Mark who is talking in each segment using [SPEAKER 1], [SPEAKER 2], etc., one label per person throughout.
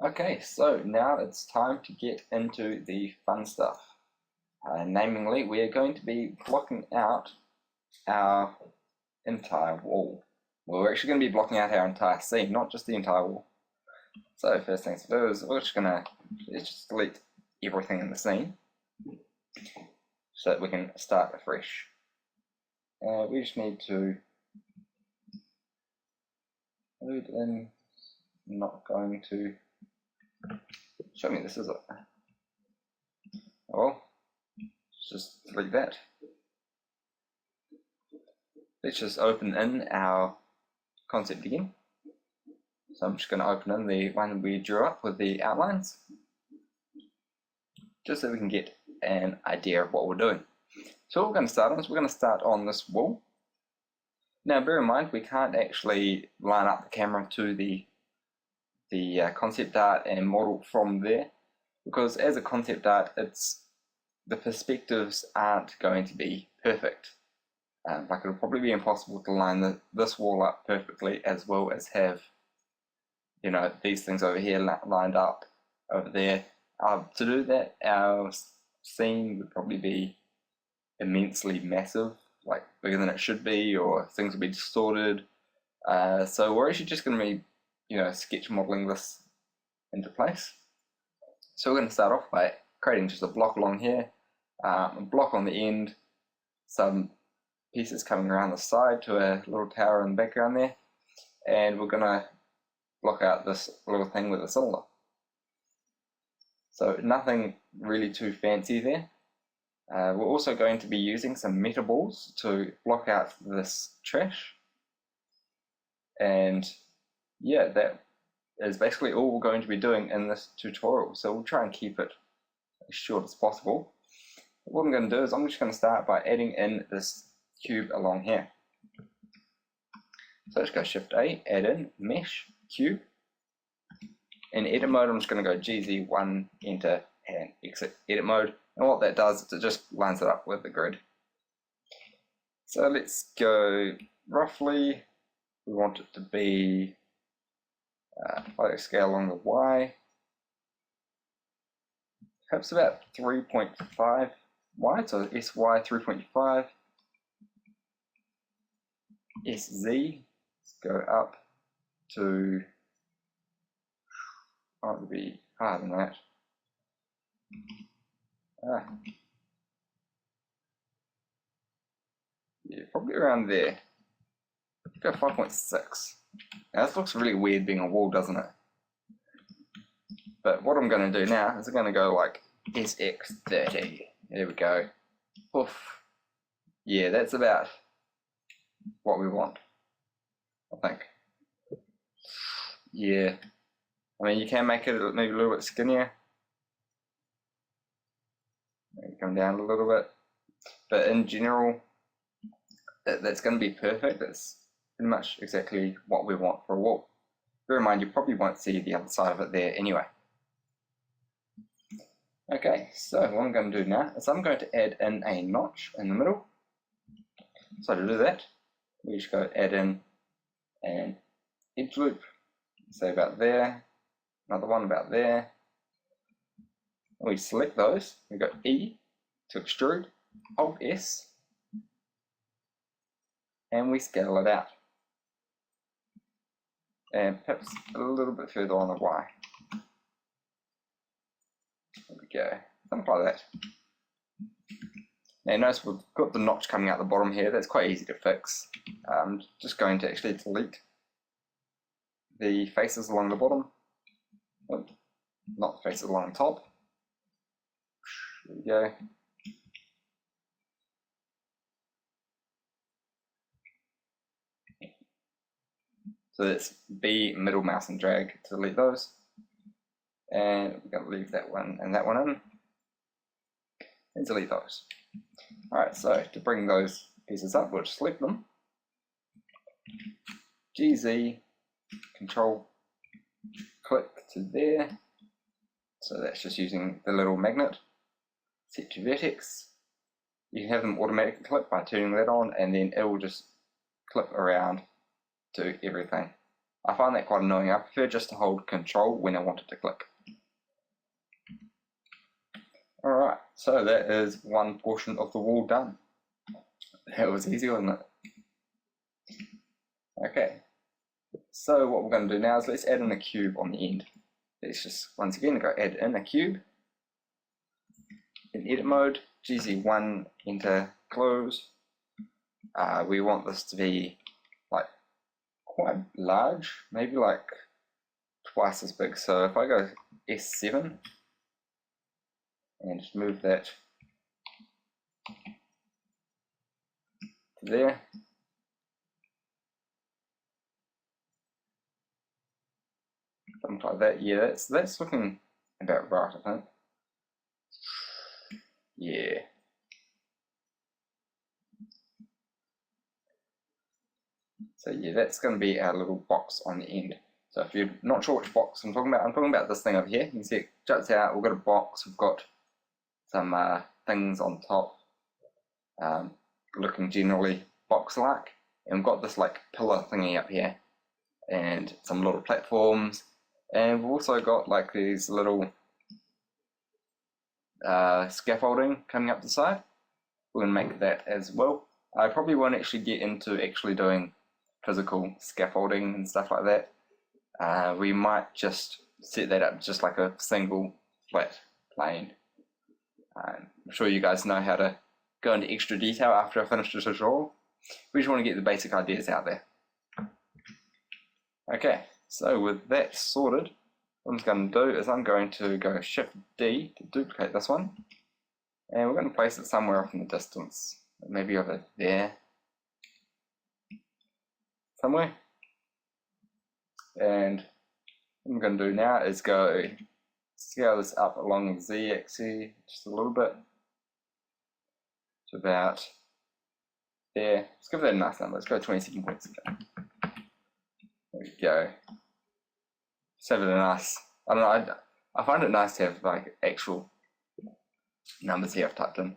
[SPEAKER 1] Okay, so now it's time to get into the fun stuff. Namely, we are going to be blocking out our entire wall. Well, we're actually going to be blocking out our entire scene, not just the entire wall. So first things to do is let's just delete everything in the scene so that we can start afresh. We just need to load in. I'm not going to show me this, is it? Oh well, just delete that. Let's just open in our concept again. So I'm just going to open in the one we drew up with the outlines, just so we can get an idea of what we're doing. So what we're going to start on is we're going to start on this wall. Now bear in mind we can't actually line up the camera to the concept art and model from there, because as a concept art the perspectives aren't going to be perfect. Like it'll probably be impossible to line this wall up perfectly as well as have, you know, these things over here lined up over there. To do that, our scene would probably be immensely massive, like bigger than it should be, or things would be distorted. So we're actually just going to be, you know, sketch modeling this into place. So we're going to start off by creating just a block along here, a block on the end, some pieces coming around the side to a little tower in the background there, and we're going to block out this little thing with a cylinder. So nothing really too fancy there. We're also going to be using some Metaballs to block out this trash, and yeah, that is basically all we're going to be doing in this tutorial, so we'll try and keep it as short as possible. What I'm going to do is I'm just going to start by adding in this cube along here. So let's go Shift A, add in Mesh, Cube. In edit mode I'm just going to go GZ1, enter and exit edit mode, and what that does is it just lines it up with the grid. So let's go roughly, we want it to be like scale along the Y, perhaps about 3.5 Y, so SY 3.5, SZ, let's go up to, oh, it would be higher than that. Yeah, probably around there. Go 5.6. Now this looks really weird being a wall, doesn't it? But what I'm going to do now is I'm going to go like SX30. There we go. Oof. Yeah, that's about what we want, I think. Yeah. I mean, you can make it maybe a little bit skinnier. Maybe come down a little bit. But in general, that's going to be perfect. That's pretty much exactly what we want for a wall. Bear in mind, you probably won't see the other side of it there anyway. Okay, so what I'm going to do now is I'm going to add in a notch in the middle. So to do that, we just go add in an edge loop, say about there, another one about there. We select those, we go E to extrude, Alt S, and we scale it out. And perhaps a little bit further on the Y. There we go, something like that. Now notice we've got the notch coming out the bottom here. That's quite easy to fix. I'm just going to actually delete the faces along the bottom. Oh, not the faces along the top. There we go. So that's B, middle mouse and drag to delete those. And we're going to leave that one and that one in. And delete those. Alright, so to bring those pieces up, we'll just select them. GZ, Control, click to there. So that's just using the little magnet. Set to vertex. You can have them automatically clip by turning that on, and then it will just clip around to everything I find that quite annoying. I prefer just to hold Control when I want it to click. Alright, so that is one portion of the wall done. That was easy, wasn't it? Okay, so what we're going to do now is let's add in a cube on the end. Let's just once again go add in a cube. In edit mode, GZ1, enter, close. We want this to be like quite large, maybe like twice as big. So if I go S7 and just move that to there, something like that. Yeah, that's looking about right, I think. Yeah. So yeah, that's going to be our little box on the end. So if you're not sure which box I'm talking about this thing over here. You can see it juts out. We've got a box. We've got some things on top, looking generally box-like, and we've got this like pillar thingy up here, and some little platforms, and we've also got like these little scaffolding coming up the side. We're going to make that as well. I probably won't actually get into actually doing physical scaffolding and stuff like that. We might just set that up just like a single flat plane. I'm sure you guys know how to go into extra detail after I finish the tutorial. We just want to get the basic ideas out there. Okay, so with that sorted, what I'm going to do is I'm going to go Shift D to duplicate this one, and we're going to place it somewhere off in the distance, maybe over there, somewhere. And what I'm going to do now is go scale this up along the Z-axis just a little bit to about there. Let's give that a nice number. Let's go 27 points again. There we go. Just have it a nice, I don't know, I find it nice to have like actual numbers here I've typed in.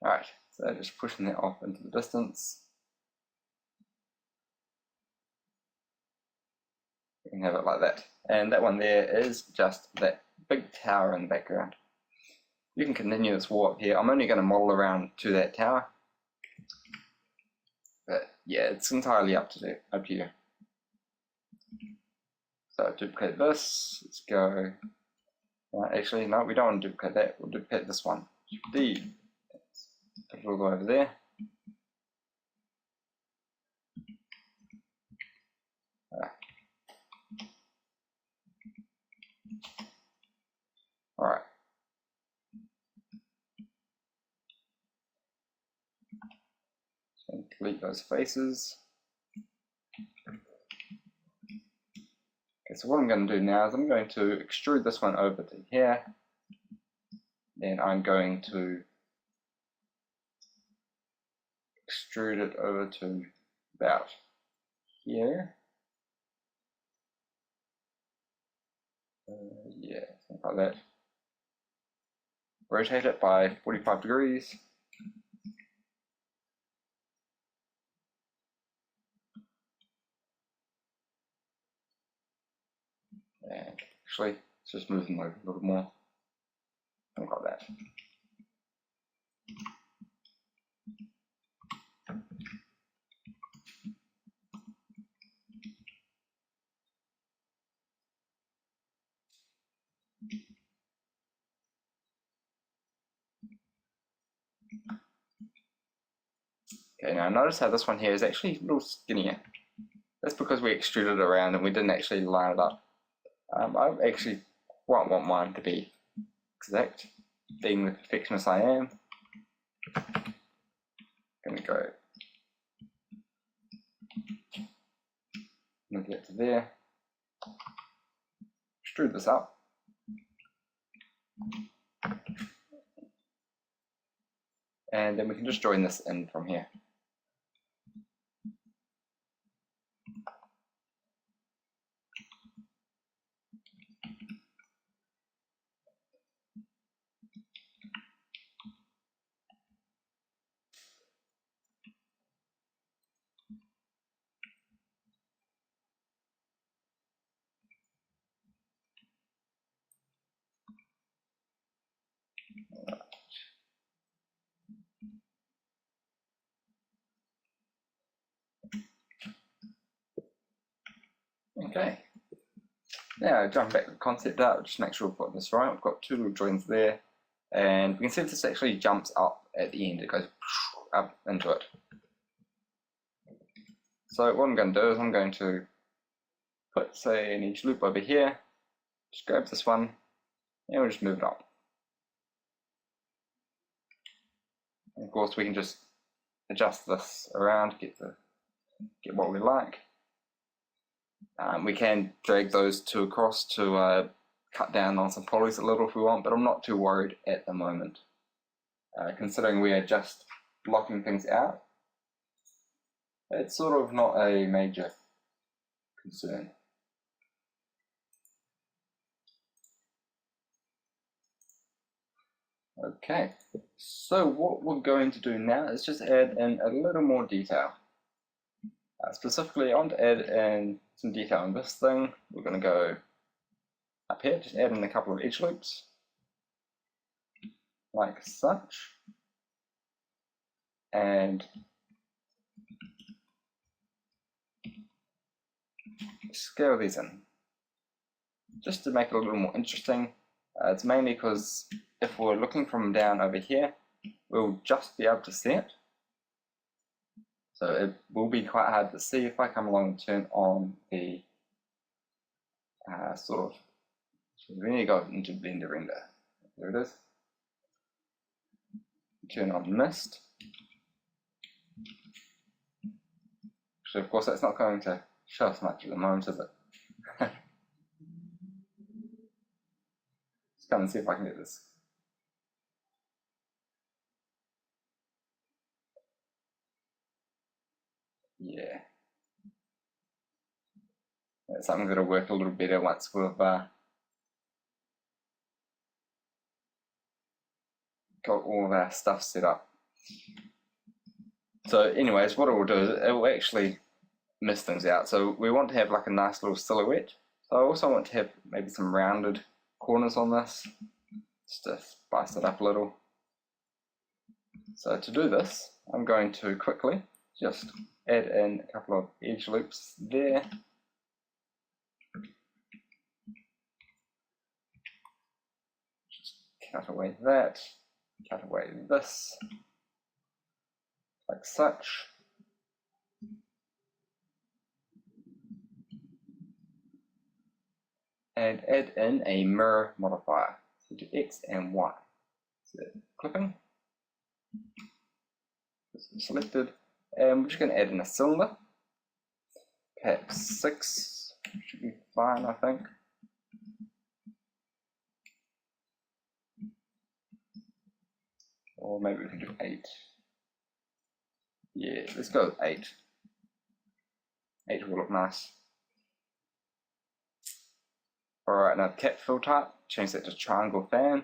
[SPEAKER 1] Alright, so just pushing that off into the distance. We can have it like that. And that one there is just that big tower in the background. You can continue this wall up here. I'm only going to model around to that tower. But yeah, it's entirely up to you. So duplicate this. Let's go. Actually, no, we don't want to duplicate that. We'll duplicate this one. D. Put it all the way over there. Alright. So delete those faces. Okay, so what I'm going to do now is I'm going to extrude this one over to here. Then I'm going to extrude it over to about here. Yeah, something like that. Rotate it by 45 degrees. And actually, let's just move them over a little more. Something like that. Okay, now notice how this one here is actually a little skinnier. That's because we extruded it around and we didn't actually line it up. I actually quite want mine to be exact, being the perfectionist I am. I'm going to go move that to there, extrude this up, and then we can just join this in from here. Okay. Now jump back to the concept art, just make sure we've got this right. We've got two little joins there, and we can see if this actually jumps up at the end. It goes up into it. So what I'm going to do is I'm going to put, say, an edge loop over here, just grab this one, and we'll just move it up. And of course we can just adjust this around, get what we like. We can drag those two across to cut down on some polys a little if we want, but I'm not too worried at the moment. Considering we are just blocking things out, it's sort of not a major concern. Okay, so what we're going to do now is just add in a little more detail. Specifically, I want to add in some detail on this thing. We're going to go up here, just add in a couple of edge loops, like such, and scale these in, just to make it a little more interesting. It's mainly because if we're looking from down over here, we'll just be able to see it. So it will be quite hard to see if I come along and turn on the so we need to go into Blender render. There it is. Turn on mist. So of course that's not going to show us much at the moment, is it? Let's come and see if I can get this. Yeah. That's something that'll work a little better once we've got all of our stuff set up. So anyways, what it will do is it will actually miss things out. So we want to have like a nice little silhouette. So I also want to have maybe some rounded corners on this, just to spice it up a little. So to do this, I'm going to quickly just add in a couple of edge loops there. Just cut away that, cut away this, like such. And add in a mirror modifier. So do X and Y. So clipping, selected, and we're just going to add in a cylinder. Perhaps 6 should be fine, I think. Or maybe we can do 8. Yeah, let's go with 8. 8 will look nice. Alright, now the cat fill type, change that to triangle fan.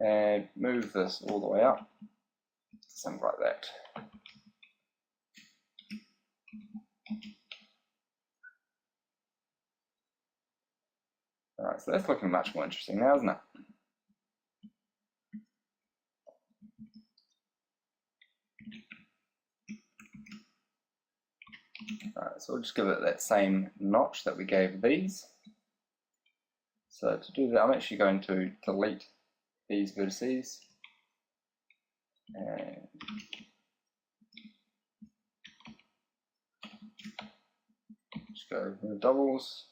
[SPEAKER 1] And move this all the way up, something like that. Alright, so that's looking much more interesting now, isn't it? Alright, so we'll just give it that same notch that we gave these. So to do that, I'm actually going to delete these vertices. And just go over the doubles.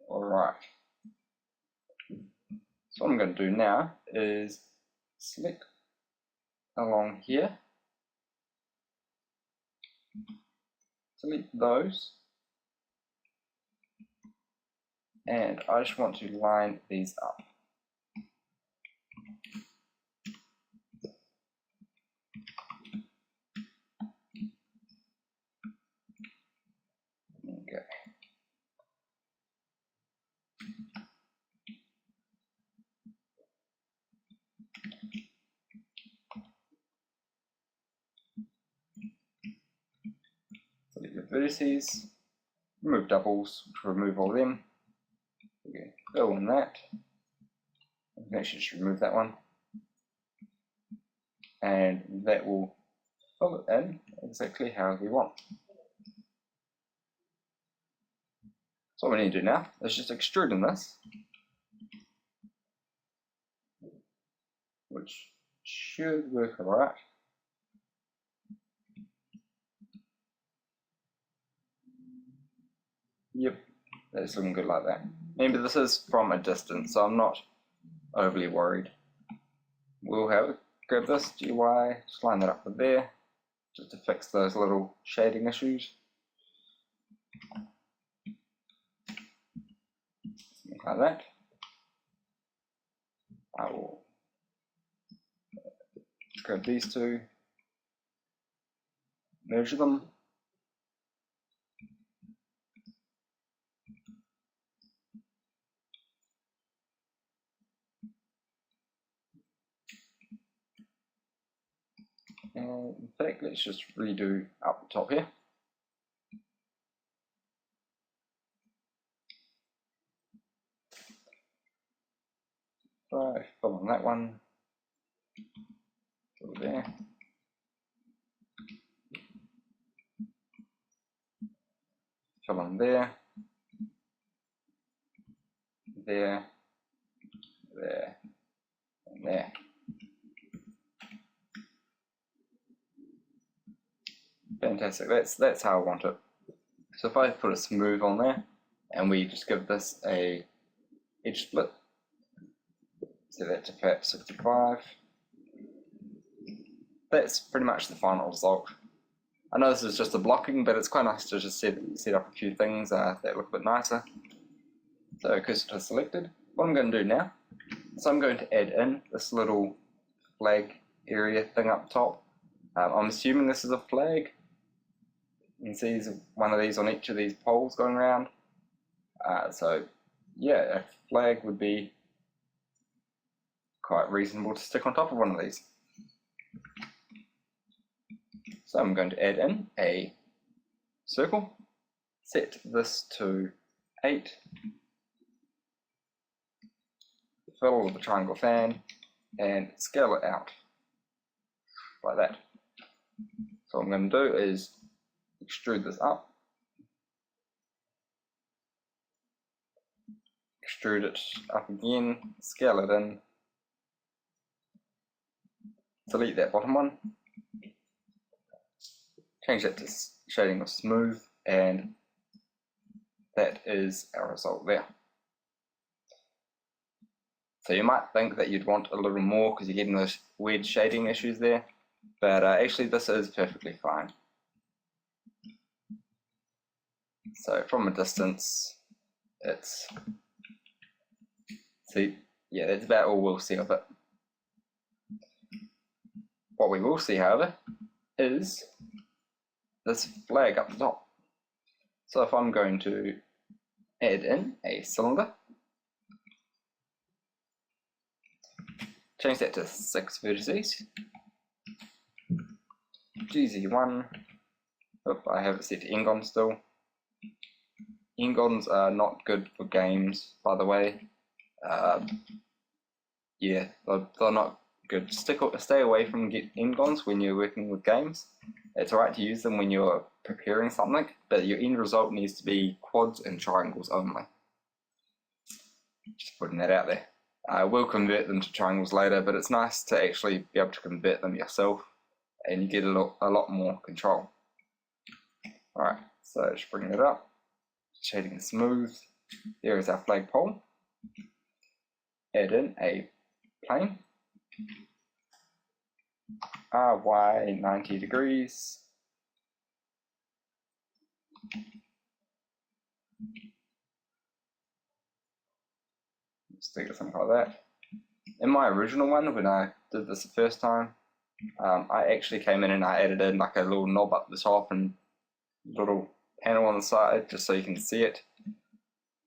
[SPEAKER 1] Alright. So what I'm going to do now is select along here. Select those, and I just want to line these up. Okay. Select the vertices, remove doubles, remove all of them. Okay, go on that. I can actually just remove that one. And that will fill it in exactly how we want. So what we need to do now is just extruding this, which should work alright. Yep, that's looking good like that. Remember, this is from a distance, so I'm not overly worried. We'll grab this GY, just line that up with there, just to fix those little shading issues. Something like that. I will grab these two, measure them. And in fact, let's just redo up the top here. So fill in that one, fill there, fill in there, there, there, and there. Fantastic, that's how I want it. So if I put a smooth on there, and we just give this a edge split, set that to perhaps 65, that's pretty much the final result. I know this is just a blocking, but it's quite nice to just set up a few things that look a bit nicer. So cursor to selected. What I'm going to do now is I'm going to add in this little flag area thing up top. I'm assuming this is a flag. You can see there's one of these on each of these poles going around. So yeah, a flag would be quite reasonable to stick on top of one of these. So I'm going to add in a circle, set this to 8, fill with the triangle fan, and scale it out like that. So what I'm going to do is extrude this up, extrude it up again, scale it in, delete that bottom one, change that to shading of smooth, and that is our result there. So you might think that you'd want a little more because you're getting those weird shading issues there, but actually this is perfectly fine. So from a distance, it's, see, yeah, that's about all we'll see of it. What we will see, however, is this flag up the top. So if I'm going to add in a cylinder, change that to 6 vertices, GZ1, I have it set to Engon still. Engons are not good for games, by the way. Yeah, they're not good. Stay away from Engons when you're working with games. It's alright to use them when you're preparing something, but your end result needs to be quads and triangles only. Just putting that out there. We'll convert them to triangles later, but it's nice to actually be able to convert them yourself, and you get a lot more control. Alright, so just bring it up, shading smooth. There is our flagpole. Add in a plane, RY 90 degrees. Stick it something like that. In my original one, when I did this the first time, I actually came in and I added in like a little knob up the top and little panel on the side just so you can see it.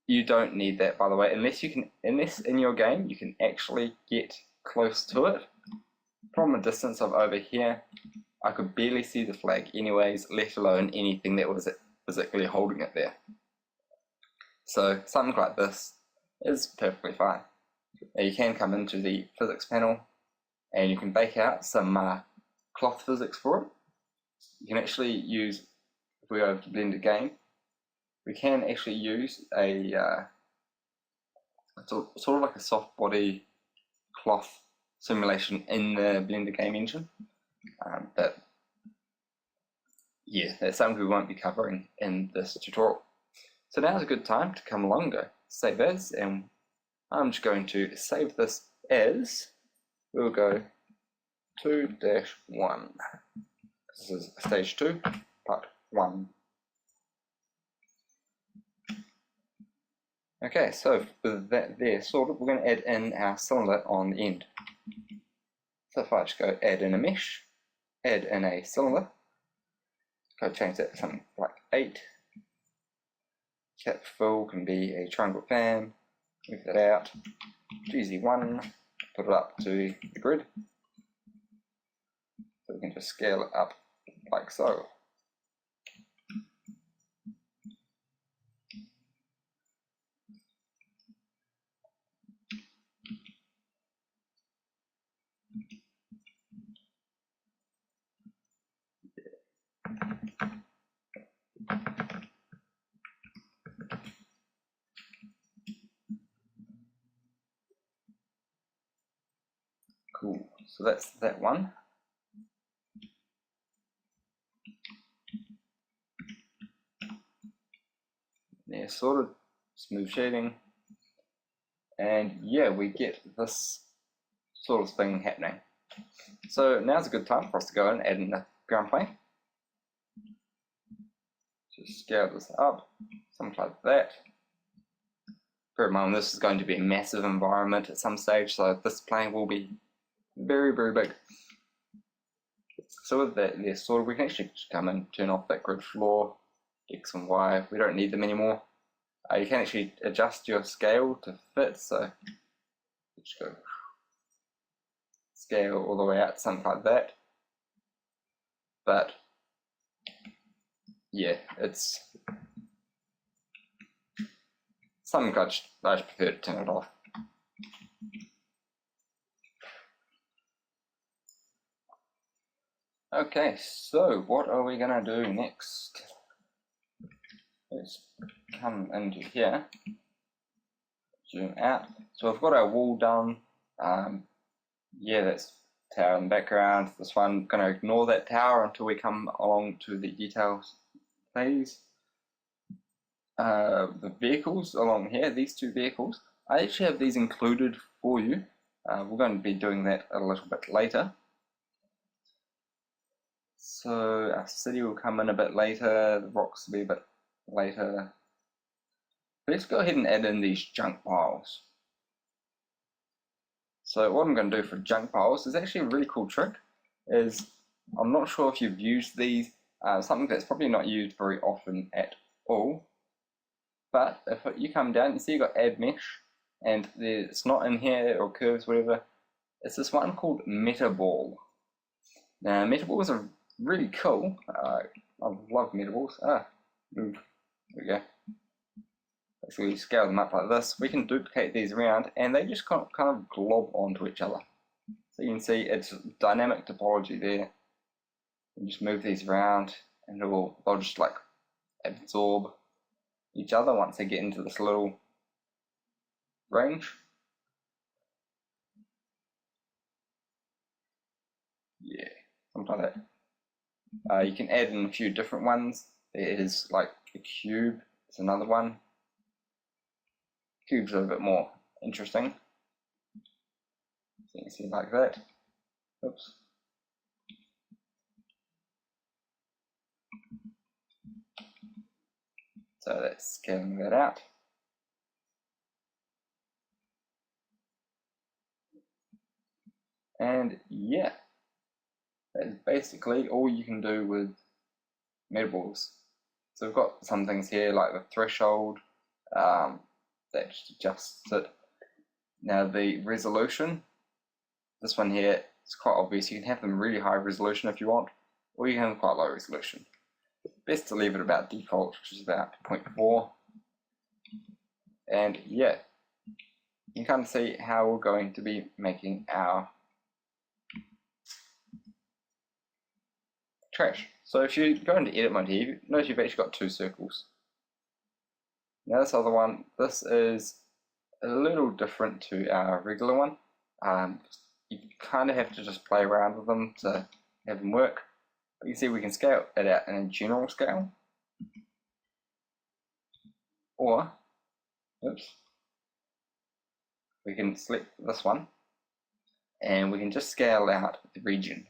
[SPEAKER 1] You don't need that, by the way, unless in your game you can actually get close to it. From a distance of over here, I could barely see the flag anyways, let alone anything that was physically holding it there. So something like this is perfectly fine. Now you can come into the physics panel and you can bake out some cloth physics for it. you can actually use, if we go to blend again, we can actually use a sort of like a soft body cloth simulation in the Blender game engine. But yeah, that's something we won't be covering in this tutorial. So now's a good time to come along, go save as, and I'm just going to save this as, we'll go 2-1. This is stage 2, part 1. Okay, so with that there sorted, we're going to add in our cylinder on the end. So if I just go add in a mesh, add in a cylinder, go change that to something like 8. Cap fill can be a triangle fan, move that out, GZ1, put it up to the grid. So we can just scale it up like so. Cool, so that's that one. Yeah, sorted, smooth shading, and yeah, we get this sort of thing happening. So now's a good time for us to go and add in the ground plane. Just scale this up, something like that. Bear in mind, this is going to be a massive environment at some stage, so this plane will be very, very big. So with that there sorted, we can actually just come and turn off that grid floor, X and Y, we don't need them anymore. You can actually adjust your scale to fit, so just go scale all the way out, something like that. But yeah, it's something I just prefer to turn it off. Okay, so what are we gonna do next? Let's come into here, zoom out. So we've got our wall done. Yeah, that's tower in the background. This one, I'm gonna ignore that tower until we come along to the details phase. The vehicles along here, these two vehicles, I actually have these included for you. We're going to be doing that a little bit later. So our city will come in a bit later, the rocks will be a bit later. Let's go ahead and add in these junk piles. So what I'm going to do for junk piles is actually a really cool trick. I'm not sure if you've used these, something that's probably not used very often at all. But if you come down, you see you've got add mesh, and it's not in here or curves, whatever. It's this one called Metaball. Now Metaballs are really cool. I love Metaballs. There we go. So we scale them up like this. We can duplicate these around, and they just kind of glob onto each other. So you can see it's dynamic topology there. You just move these around, and they'll just like absorb each other once they get into this little range. Yeah, something like that. You can add in a few different ones. There is like a cube, it's another one. Cubes are a bit more interesting. So you can see like that. Oops. So that's scaling that out. And yeah, that's basically all you can do with Metaballs. So we've got some things here like the threshold, that just adjusts it. Now the resolution, this one here, it's quite obvious. You can have them really high resolution if you want, or you can have them quite low resolution. Best to leave it about default, which is about 0.4. And yeah, you can kind of see how we're going to be making our trash. So if you go into edit mode here, notice you've actually got two circles. Now this other one, this is a little different to our regular one. You kind of have to just play around with them to have them work. But you can see we can scale it out in a general scale. Or, oops, we can select this one and we can just scale out the region.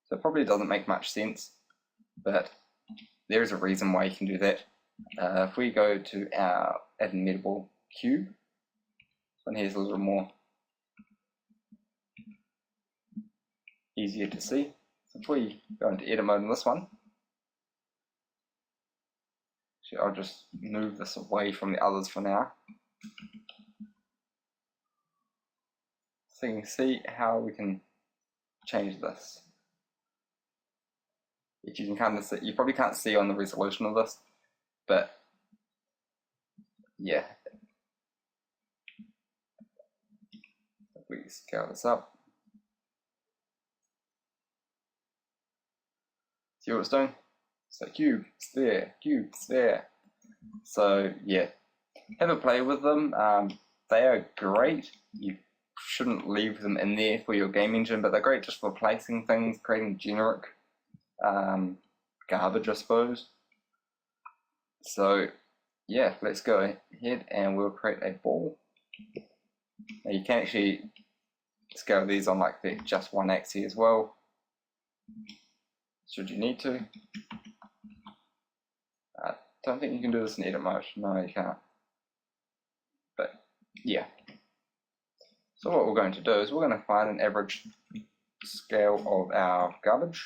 [SPEAKER 1] So it probably doesn't make much sense, but there is a reason why you can do that. If we go to our add Metaball cube, this one here is a little more easier to see. So if we go into edit mode in this one, so I'll just move this away from the others for now. So you can see how we can change this. If you can kind of see, you probably can't see on the resolution of this, but yeah. If we scale this up, see what it's doing? So cube, sphere, cube, sphere. So yeah, have a play with them. They are great. You shouldn't leave them in there for your game engine, but they're great just for placing things, creating generic garbage, I suppose. So yeah, let's go ahead and we'll create a ball. Now you can actually scale these on like the just one axis as well, should you need to. I don't think you can do this in edit mode. No, you can't. But yeah. So what we're going to do is we're going to find an average scale of our garbage.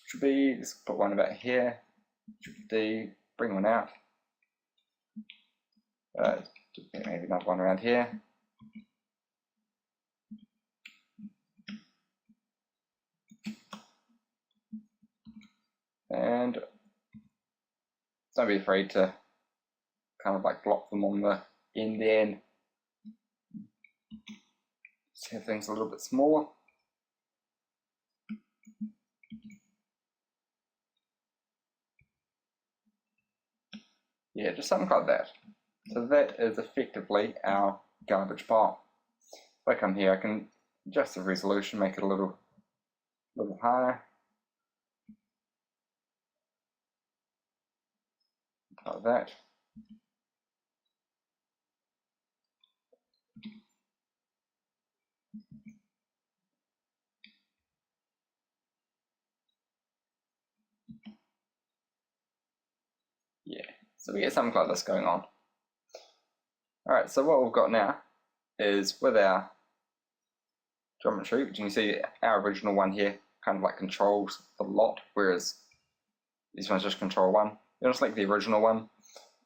[SPEAKER 1] Should be, let's put one about here. Should be, bring one out. Maybe another one around here. And don't be afraid to kind of like block them on the end there. Just have things a little bit smaller. Yeah, just something like that. So that is effectively our garbage pile. If I come here, I can adjust the resolution, make it a little higher. Like that. Yeah, so we get something like this going on. Alright, so what we've got now is with our geometry, which you can see our original one here kind of like controls the lot, whereas this one's just control one. We're going to select the original one,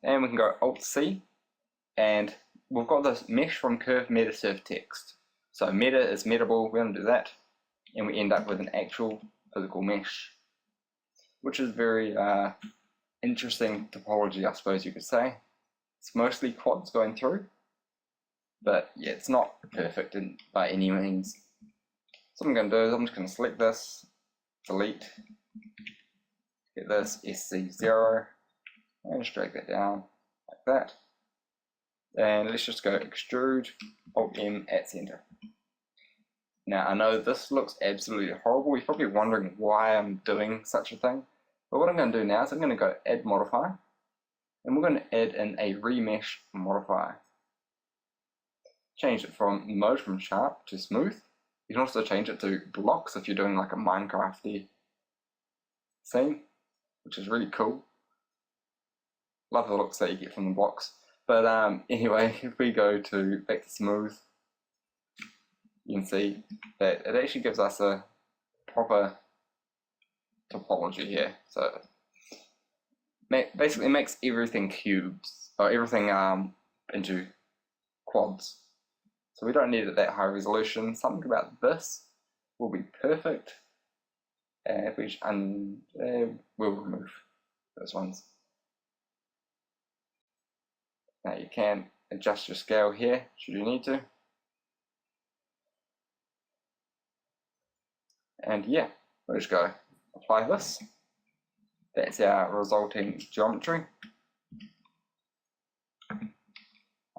[SPEAKER 1] and we can go Alt-C, and we've got this mesh from curve meta surf text. So meta is metable, we're going to do that, and we end up with an actual physical mesh, which is very interesting topology, I suppose you could say. It's mostly quads going through, but yeah, it's not perfect by any means. So what I'm going to do is I'm just going to select this, delete, get this SC0, and just drag that down like that. And let's just go extrude, Alt-M at center. Now I know this looks absolutely horrible. You're probably wondering why I'm doing such a thing. But what I'm going to do now is I'm going to go add modifier, and we're going to add in a remesh modifier. Change it from mode from sharp to smooth. You can also change it to blocks if you're doing like a Minecrafty scene, which is really cool. Love the looks that you get from the blocks. But anyway, if we go to back to smooth, you can see that it actually gives us a proper topology here. So basically it makes everything cubes, or everything into quads. So we don't need it that high resolution. Something about this will be perfect. And if we just we'll remove those ones. Now you can adjust your scale here should you need to. And yeah, we'll just go apply this. That's our resulting geometry.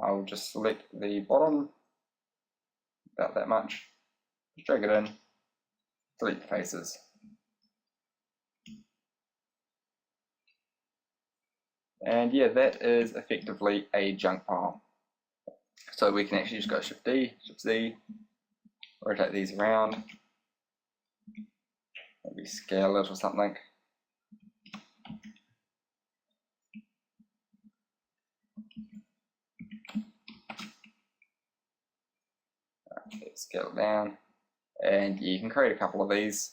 [SPEAKER 1] I'll just select the bottom, about that much, drag it in, delete the faces. And yeah, that is effectively a junk pile. So we can actually just go Shift D, Shift Z, rotate these around, maybe scale it or something. Let's scale it down, and you can create a couple of these.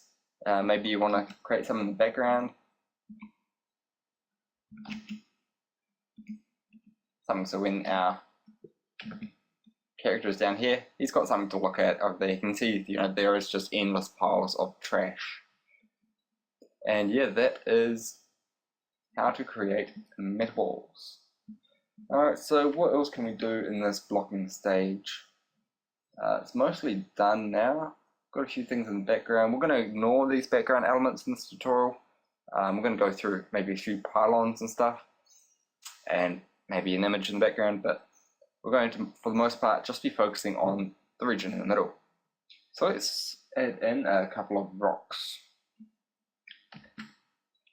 [SPEAKER 1] Maybe you want to create some in the background. Something so when our character is down here, he's got something to look at over there. You can see, there is just endless piles of trash. And yeah, that is how to create metaballs. Alright, so what else can we do in this blocking stage? It's mostly done now. Got a few things in the background. We're going to ignore these background elements in this tutorial. We're going to go through maybe a few pylons and stuff, and maybe an image in the background, but we're going to, for the most part, just be focusing on the region in the middle. So let's add in a couple of rocks.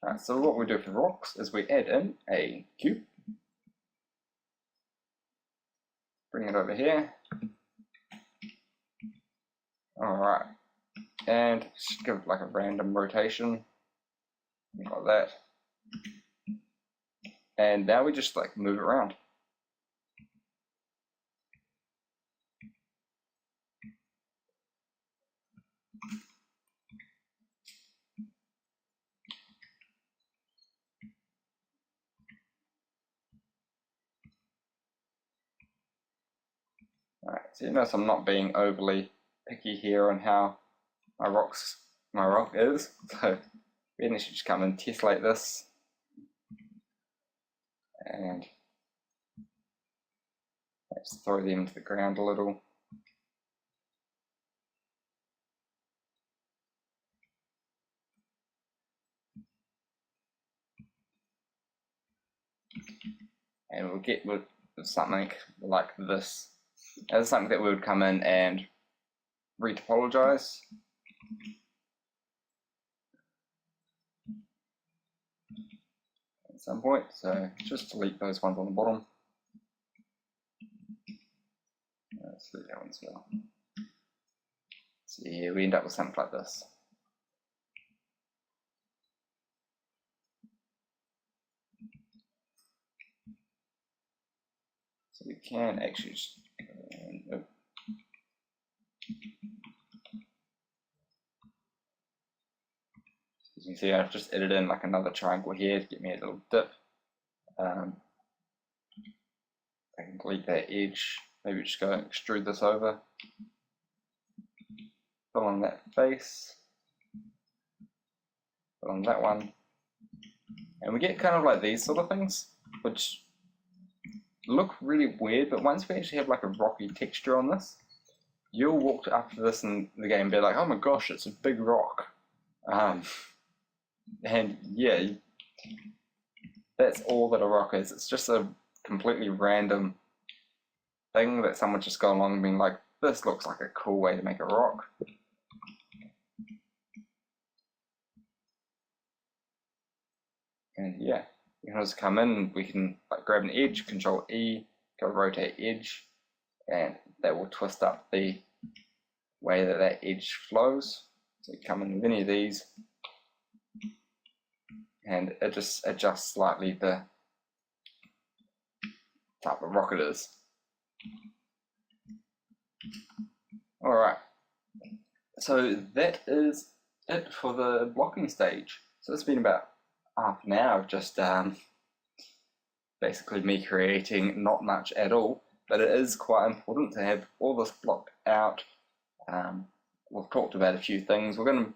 [SPEAKER 1] Alright, so what we do for rocks is we add in a cube, bring it over here. Alright, and just give it like a random rotation, like that. And now we just like move it around. Alright, so you notice I'm not being overly picky here on how my rock is. So we need to just come and tessellate this, and let's throw them into the ground a little. And we'll get with something like this. As something that we would come in and retopologize. At some point, so just delete those ones on the bottom. Let's delete that one as well. So yeah, we end up with something like this. So we can actually just, as you can see, I've just added in like another triangle here to get me a little dip. I can delete that edge, maybe just go and extrude this over. Fill in that face, fill in that one, and we get kind of like these sort of things, which look really weird, but once we actually have like a rocky texture on this, you'll walk up to this in the game and be like, oh my gosh, it's a big rock. And yeah, that's all that a rock is. It's just a completely random thing that someone just gone along and been like, this looks like a cool way to make a rock. And yeah, you can just come in, we can like grab an edge, Control E, go rotate edge, and that will twist up the way that that edge flows. So you come in with any of these, and it just adjusts slightly the type of rock it is. Alright, so that is it for the blocking stage. So it's been about half an hour of just basically me creating not much at all, but it is quite important to have all this blocked out. We've talked about a few things. We're going to,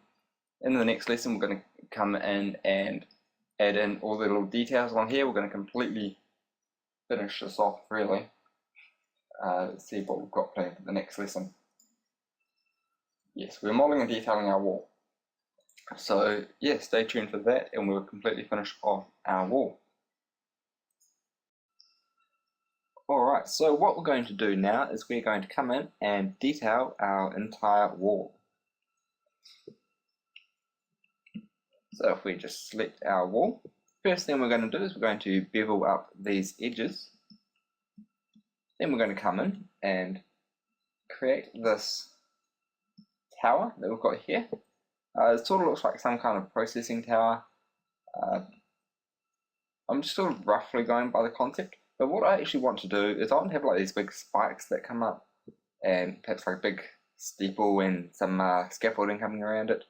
[SPEAKER 1] in the next lesson, we're going to come in and add in all the little details on here. We're going to completely finish this off, really. Let's see what we've got planned for the next lesson. Yes, we're modeling and detailing our wall. So yeah, stay tuned for that, and we'll completely finish off our wall. Alright, so what we're going to do now is we're going to come in and detail our entire wall. So if we just select our wall, first thing we're going to do is we're going to bevel up these edges. Then we're going to come in and create this tower that we've got here. It sort of looks like some kind of processing tower. I'm just sort of roughly going by the concept, but what I actually want to do is I want to have like these big spikes that come up, and perhaps like a big steeple and some scaffolding coming around it.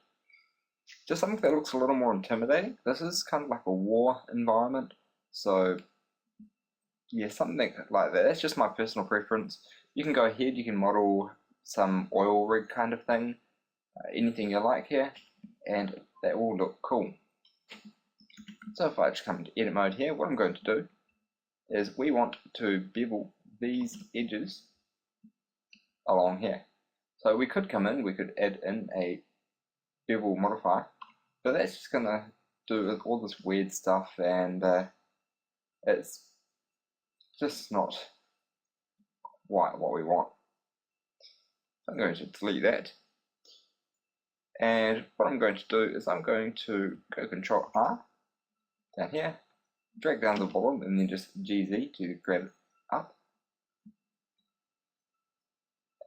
[SPEAKER 1] Just something that looks a little more intimidating. This is kind of like a war environment, so yeah, something like that. That's just my personal preference. You can go ahead, you can model some oil rig kind of thing, anything you like here, and that will look cool. So if I just come into edit mode here, what I'm going to do is we want to bevel these edges along here. So we could come in, we could add in a bevel modifier, but that's just going to do all this weird stuff, and it's just not quite what we want. So I'm going to delete that, and what I'm going to do is I'm going to go Control R down here, drag down the bottom, and then just GZ to grab it up,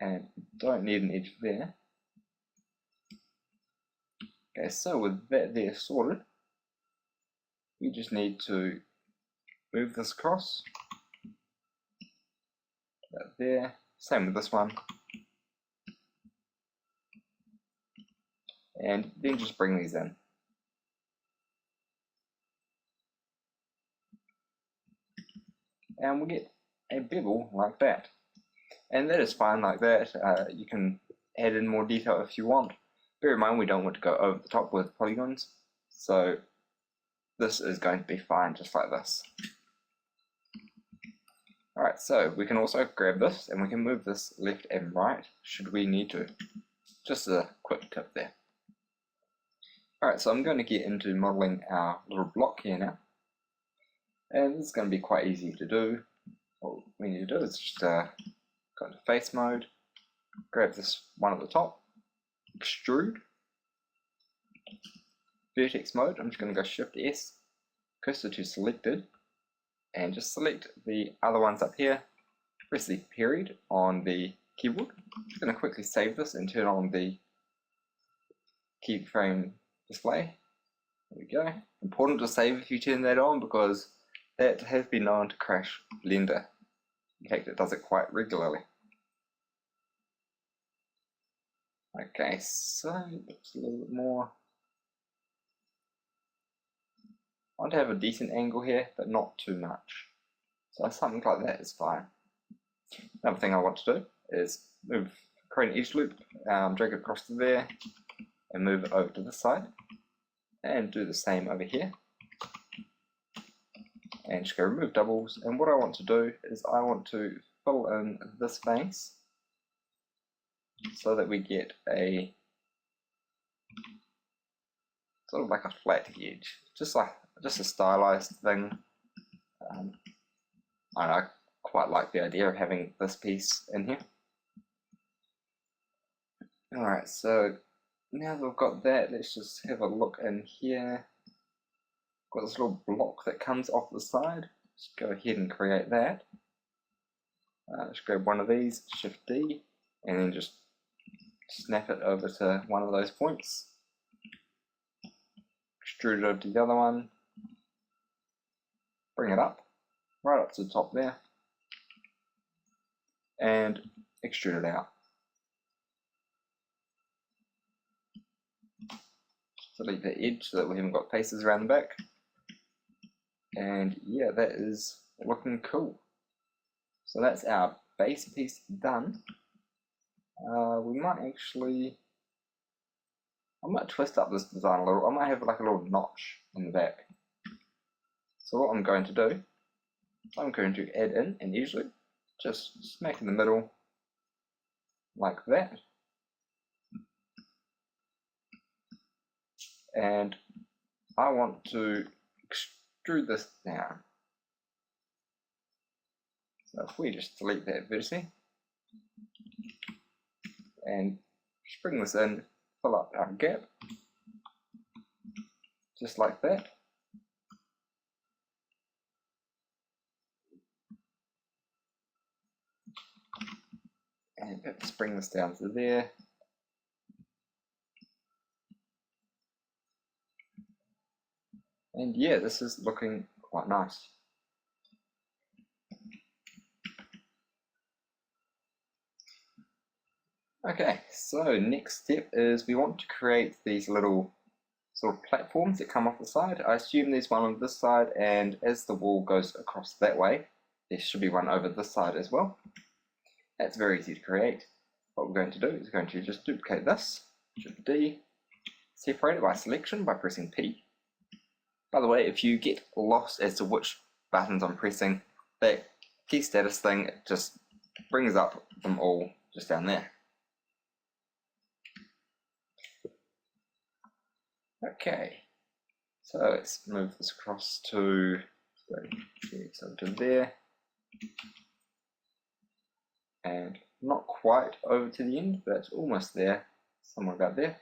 [SPEAKER 1] and don't need an edge there. Okay, so with that there sorted, we just need to move this across, that there, same with this one, and then just bring these in. And we'll get a bevel like that. And that is fine like that. You can add in more detail if you want. Bear in mind we don't want to go over the top with polygons, so this is going to be fine just like this. Alright, so we can also grab this and we can move this left and right should we need to. Just a quick tip there. Alright, so I'm going to get into modeling our little block here now. And this is going to be quite easy to do. What we need to do is just go into face mode, grab this one at the top, extrude, vertex mode, I'm just going to go Shift S, cursor to selected, and just select the other ones up here, press the period on the keyboard. I'm just going to quickly save this and turn on the keyframe display. There we go. Important to save if you turn that on because that has been known to crash Blender. In fact, it does it quite regularly. Okay, so looks a little bit more. I want to have a decent angle here, but not too much. So something like that is fine. Another thing I want to do is create an edge loop, drag it across to there, and move it over to this side, and do the same over here. And just go remove doubles, and what I want to do is I want to fill in this face so that we get a sort of like a flat edge, just a stylized thing. I quite like the idea of having this piece in here. Alright, so now that we've got that, let's just have a look in here. Got this little block that comes off the side. Just go ahead and create that. Just grab one of these, Shift D, and then just snap it over to one of those points. Extrude it over to the other one. Bring it up, right up to the top there, and extrude it out. Delete the edge so that we haven't got faces around the back. And yeah, that is looking cool. So that's our base piece done. We might actually, I might twist up this design a little. I might have like a little notch in the back. So what I'm going to do, I'm going to add in an edge loop, just smack in the middle, like that. and I want to extrude this down. So if we just delete that vertice and just bring this in, fill up our gap, just like that. And let's bring this down to there. And yeah, this is looking quite nice. Okay, so next step is we want to create these little sort of platforms that come off the side. I assume there's one on this side, and as the wall goes across that way, there should be one over this side as well. That's very easy to create. What we're going to do is we're going to just duplicate this, Shift D, separate it by selection by pressing P. By the way, if you get lost as to which buttons I'm pressing, that key status thing just brings up them all just down there. Okay, so let's move this across to there, and not quite over to the end, but it's almost there, somewhere about there.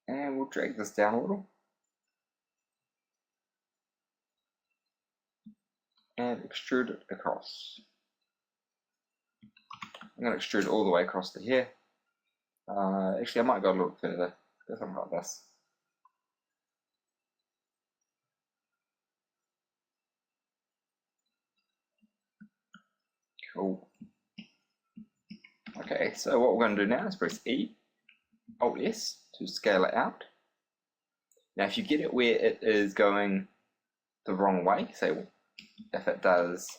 [SPEAKER 1] And we'll drag this down a little and extrude it across. I'm going to extrude all the way across to here. Actually, I might go a little further, do something like this. Cool. Okay, so what we're going to do now is press E, Alt S to scale it out. Now, if you get it where it is going the wrong way, say if it does,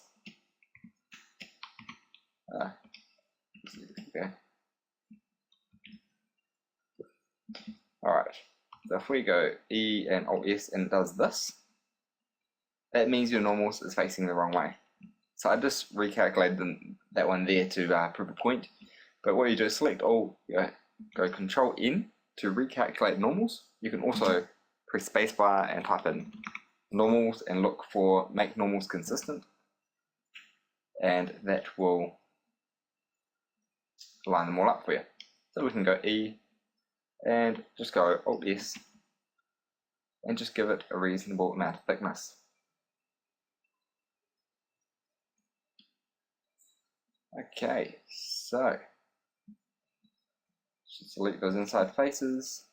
[SPEAKER 1] alright, so if we go E and Alt S and it does this, that means your normals is facing the wrong way. So I just recalculated that one there to prove a point. But what you do is select all, go Control N to recalculate normals. You can also press spacebar and type in normals and look for make normals consistent, and that will line them all up for you. So we can go E and just go Alt S and just give it a reasonable amount of thickness. Okay, so just select those inside faces.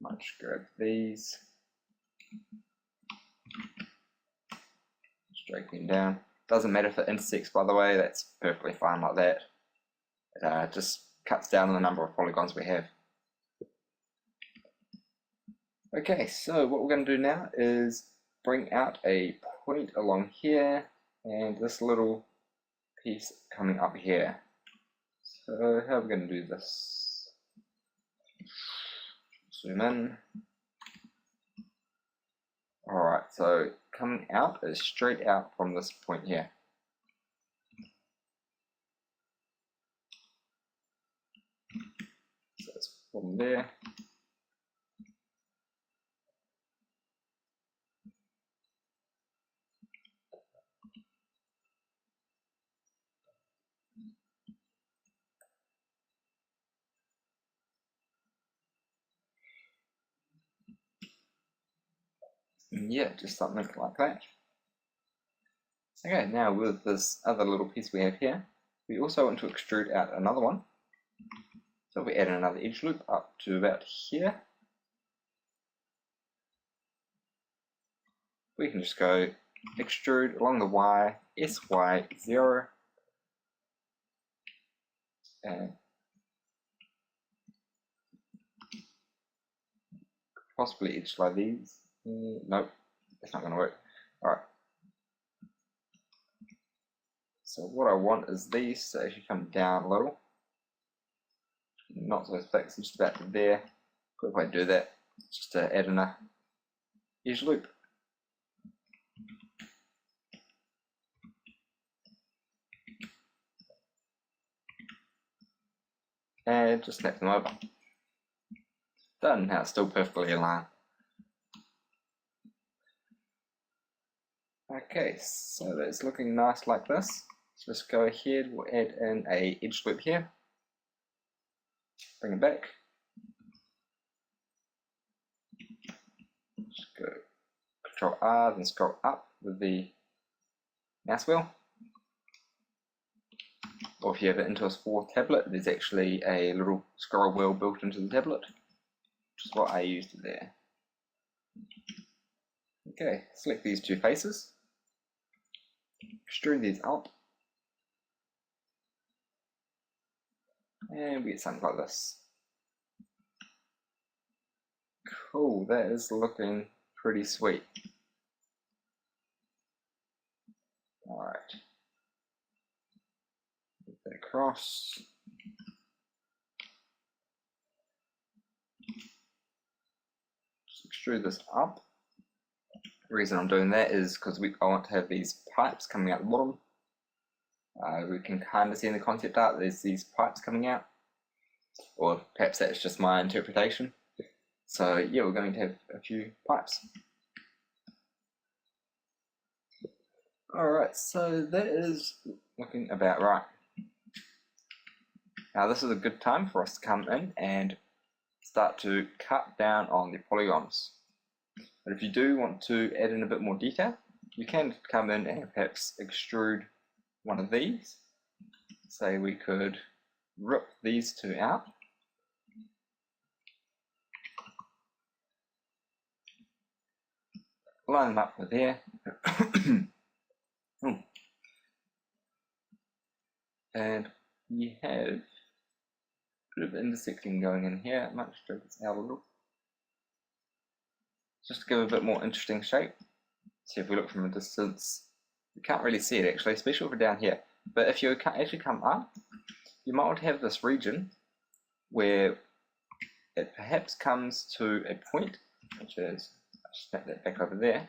[SPEAKER 1] Might just grab these, just drag them down. Doesn't matter if it intersects, by the way, that's perfectly fine like that. It just cuts down on the number of polygons we have. Okay, so what we're going to do now is bring out a point along here and this little piece coming up here. So how are we going to do this? Zoom in. Alright, so coming out is straight out from this point here. So it's from there. Yeah, just something like that. Okay, now with this other little piece we have here, we also want to extrude out another one. So we add another edge loop up to about here. We can just go extrude along the Y, SY0, and possibly edge slide these. Nope, that's not going to work. Alright. So what I want is these to actually come down a little. Not so thick, so just about to there. Quick way to do that, just to add in a edge loop. and just snap them over. Done. Now it's still perfectly aligned. Okay, so that's looking nice like this. Let's just go ahead, we'll add in a edge loop here. Bring it back. Just go Control R, then scroll up with the mouse wheel. Or if you have an Intuos 4 tablet, there's actually a little scroll wheel built into the tablet, which is what I used there. Okay, select these two faces, extrude these out, and we get something like this. Cool, that is looking pretty sweet. Alright, move that across. Just extrude this up. The reason I'm doing that is because I want to have these pipes coming out the bottom. We can kind of see in the concept art there's these pipes coming out, or perhaps that's just my interpretation. So yeah, we're going to have a few pipes. Alright, so that is looking about right. Now this is a good time for us to come in and start to cut down on the polygons. But if you do want to add in a bit more detail, you can come in and perhaps extrude one of these. Say we could rip these two out. Line them up with here. And you have a bit of intersecting going in here. I might stroke this out a little, just to give a bit more interesting shape. See, if we look from a distance, you can't really see it actually, especially over down here. But if you actually come up, you might have this region where it perhaps comes to a point, which is, I'll snap that back over there.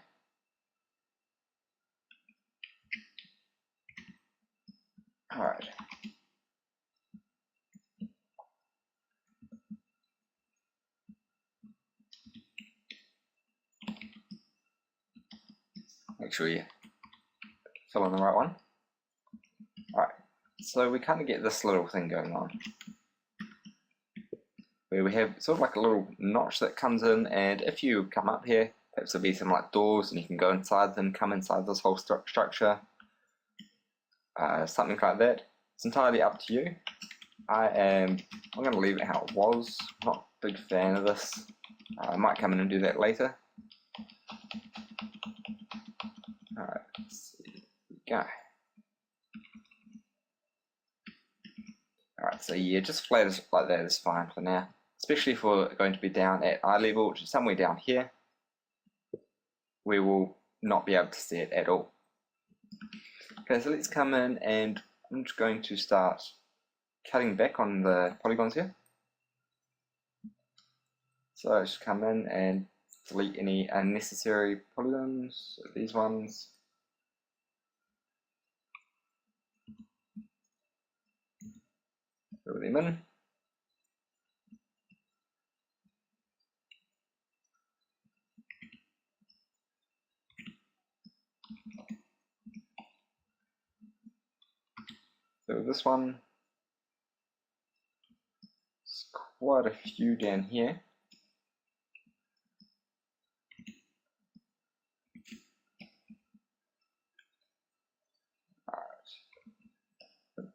[SPEAKER 1] Alright. Make sure you fill in the right one. Alright, so we kind of get this little thing going on, where we have sort of like a little notch that comes in, and if you come up here, perhaps there'll be some like doors and you can go inside them, come inside this whole structure, something like that. It's entirely up to you. I'm going to leave it how it was. Not a big fan of this. I might come in and do that later. Alright, let's see. Here we go. Alright, so yeah, just flat like that is fine for now. Especially if we're going to be down at eye level, which is somewhere down here. We will not be able to see it at all. Okay, so let's come in and I'm just going to start cutting back on the polygons here. So I just come in and delete any unnecessary polygons, so these ones. Fill them in. So this one, there's quite a few down here.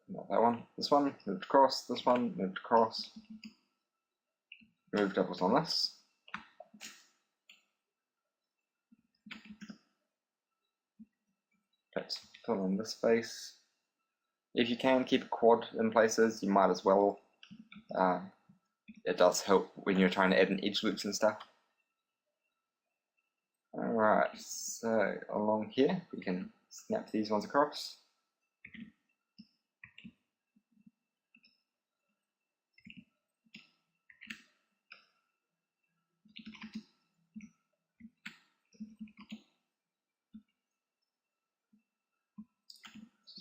[SPEAKER 1] Not that one. This one, moved across. This one, moved across. Move doubles on this. Let's fill in this space. If you can keep a quad in places, you might as well. It does help when you're trying to add in edge loops and stuff. Alright, so along here we can snap these ones across.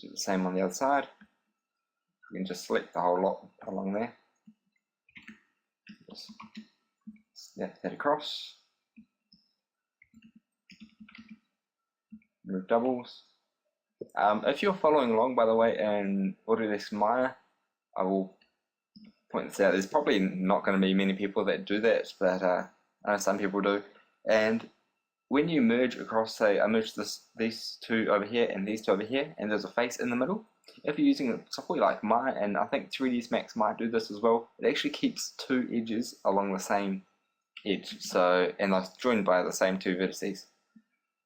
[SPEAKER 1] Do the same on the other side. We can just select the whole lot along there. Oops. Snap that across. Remove doubles. If you're following along, by the way, in Autodesk Maya, I will point this out. There's probably not going to be many people that do that, but I know some people do. And when you merge across, say, I merge these two over here and these two over here, and there's a face in the middle. If you're using software like Maya, and I think 3ds Max might do this as well, it actually keeps two edges along the same edge, so, and they're joined by the same two vertices.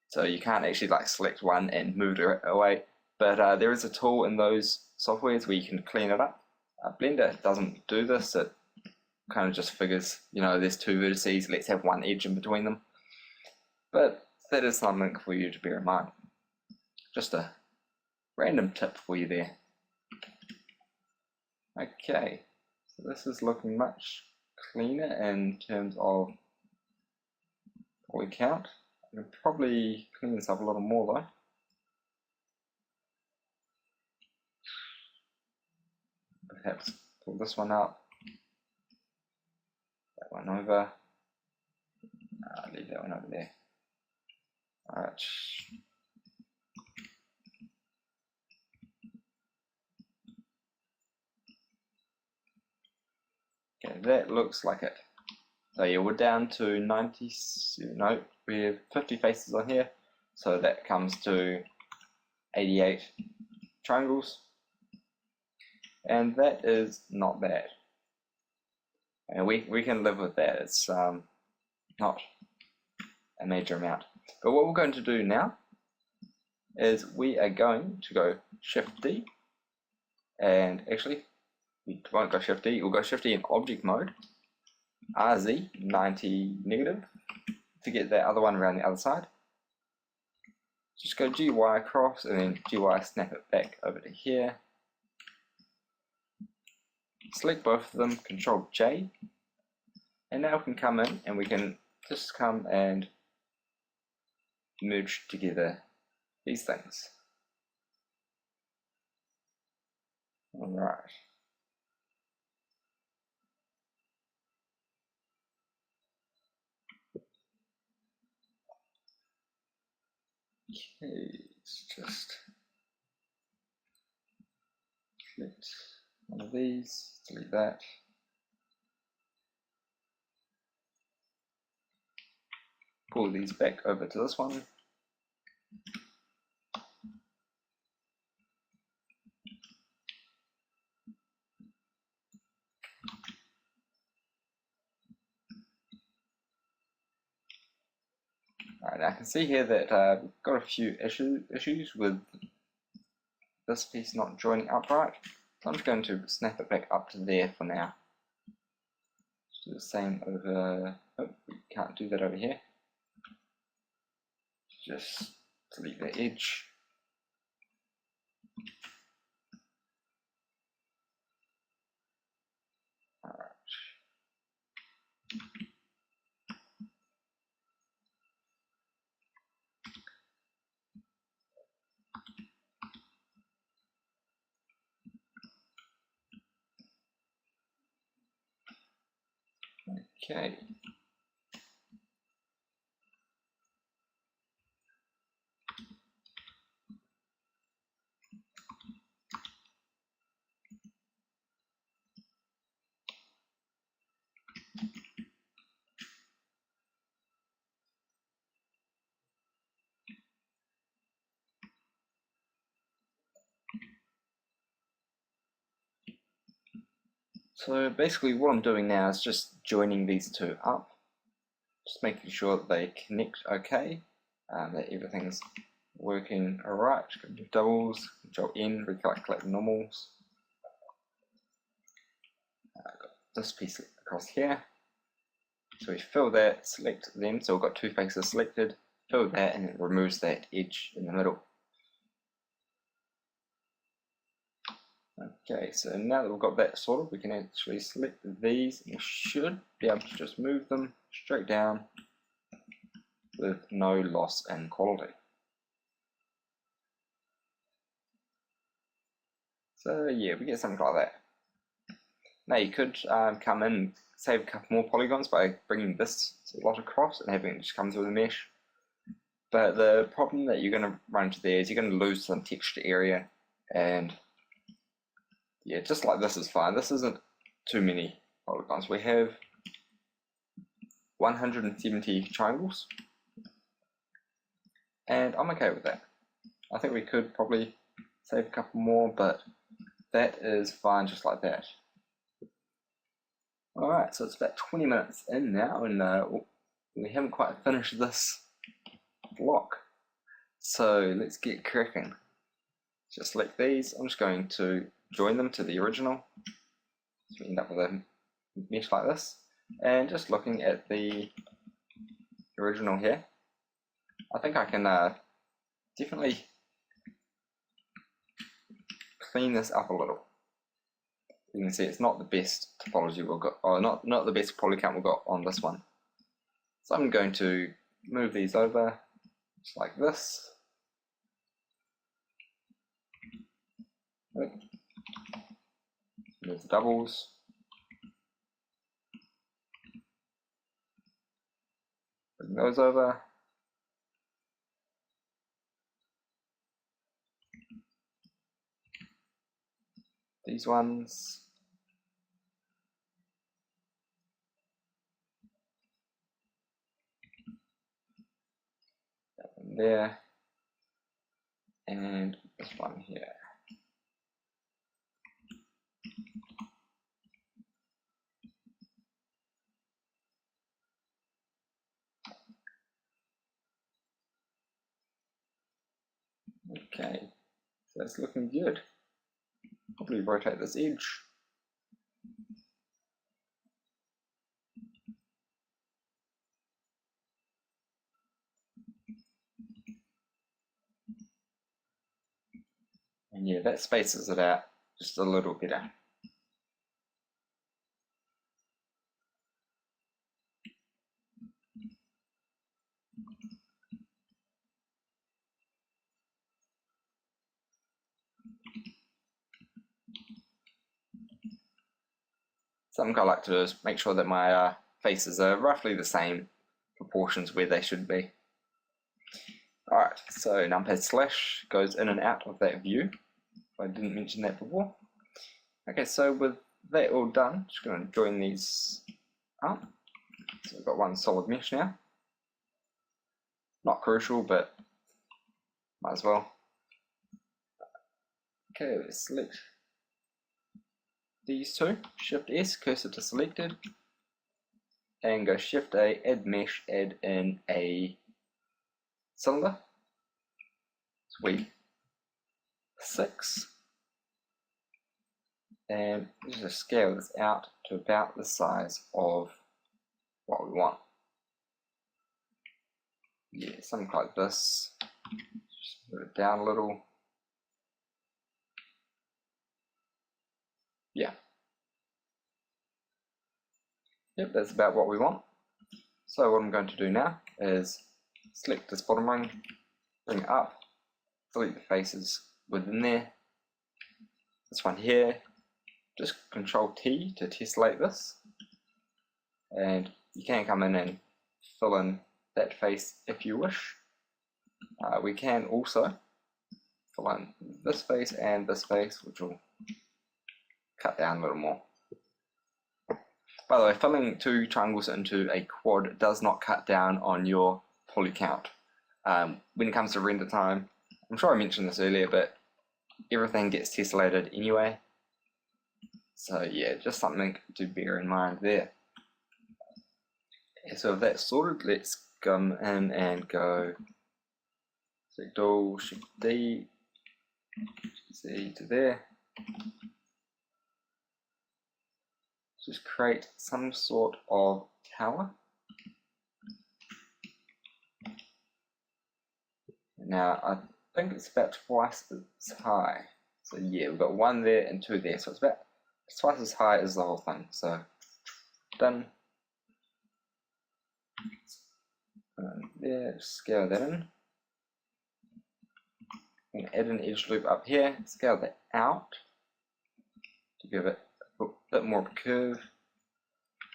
[SPEAKER 1] So you can't actually like select one and move it away, but there is a tool in those softwares where you can clean it up. Blender doesn't do this. It kind of just figures, you know, there's two vertices, let's have one edge in between them. But that is something for you to bear in mind. Just a random tip for you there. Okay, so this is looking much cleaner in terms of poly count. I can probably clean this up a little more though. Perhaps pull this one up, that one over, leave that one over there. Alright. Okay, that looks like it. So yeah, we're down to 90, no, we have 50 faces on here, so that comes to 88 triangles, and that is not bad. And we can live with that. It's not a major amount. But what we're going to do now is we are going to go Shift D, and actually we won't go Shift D, we'll go Shift D in object mode, RZ 90 negative to get that other one around the other side. Just go GY across and then GY snap it back over to here. Select both of them, Control J, and now we can come in and we can just come and merge together these things. Alright. Okay, let's just select one of these, delete that. Pull these back over to this one. Alright, I can see here that we've got a few issues with this piece not joining up right. So I'm just going to snap it back up to there for now. Just do the same over, oh, we can't do that over here. Just delete the edge. Alright. Okay. So basically what I'm doing now is just joining these two up, just making sure that they connect okay, that everything's working alright. Do doubles, Control N, recalculate the normals. Got this piece across here, so we fill that, select them, so we've got two faces selected, fill that, and it removes that edge in the middle. Okay, so now that we've got that sorted, we can actually select these and we should be able to just move them straight down with no loss in quality. So yeah, we get something like that. Now you could come in and save a couple more polygons by bringing this lot across and having it just come through the mesh. But the problem that you're going to run into there is you're going to lose some texture area, and yeah, just like this is fine. This isn't too many polygons. We have 170 triangles, and I'm okay with that. I think we could probably save a couple more, but that is fine just like that. Alright, so it's about 20 minutes in now, and we haven't quite finished this block. So let's get cracking. Just select these. I'm just going to join them to the original. So we end up with a mesh like this. And just looking at the original here, I think I can definitely clean this up a little. You can see it's not the best topology we've got, or not the best poly count we've got on this one. So I'm going to move these over just like this. Move the doubles. Bring those over. These ones. That one there. And this one here. Okay, so that's looking good. Probably rotate this edge. And yeah, that spaces it out just a little better. Something I like to do is make sure that my faces are roughly the same proportions where they should be. Alright, so numpad slash goes in and out of that view. I didn't mention that before. Okay, so with that all done, just going to join these up. So we've got one solid mesh now. Not crucial, but might as well. Okay, let's select these two. Shift S, cursor to selected, and go Shift A, add mesh, add in a cylinder. Sweet. 6. And just scale this out to about the size of what we want. Yeah, something like this. Just move it down a little. Yeah. Yep, that's about what we want. So what I'm going to do now is select this bottom ring, bring it up, delete the faces within there. This one here, just Control T to tessellate this. And you can come in and fill in that face if you wish. We can also fill in this face and this face, which will cut down a little more. By the way, filling 2 triangles into a quad does not cut down on your poly count. When it comes to render time, I'm sure I mentioned this earlier, but everything gets tessellated anyway. So yeah, just something to bear in mind there. So with that sorted, let's come in and go select all, Shift D, Z to there. Just create some sort of tower. Now I think it's about twice as high. So yeah, we've got 1 there and 2 there, so it's about twice as high as the whole thing. So done. And there, scale that in. And add an edge loop up here, scale that out to give it bit more of a curve.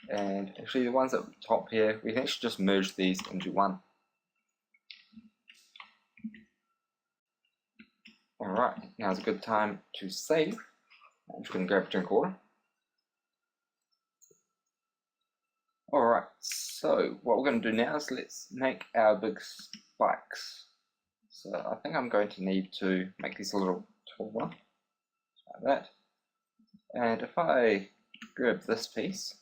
[SPEAKER 1] And actually the ones at the top here, we can actually just merge these into one. Alright, now's a good time to save. I'm just going to grab a drink of water. Alright, so what we're going to do now is let's make our big spikes. So I think I'm going to need to make these a little taller, like that. And if I grab this piece,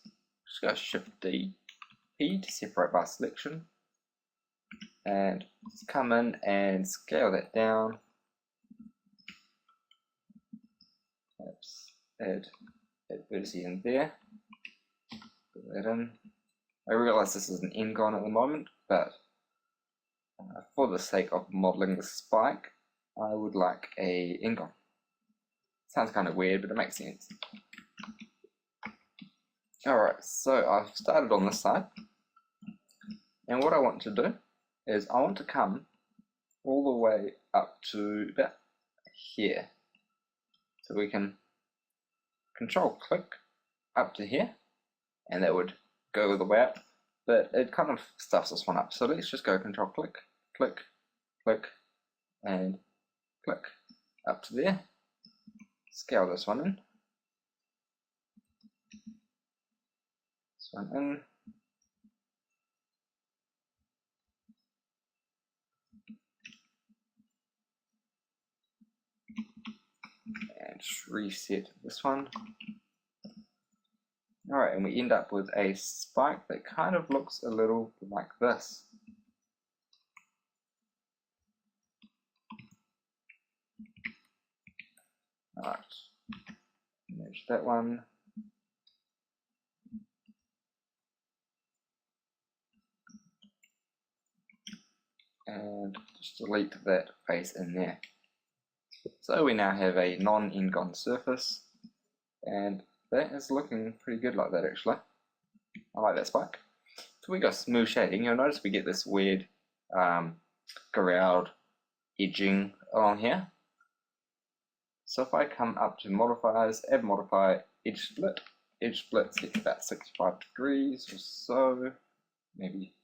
[SPEAKER 1] just go Shift D, P to separate by selection, and just come in and scale that down. Perhaps add that vertice in there, put that in. I realise this is an n-gon at the moment, but for the sake of modelling the spike, I would like a n-gon. Sounds kind of weird, but it makes sense. Alright, so I've started on this side, and what I want to do is I want to come all the way up to about here. So we can control click up to here, and that would go all the way up, but it kind of stuffs this one up. So let's just go control click, click, click, and click up to there. Scale this one in. This one in. And just reset this one. Alright, and we end up with a spike that kind of looks a little like this. Alright, merge that one. And just delete that face in there. So we now have a non-n-gon surface, and that is looking pretty good like that actually. I like that spike. So we got smooth shading. You'll notice we get this weird ground edging along here. So if I come up to modifiers, add modifier, edge split set to about 65 degrees or so, maybe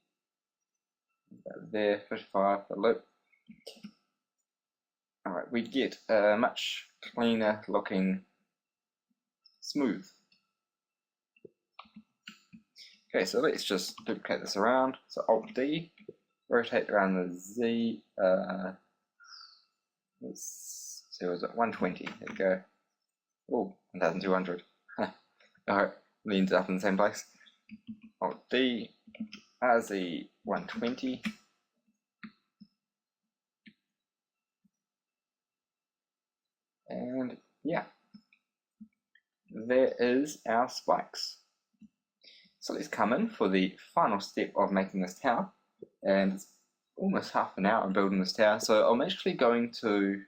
[SPEAKER 1] about there, 55 for loop. Alright, we get a much cleaner looking smooth. Okay, so let's just duplicate this around. So Alt D, rotate around the Z, let's see, was it 120? There we go. Oh, 1200. Alright, we ended up in the same place. Alt D, RZ 120. And yeah, there is our spikes. So let's come in for the final step of making this tower, and it's almost half an hour of building this tower. So I'm actually going to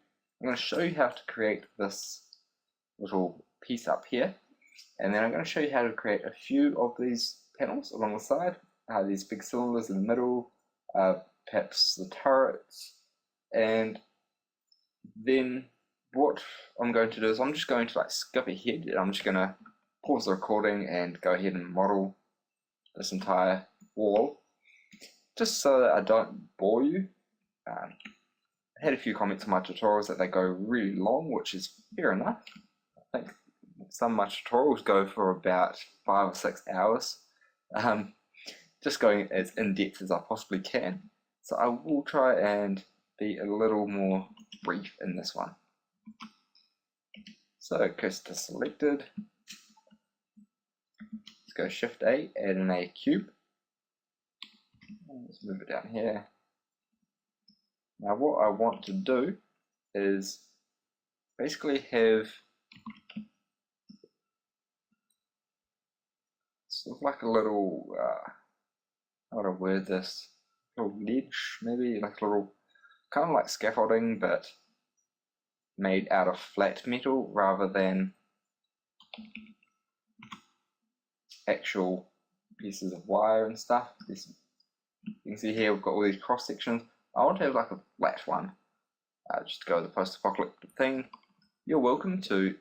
[SPEAKER 1] show you how to create this little piece up here, and then I'm going to show you how to create a few of these panels along the side, these big cylinders in the middle, perhaps the turrets, and then what I'm going to do is I'm just going to skip ahead, and I'm just going to pause the recording and go ahead and model this entire wall, just so that I don't bore you. I had a few comments on my tutorials that they go really long, which is fair enough. I think some of my tutorials go for about 5 or 6 hours, just going as in-depth as I possibly can. So I will try and be a little more brief in this one. So cursor selected. Let's go Shift A, add in a cube. Let's move it down here. Now what I want to do is basically have sort of like a little, how do I word this, little ledge, maybe like a little, kind of like scaffolding, but made out of flat metal rather than actual pieces of wire and stuff. You can see here we've got all these cross sections. I want to have like a flat one, just to go with the post-apocalyptic thing. You're welcome to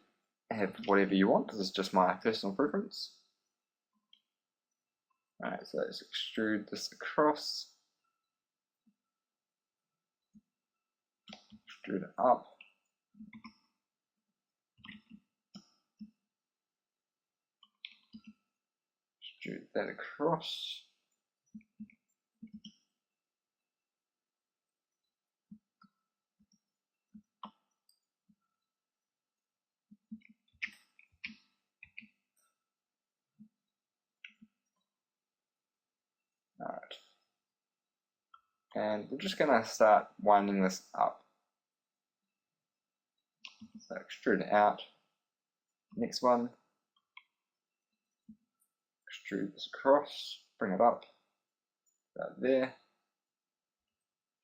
[SPEAKER 1] have whatever you want. This is just my personal preference. Alright, so let's extrude this across, extrude it up, extrude that across. Alright, and we're just going to start winding this up. So extrude it out. Next one, extrude this across, bring it up, about there,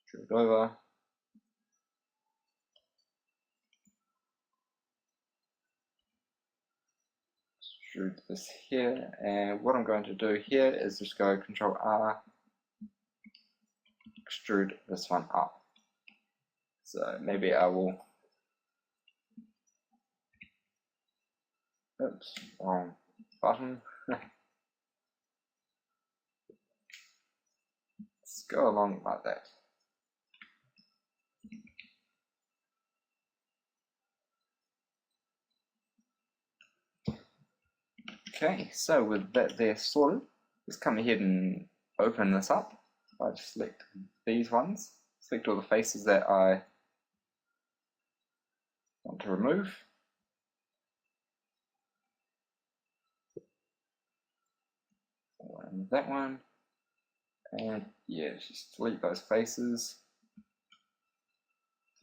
[SPEAKER 1] extrude it over, extrude this here, and what I'm going to do here is just go Control R, extrude this one up. So maybe I will, oops, wrong button. Let's go along like that. Okay, so with that there sorted, let's come ahead and open this up. I just select these ones, select all the faces that I want to remove. And that one, and yeah, just delete those faces.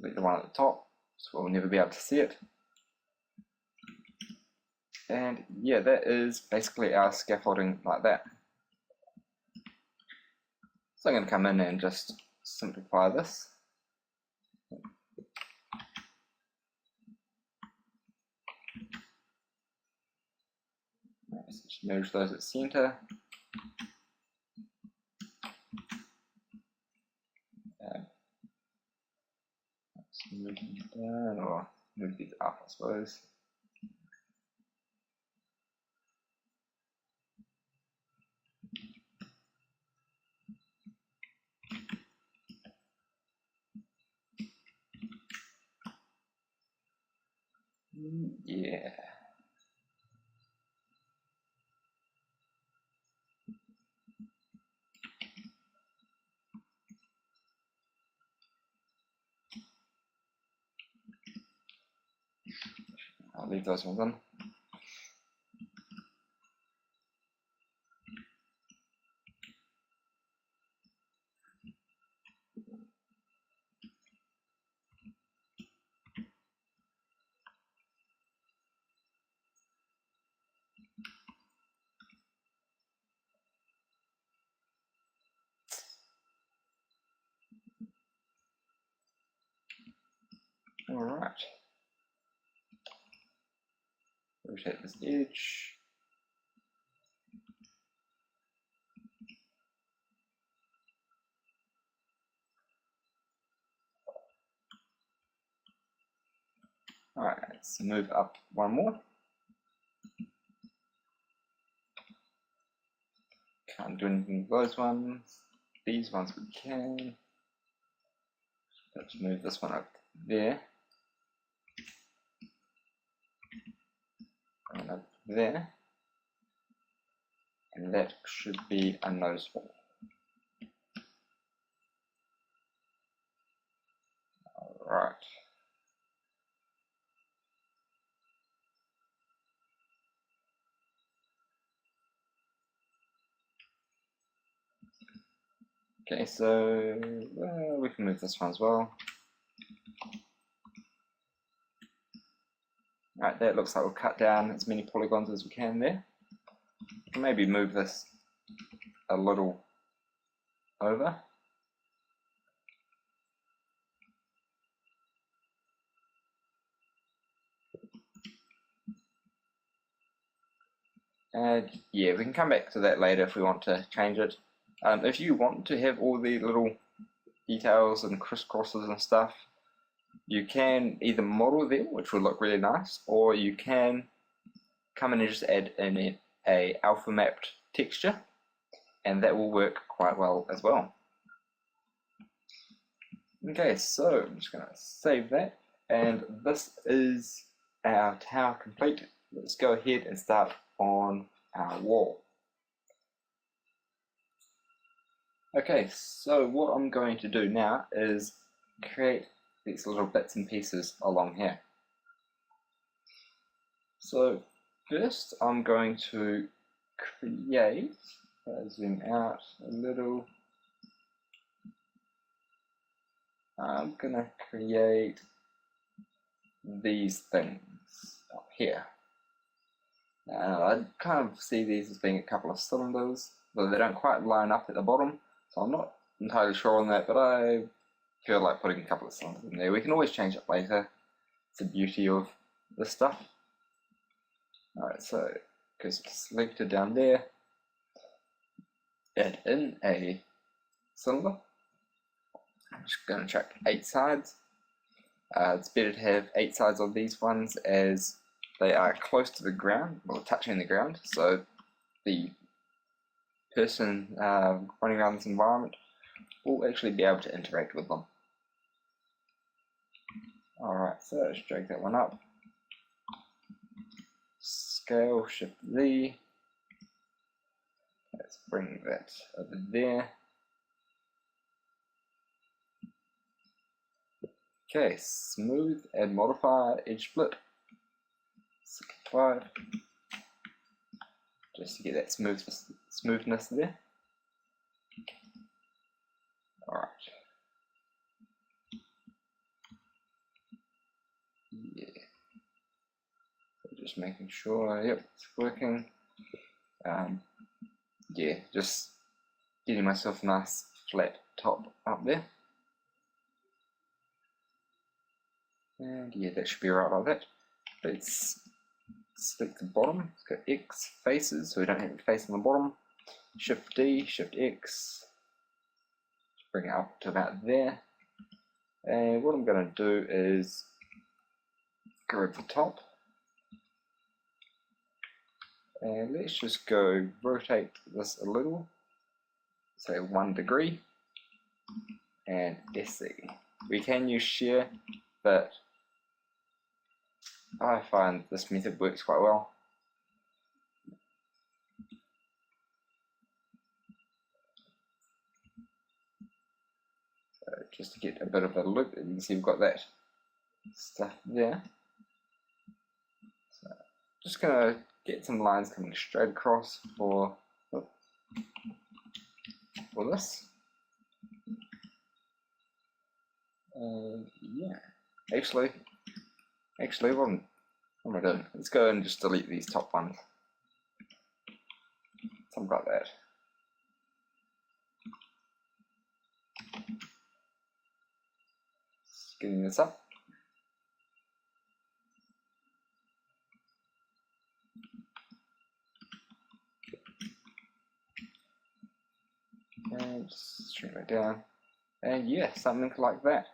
[SPEAKER 1] Delete the one at the top, so we'll never be able to see it. And yeah, that is basically our scaffolding like that. So I'm going to come in and just simplify this. Let's just merge those at center. Let's move them down, or move these up, I suppose. Yeah. I'll leave those ones in. Alright. Rotate this edge. Alright, let's move up one more. Can't do anything with those ones. These ones we can. Let's move this one up there. And up there. And that should be unnoticeable. Alright. Okay, so we can move this one as well. Right, that looks like we'll cut down as many polygons as we can there. We can maybe move this a little over. And yeah, we can come back to that later if we want to change it. If you want to have all the little details and crisscrosses and stuff, you can either model them, which will look really nice, or you can come in and just add in a alpha mapped texture, and that will work quite well as well. Okay, so I'm just going to save that, and this is our tower complete. Let's go ahead and start on our wall. Okay, so what I'm going to do now is create these little bits and pieces along here. So first I'm going to create, zoom out a little, I'm going to create these things up here. Now I kind of see these as being a couple of cylinders, but they don't quite line up at the bottom, so I'm not entirely sure on that, but I feel like putting a couple of cylinders in there. We can always change it later. It's the beauty of this stuff. Alright, so goes to selector down there, add in a cylinder. I'm just going to track 8 sides. It's better to have 8 sides on these ones as they are close to the ground, or touching the ground, so the person running around this environment will actually be able to interact with them. Alright, so let's drag that one up. Scale, Shift Z. Let's bring that over there. Okay, smooth, add modifier, edge split. 65. Just to get that smoothness there. Alright. Yeah. So just making sure, yep, it's working. Yeah, just getting myself a nice flat top up there. And yeah, that should be right like that. Let's select the bottom. Let's go X faces, so we don't have it face on the bottom. Shift D, Shift X. Just bring it up to about there. And what I'm going to do is grab the top. And let's just go rotate this a little. Say 1 degree. And SC. We can use shear, but I find this method works quite well. So just to get a bit of a look, you can see we've got that stuff there. So just going to get some lines coming straight across for this. Yeah, actually, what am I doing? Let's go and just delete these top ones. Something like that. Just getting this up. And just shrink that down. And yeah, something like that.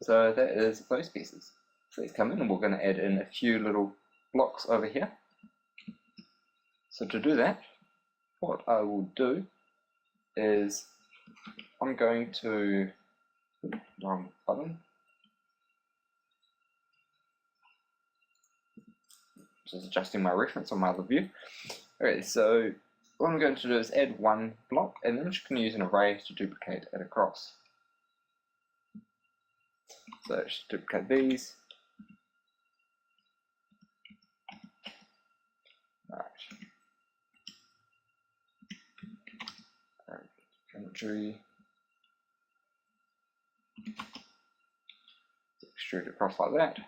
[SPEAKER 1] So that is those pieces. So let's come in and we're going to add in a few little blocks over here. So to do that, what I will do is I'm going to, wrong button, just adjusting my reference on my other view. Okay, so what I'm going to do is add one block, and then I'm just going to use an array to duplicate it across. So just duplicate these. Right. Geometry. Extrude it across like that.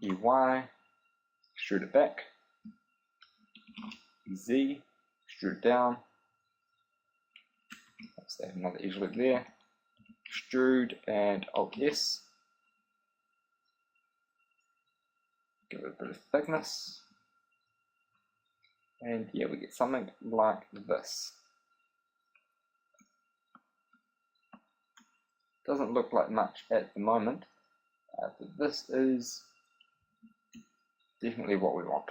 [SPEAKER 1] EY. Extrude it back. Z. Extrude it down. Let's add another edge loop there. Extrude and Alt S. Give it a bit of thickness. And yeah, we get something like this. Doesn't look like much at the moment, but this is definitely what we want.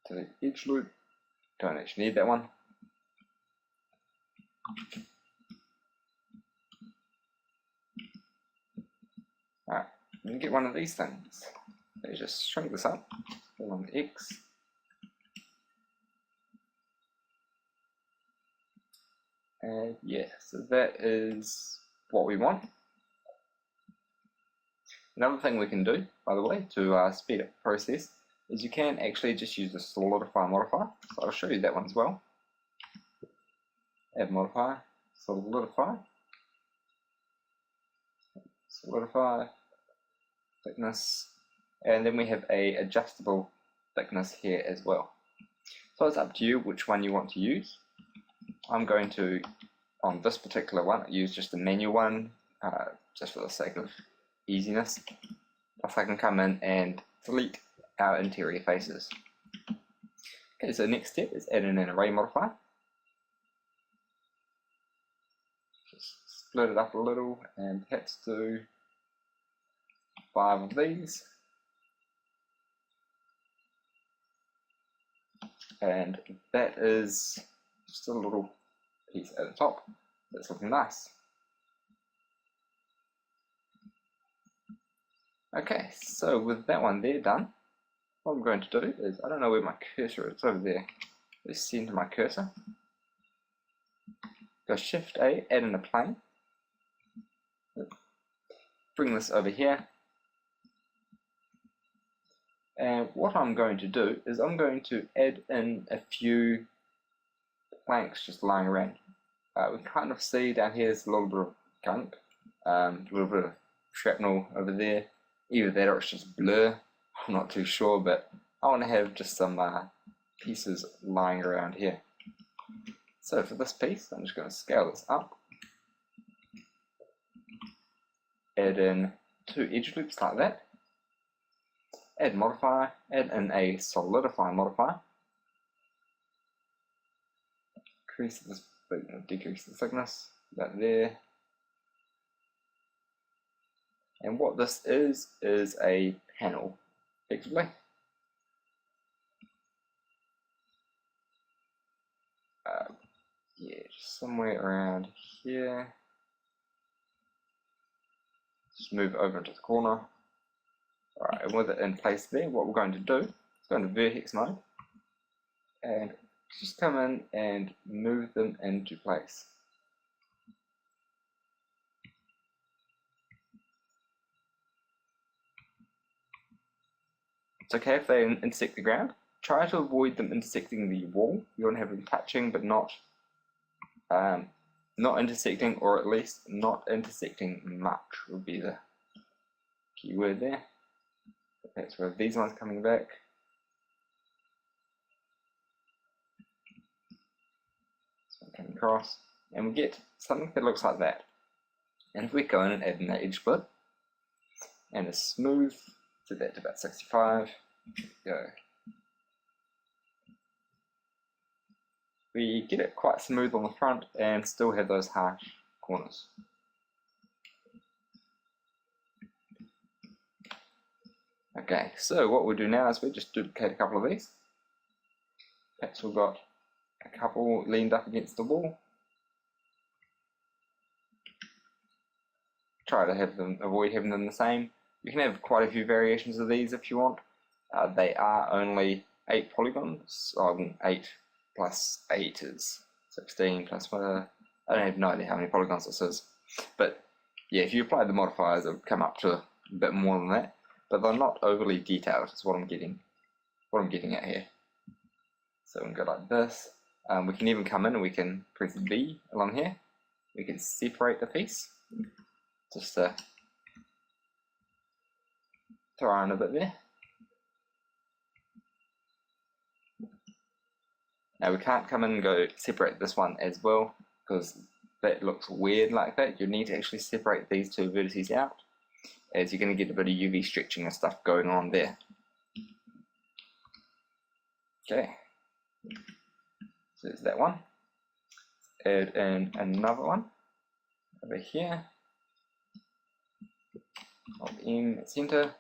[SPEAKER 1] To the edge loop, don't actually need that one. Alright, we get one of these things. Let's just shrink this up, along the X. And yeah, so that is what we want. Another thing we can do, by the way, to speed up the process, is you can actually just use the solidify modifier. So I'll show you that one as well. Add modifier, solidify, thickness, and then we have a adjustable thickness here as well. So it's up to you which one you want to use. I'm going to, on this particular one, use just the manual one, just for the sake of easiness. Plus I can come in and delete our interior faces. Okay, so next step is add in an array modifier. Just split it up a little and perhaps do 5 of these. And that is just a little piece at the top that's looking nice. Okay, so with that one there done, what I'm going to do is, I don't know where my cursor is, it's over there. Let's center my cursor. Go Shift A, add in a plane. Bring this over here. And what I'm going to do is I'm going to add in a few planks just lying around. We can kind of see down here there's a little bit of gunk, a little bit of shrapnel over there. Either that or it's just blur, I'm not too sure, but I want to have just some pieces lying around here. So for this piece, I'm just going to scale this up, add in 2 edge loops like that, add modifier, add in a solidify modifier, increase this, decrease the thickness, about there. And what this is a panel, effectively. Yeah, just somewhere around here. Just move over into the corner. Alright, and with it in place there, what we're going to do is go into vertex mode and just come in and move them into place. It's okay if they intersect the ground. Try to avoid them intersecting the wall. You want to have them touching but not intersecting, or at least not intersecting much would be the key word there. That's where these ones coming back. This one coming across, and we get something that looks like that. And if we go in and add an edge split and a smooth, set that to about 65. Go. We get it quite smooth on the front and still have those harsh corners. Okay, so what we'll do now is we just duplicate a couple of these. Perhaps we've got a couple leaned up against the wall. Try to have them, avoid having them the same. You can have quite a few variations of these if you want. They are only 8 polygons, 8 plus 8 is 16 plus 1. I don't have no idea how many polygons this is. But yeah, if you apply the modifiers, it'll come up to a bit more than that. But they're not overly detailed, is what I'm getting at here. So we can go like this. We can even come in and we can press B along here. We can separate the piece. Just to throw in a bit there. Now we can't come in and go separate this one as well, because that looks weird like that. You need to actually separate these 2 vertices out, as you're going to get a bit of UV stretching and stuff going on there. Okay, so there's that one. add in another one over here. Alt M at center.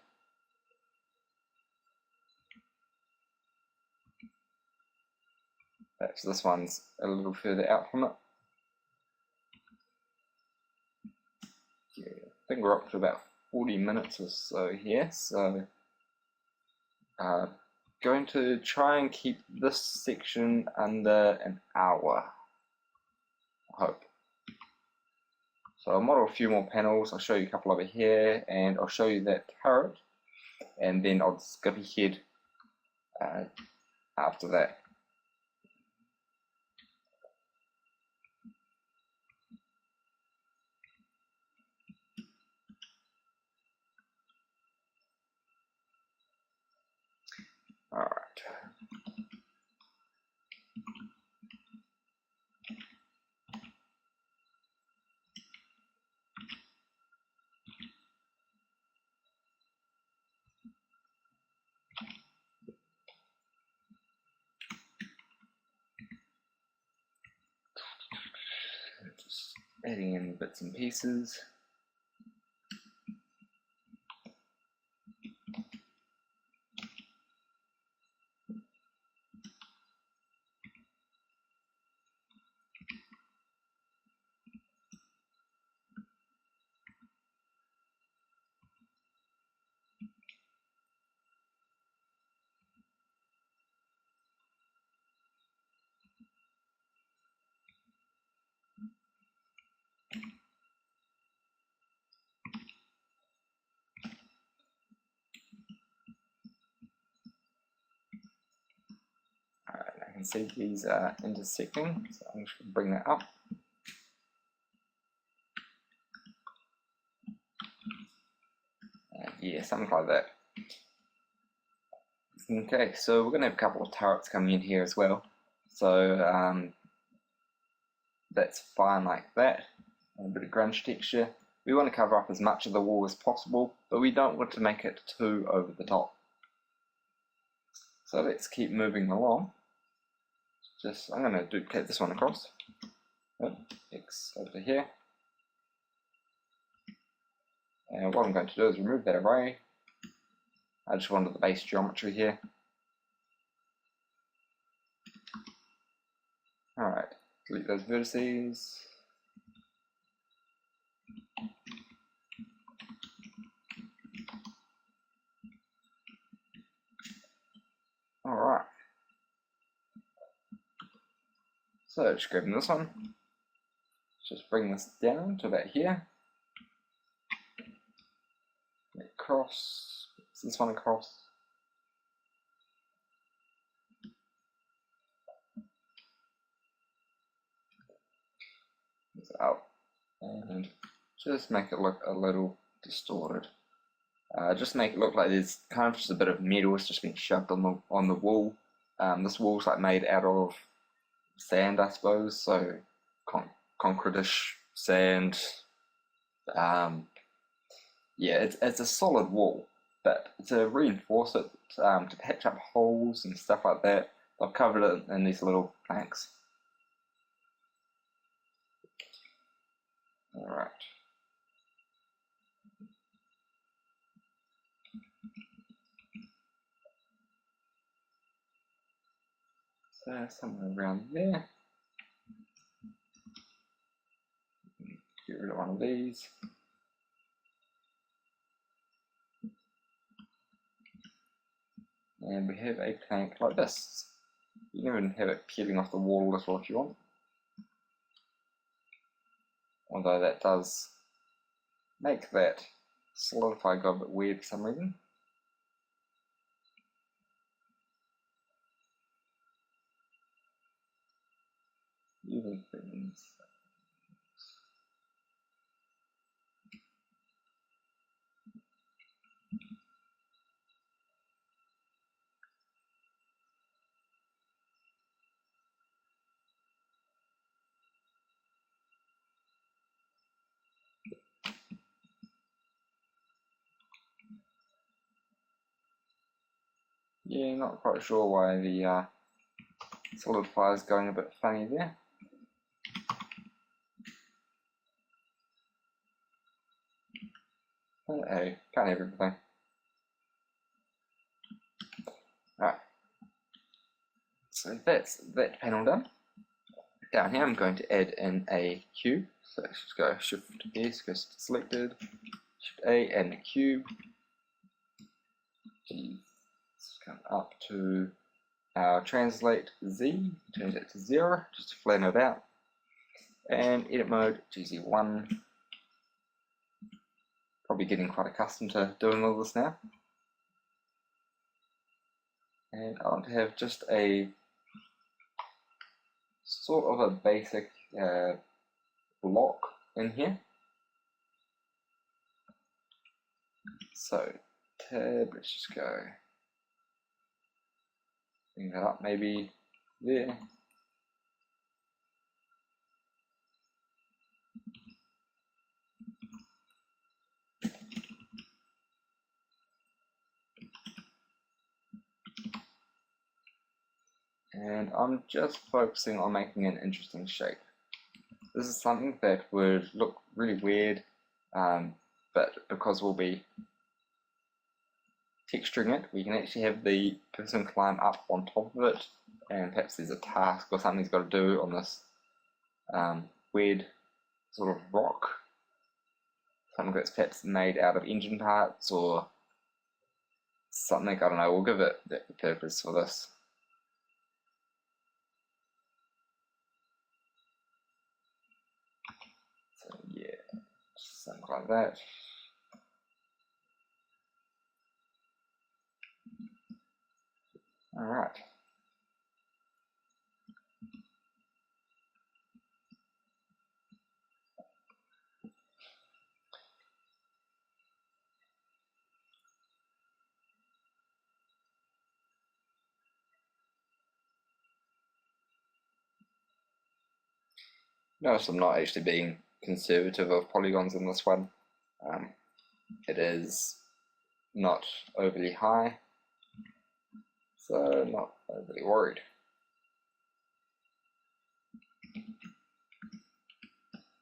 [SPEAKER 1] Perhaps this one's a little further out from it. Yeah, I think we're up to about 40 minutes or so here, so going to try and keep this section under an hour, I hope. So I'll model a few more panels, I'll show you a couple over here, and I'll show you that turret, and then I'll skip ahead after that. Alright. Just adding in bits and pieces. I can see these are intersecting, so I'm just going to bring that up. Yeah, something like that. Okay, so we're going to have a couple of turrets coming in here as well. So that's fine like that. And a bit of grunge texture. We want to cover up as much of the wall as possible, but we don't want to make it too over the top. So let's keep moving along. I'm going to duplicate this one across. X over to here. And what I'm going to do is remove that array. I just wanted the base geometry here. Alright, delete those vertices. Alright. So just grabbing this one. Just bring this down to about here. Across. This one across. This out. And just make it look a little distorted. Just make it look like there's kind of just a bit of metal that's just been shoved on the wall. This wall's like made out of sand, I suppose, so concrete-ish sand. Yeah, it's a solid wall, but to reinforce it, to patch up holes and stuff like that, I've covered it in these little planks. Alright. So somewhere around there. Get rid of one of these. And we have a plank like this. You can even have it peeling off the wall a little if you want. Although that does make that solidify go a bit weird for some reason. Even things. Yeah, not quite sure why the solidify is going a bit funny there. Hey, can't have everything. Alright, so that's that panel done. Down here I'm going to add in a cube, so let's just go Shift S, goes to selected, Shift A, and a cube. Let's come up to our translate Z, change that to 0, just to flatten it out, and edit mode, GZ1. Probably getting quite accustomed to doing all this now. And I want to have just a sort of a basic block in here. So tab, let's just go bring that up maybe there. And I'm just focusing on making an interesting shape. This is something that would look really weird, but because we'll be texturing it, we can actually have the person climb up on top of it, and perhaps there's a task or something he's got to do on this weird sort of rock, something that's perhaps made out of engine parts or something, I don't know, we'll give it the purpose for this. So yeah, something like that. Alright. Notice I'm not actually being conservative of polygons in this one. It is not overly high, so not overly worried.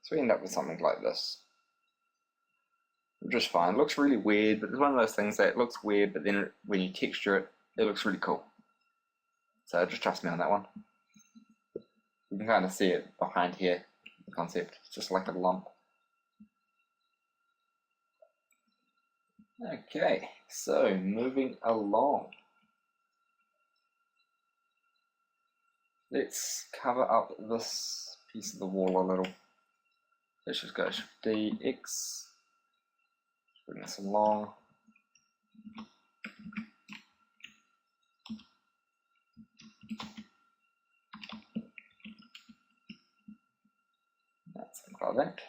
[SPEAKER 1] So we end up with something like this, which is fine. It looks really weird, but it's one of those things that looks weird, but then when you texture it, it looks really cool. So just trust me on that one. You can kind of see it behind here, the concept. It's just like a lump. Okay, so moving along. Let's cover up this piece of the wall a little. Let's just go Shift D, X, bring this along. That's something like that.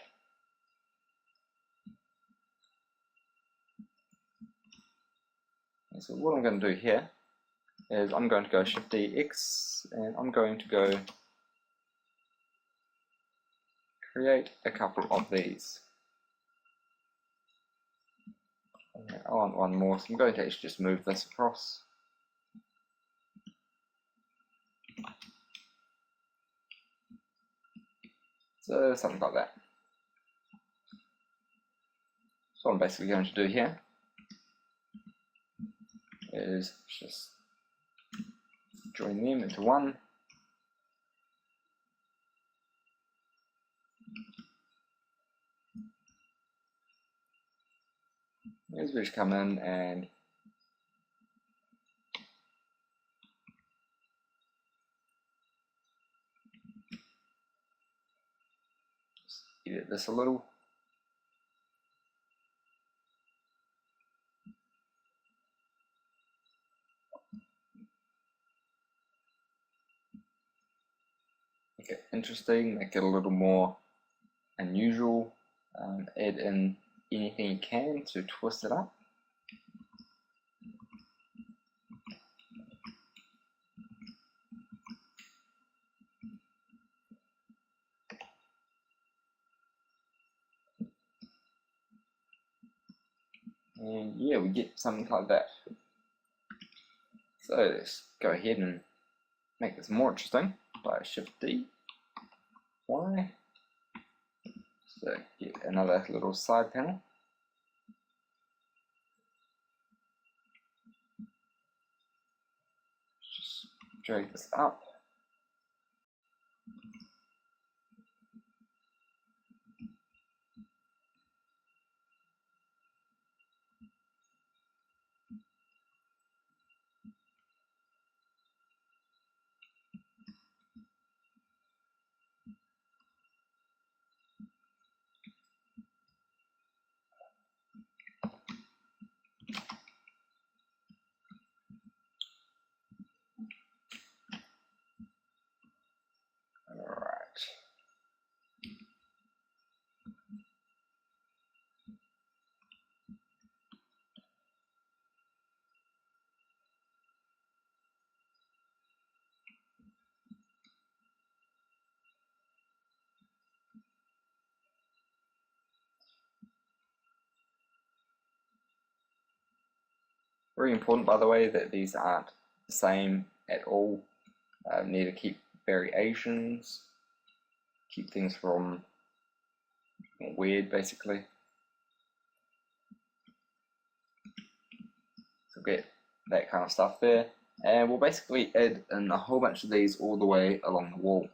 [SPEAKER 1] So what I'm going to do here is I'm going to go Shift D, X, and I'm going to go create a couple of these. Okay, I want one more, so I'm going to actually just move this across. So something like that. So what I'm basically going to do here is just join them into one. As we just come in and just edit this a little. Make it interesting, make it a little more unusual, add in anything you can to twist it up. And yeah, we get something like that. So let's go ahead and make this more interesting by Shift D, Y. So get another little side panel. drag this up. Very important, by the way, that these aren't the same at all. Need to keep variations, keep things from weird, basically. So get that kind of stuff there, and we'll basically add in a whole bunch of these all the way along the wall.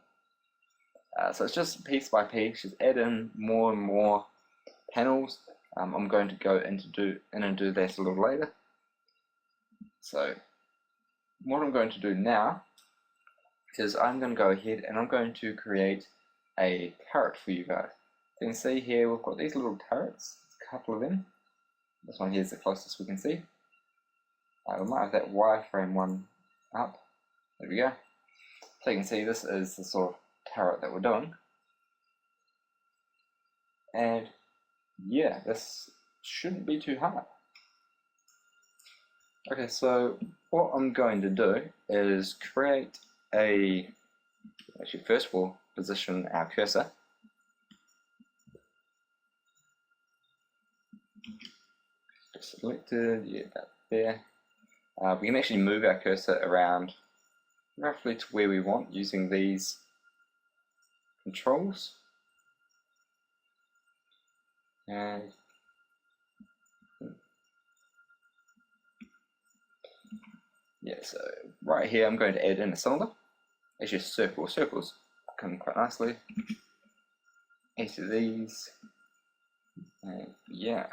[SPEAKER 1] So it's just piece by piece, just add in more and more panels. I'm going to go in and do that a little later. So what I'm going to do now is I'm going to go ahead and I'm going to create a turret for you guys. You can see here we've got these little turrets, a couple of them. This one here is the closest we can see. We might have that wireframe one up. There we go. So you can see this is the sort of turret that we're doing. And yeah, this shouldn't be too hard. Okay, so what I'm going to do is create actually first we'll position our cursor. Just selected, yeah, about there. We can actually move our cursor around roughly to where we want using these controls. And yeah, so right here I'm going to add in a cylinder. Actually, circles come quite nicely. Each of these, and yeah.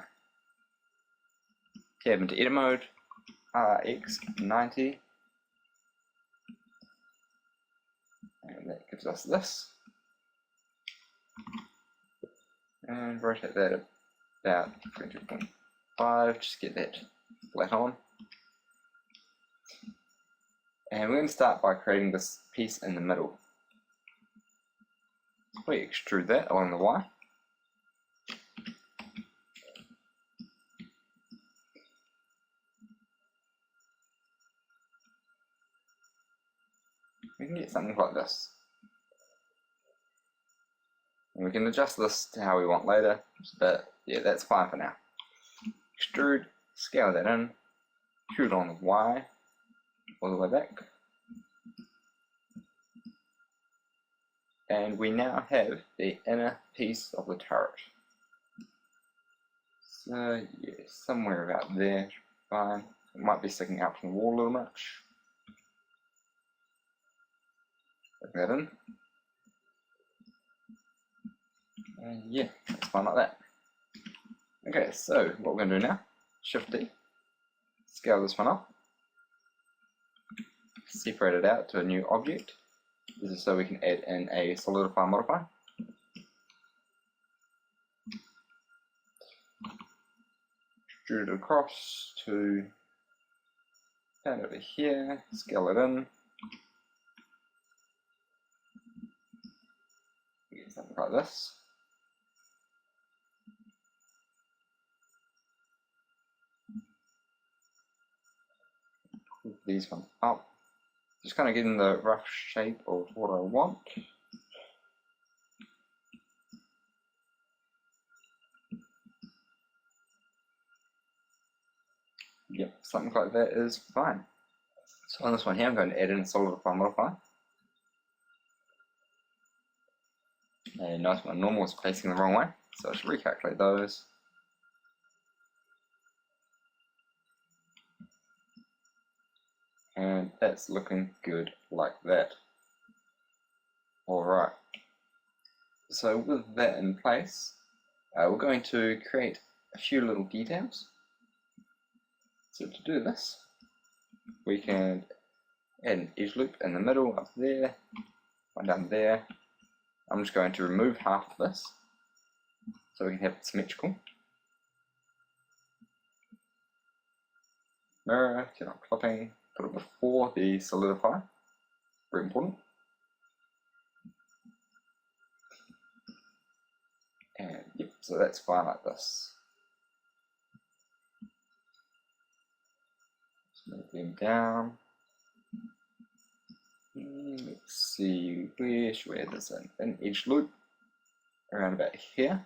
[SPEAKER 1] Tab into edit mode, RX90, and that gives us this. And rotate that about 22.5, just get that flat on. And we're going to start by creating this piece in the middle. We extrude that along the Y. We can get something like this. And we can adjust this to how we want later, but yeah, that's fine for now. Extrude, scale that in, extrude on the Y, all the way back. And we now have the inner piece of the turret. So yeah, somewhere about there, fine. It might be sticking out from the wall a little much. Put that in. And yeah, it's fine like that. Okay, so what we're going to do now, Shift D, scale this one up, separate it out to a new object. This is so we can add in a solidify modifier. Extrude it across to down over here, scale it in. Get something like this. Move these ones up. Just kind of getting the rough shape of what I want. Yep, something like that is fine. So on this one here, I'm going to add in a solidify modifier. And notice my normal is facing the wrong way, so I should recalculate those. And that's looking good like that. Alright, so with that in place, we're going to create a few little details. So to do this, we can add an edge loop in the middle up there, one down there. I'm just going to remove half of this so we can have it symmetrical. Mirror, turn on clipping, put it before the solidify, very important. And yep, so that's fine like this. Let's move them down. Let's see, where should we add this in? An edge loop around about here.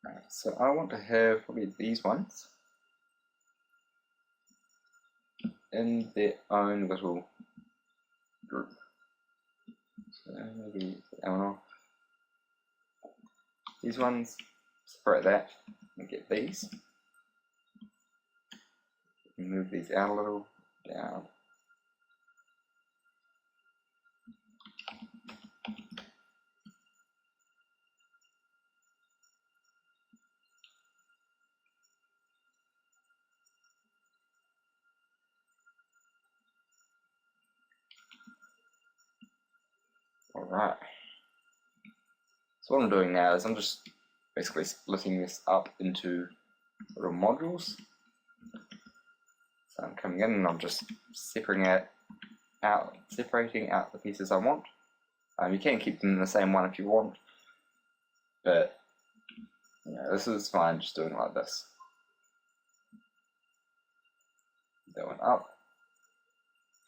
[SPEAKER 1] Alright, so I want to have probably these ones in their own little group. So maybe that one off. These ones, separate that and get these. Move these out a little, down. Alright. So what I'm doing now is I'm just basically splitting this up into little modules. So I'm coming in and I'm just separating out the pieces I want. You can keep them in the same one if you want, but this is fine just doing it like this. That one up,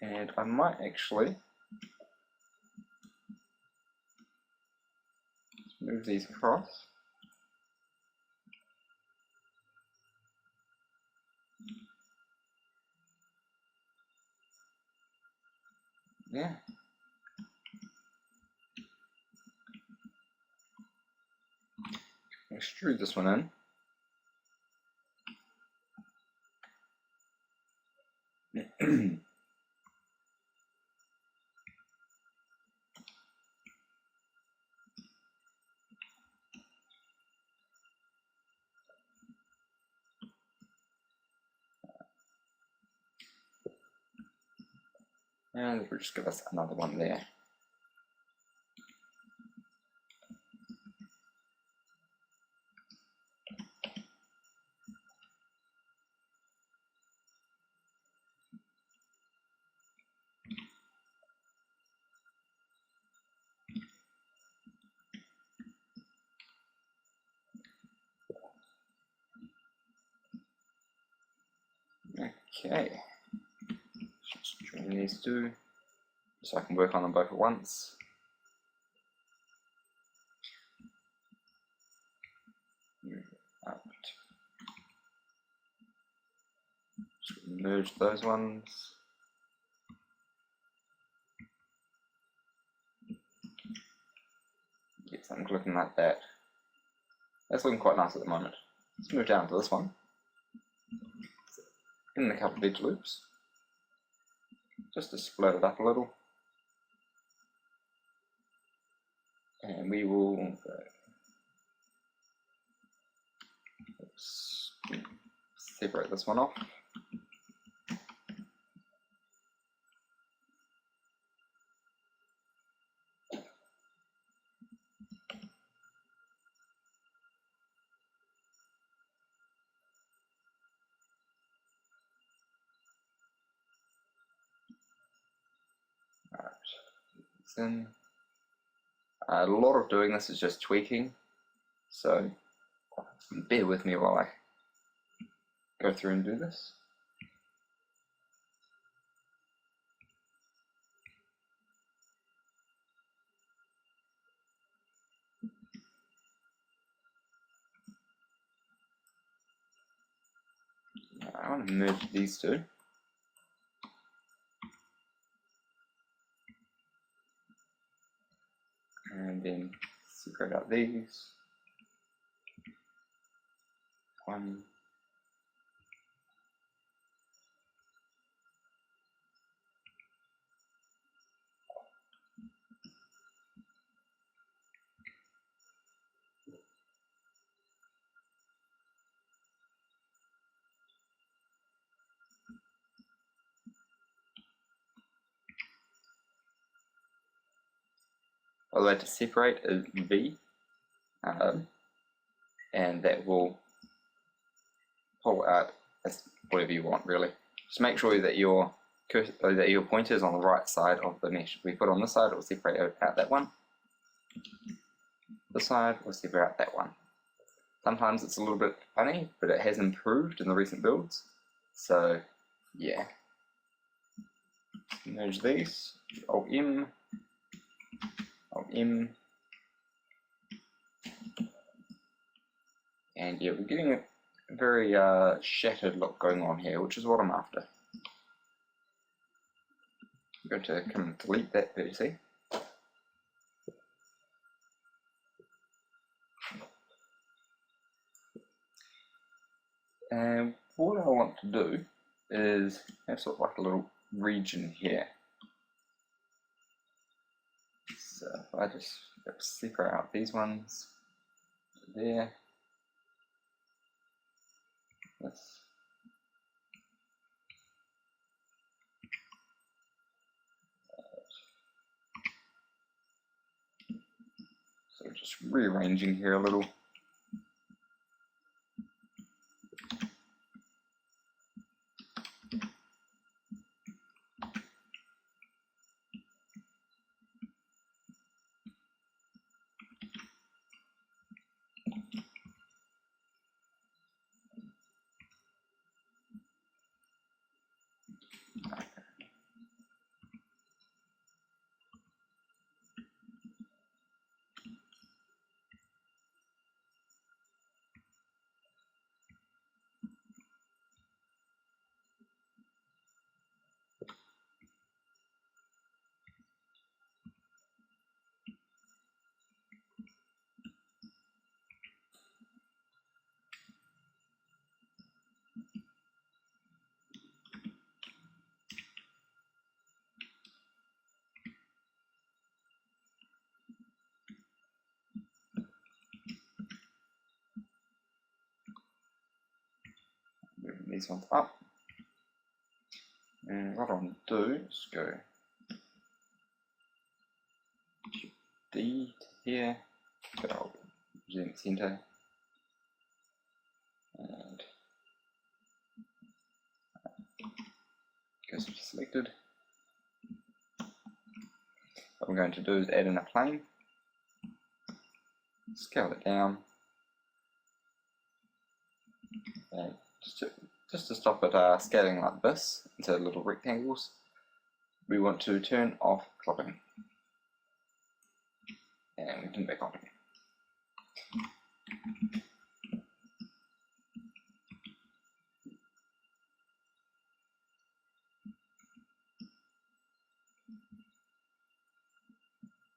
[SPEAKER 1] and I might actually move these across. Yeah. Extrude this one in. And we'll just give us another one there. Okay, just join these two so I can work on them both at once. Move it up. Just merge those ones. Get something looking like that. That's looking quite nice at the moment. Let's move down to this one. In a couple of edge loops, just to split it up a little. And we will separate this one off. In. A lot of doing this is just tweaking, so bear with me while I go through and do this. I want to merge these two. And then separate out these. One. By the way, to separate is V, and that will pull out as whatever you want, really. Just make sure that your pointer is on the right side of the mesh. If we put on this side, it will separate out that one. This side will separate out that one. Sometimes it's a little bit funny, but it has improved in the recent builds. So, yeah. Merge these. Alt M. Alt M. And yeah, we're getting a very shattered look going on here, which is what I'm after. I'm going to come and delete that vertex. And what I want to do is have sort of like a little region here. So if I just separate out these ones there. This. So just rearranging here a little. Moving these ones up. And what I want to do is go D to here, good old zoom center, and goes to selected. What I'm going to do is add in a plane, scale it down, and just to stop it scaling like this into little rectangles, we want to turn off clipping. And we turn back on again.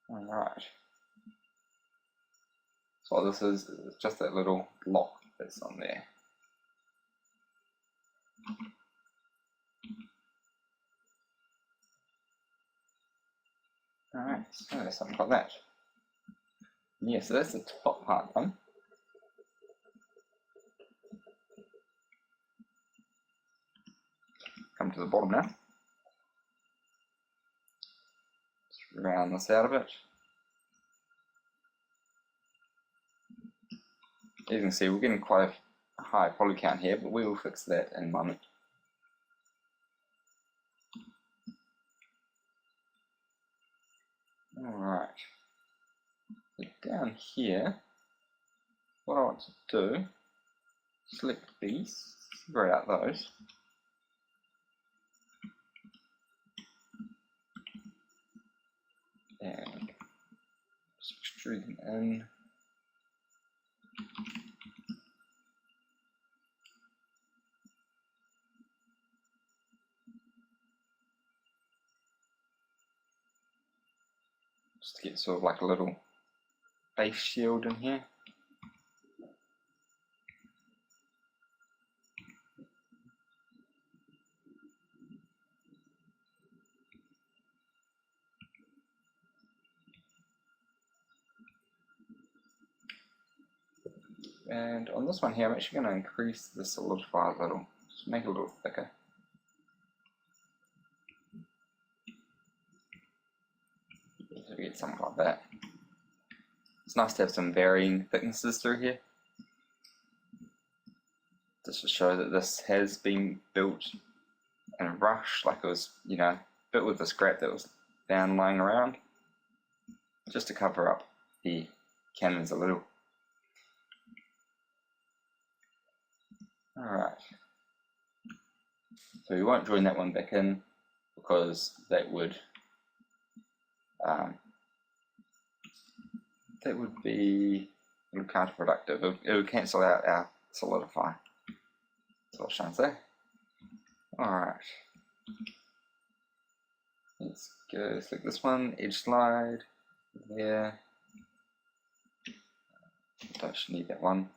[SPEAKER 1] Alright. So what this is just that little block that's on there. Alright, so something like that. Yeah, so that's the top part done. Come to the bottom now. Just round this out a bit. As you can see, we're getting quite a high poly count here, but we will fix that in a moment. Alright. So down here, what I want to do, select these, separate out those. And just extrude them in. just to get sort of like a little base shield in here. And on this one here, I'm actually going to increase the solidify a little, just make it a little thicker. So we get something like that. It's nice to have some varying thicknesses through here, just to show that this has been built in a rush, like it was, you know, built with the scrap that was down lying around, just to cover up the cannons a little. Alright, so we won't join that one back in because that would be a little counterproductive. It would cancel out our solidify. That's what I was trying to say. Alright, let's go select this one, edge slide there. Don't need that one.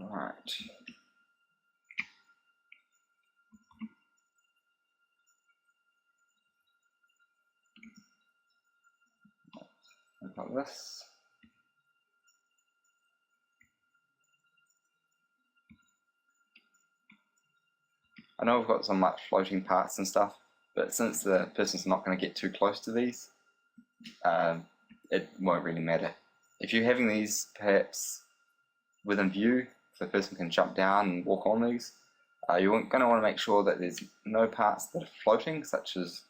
[SPEAKER 1] Alright. Like this. I know we've got some like floating parts and stuff, but since the person's not going to get too close to these, it won't really matter. If you're having these perhaps within view, so the person can jump down and walk on these, you're going to want to make sure that there's no parts that are floating, such as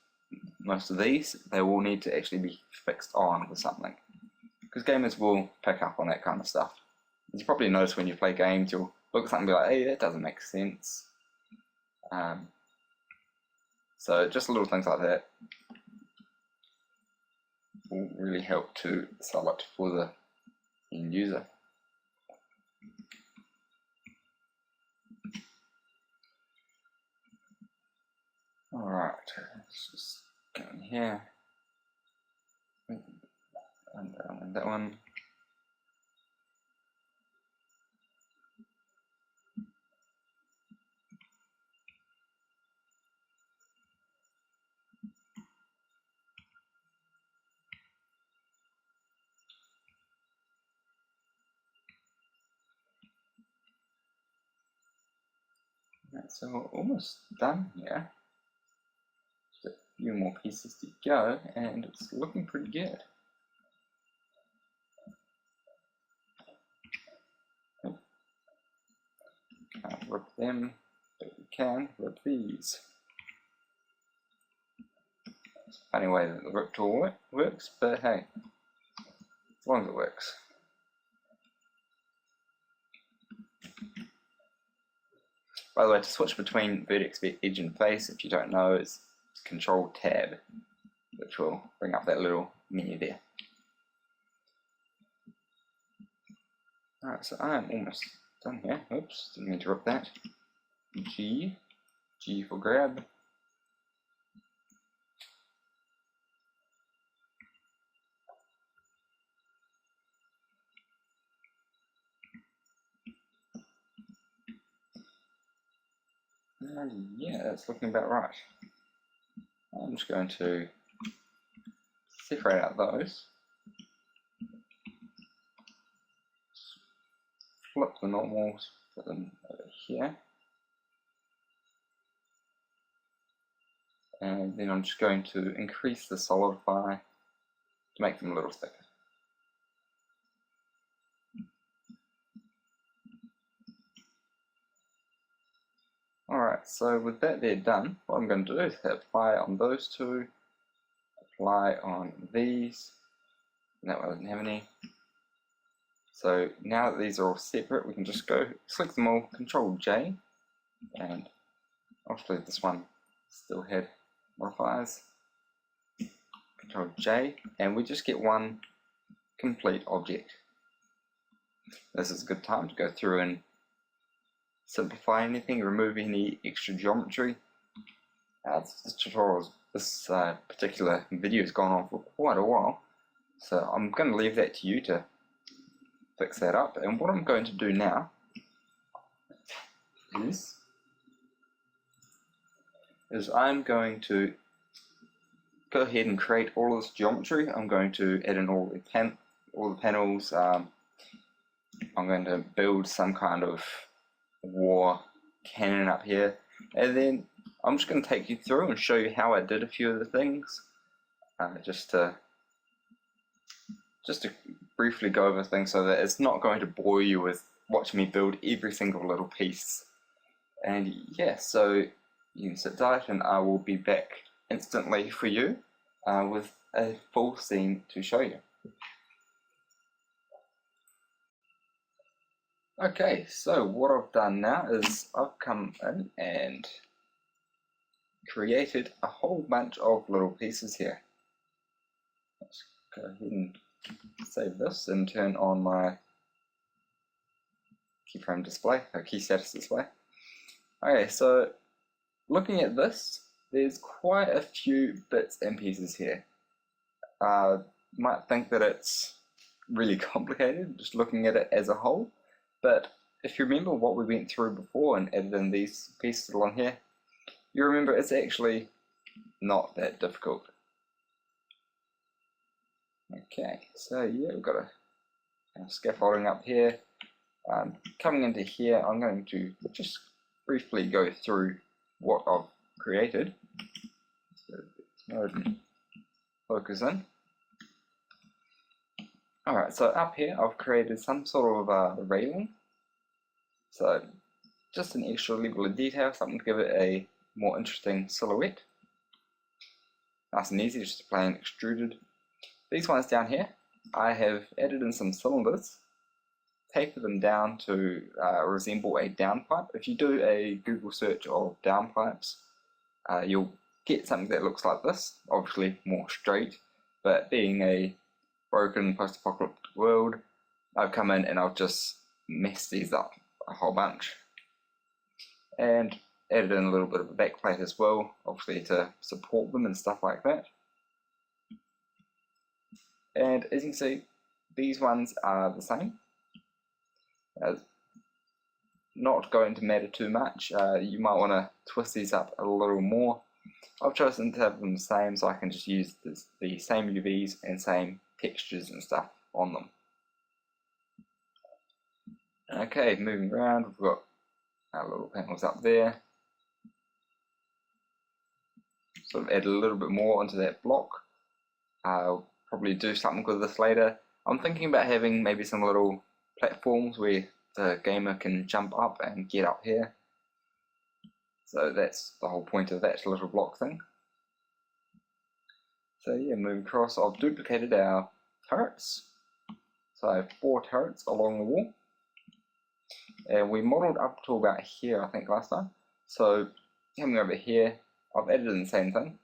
[SPEAKER 1] most of these. They will need to actually be fixed on with something, because gamers will pick up on that kind of stuff. As you probably notice when you play games, you'll look at something and be like, hey, that doesn't make sense. So just little things like that will really help to sell it for the end user. Alright, let's just go in here, and that one. Right, so we're almost done here. Just a few more pieces to go, and it's looking pretty good. Can't rip them, but we can rip these. It's a funny way that the rip tool works, but hey, as long as it works. By the way, to switch between vertex, edge, and face, if you don't know, it's Control Tab, which will bring up that little menu there. Alright, so I'm almost done here. Oops, didn't mean to rip that. G for grab. Yeah, that's looking about right. I'm just going to separate out those. Flip the normals, put them over here. And then I'm just going to increase the solidify to make them a little thicker. Alright, so with that there done, what I'm going to do is hit apply on those two, apply on these, and that one doesn't have any. So now that these are all separate, we can just go select them all, Control J, and obviously this one still had modifiers. Control J, and we just get one complete object. This is a good time to go through and simplify anything, remove any extra geometry. This particular video has gone on for quite a while, so I'm going to leave that to you to fix that up. And what I'm going to do now is I'm going to go ahead and create all this geometry. I'm going to add in all the panels. I'm going to build some kind of war cannon up here, and then I'm just going to take you through and show you how I did a few of the things, just to briefly go over things so that it's not going to bore you with watching me build every single little piece. And yeah, so you can sit tight and I will be back instantly for you with a full scene to show you. Okay, so what I've done now is I've come in and created a whole bunch of little pieces here. Let's go ahead and save this and turn on my keyframe display, or key status display. Okay, so looking at this, there's quite a few bits and pieces here. You might think that it's really complicated just looking at it as a whole, but if you remember what we went through before and added in these pieces along here, you remember it's actually not that difficult. Okay, so yeah, we've got a scaffolding up here. Coming into here, I'm going to just briefly go through what I've created. So focus in. Alright, so up here I've created some sort of railing. So just an extra level of detail, something to give it a more interesting silhouette. Nice and easy, just plain extruded. These ones down here, I have added in some cylinders, tapered them down to resemble a downpipe. If you do a Google search of downpipes, you'll get something that looks like this, obviously more straight, but being a broken post-apocalyptic world, I've come in and I've just messed these up a whole bunch. And added in a little bit of a backplate as well, obviously to support them and stuff like that. And as you can see, these ones are the same. Not going to matter too much. You might want to twist these up a little more. I've chosen to have them the same so I can just use the same UVs and same textures and stuff on them. Okay, moving around, we've got our little panels up there. Sort of add a little bit more onto that block. I'll probably do something with this later. I'm thinking about having maybe some little platforms where the gamer can jump up and get up here. So that's the whole point of that little block thing. So yeah, moving across, I've duplicated our turrets. So I have 4 turrets along the wall. And we modelled up to about here, I think, last time. So coming over here, I've added in the same thing.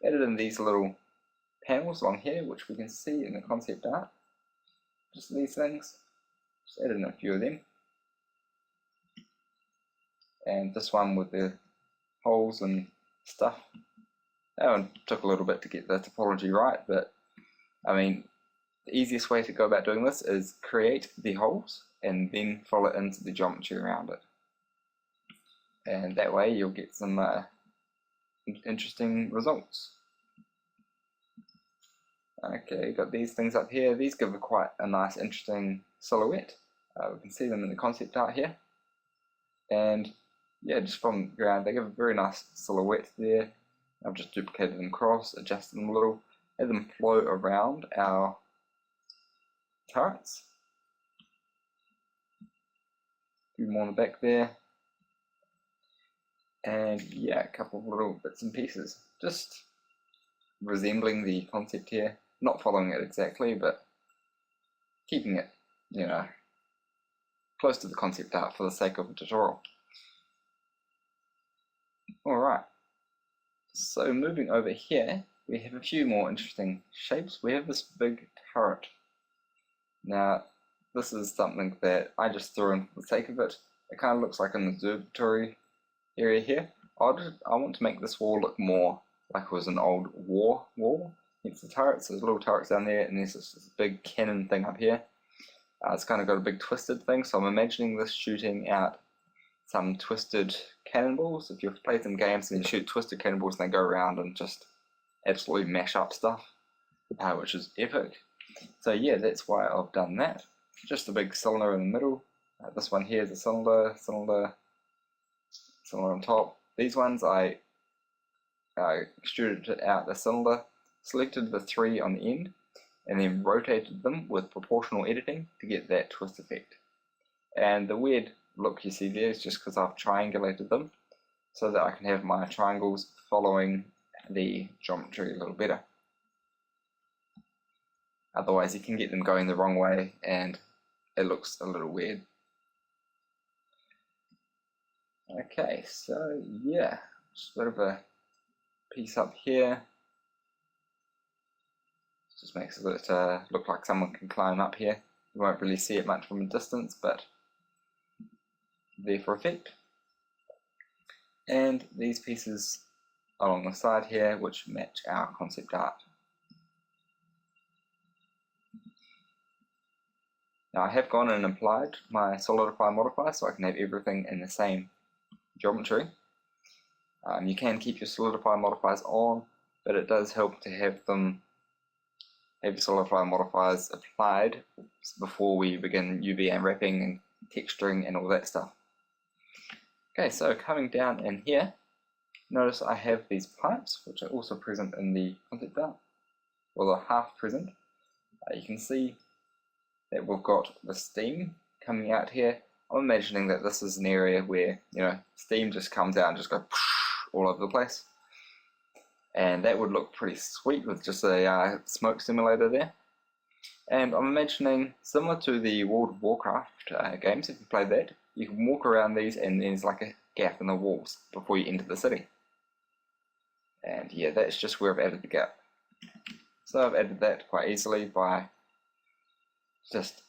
[SPEAKER 1] Added in these little panels along here, which we can see in the concept art. Just these things. Just added in a few of them. And this one with the holes and stuff. That one took a little bit to get the topology right, but I mean, the easiest way to go about doing this is create the holes and then follow it into the geometry around it. And that way you'll get some interesting results. Okay, got these things up here. These give quite a nice, interesting silhouette. We can see them in the concept art here. And yeah, just from the ground, they give a very nice silhouette there. I've just duplicated them across, adjusted them a little, had them flow around our turrets. A few more on the back there. And yeah, a couple of little bits and pieces. Just resembling the concept here. Not following it exactly, but keeping it, you know, close to the concept art for the sake of the tutorial. Alright, so moving over here, we have a few more interesting shapes. We have this big turret. Now, this is something that I just threw in for the sake of it. It kind of looks like an observatory area here. I want to make this wall look more like it was an old war wall. It's the turrets, there's little turrets down there, and there's this big cannon thing up here. It's kind of got a big twisted thing, so I'm imagining this shooting out some twisted cannonballs. If you've played some games and you shoot twisted cannonballs and they go around and just absolutely mash up stuff, which is epic. So yeah, that's why I've done that. Just a big cylinder in the middle. This one here is a cylinder on top. These ones I extruded out the cylinder, selected the 3 on the end, and then rotated them with proportional editing to get that twist effect. And the weird look you see there is just because I've triangulated them so that I can have my triangles following the geometry a little better. Otherwise you can get them going the wrong way and it looks a little weird. Okay, so yeah, just a bit of a piece up here. Just makes it look like someone can climb up here. You won't really see it much from a distance, but there for effect. And these pieces along the side here, which match our concept art. Now I have gone and applied my solidify modifier so I can have everything in the same geometry. You can keep your solidify modifiers on, but it does help to have your solidify modifiers applied before we begin UV unwrapping and texturing and all that stuff. Okay, so coming down in here, notice I have these pipes, which are also present in the concept art, well, they're half present. You can see that we've got the steam coming out here. I'm imagining that this is an area where, steam just comes out and just goes all over the place. And that would look pretty sweet with just a smoke simulator there. And I'm imagining, similar to the World of Warcraft games, if you played that, you can walk around these and there's like a gap in the walls before you enter the city. And yeah, that's just where I've added the gap. So I've added that quite easily by just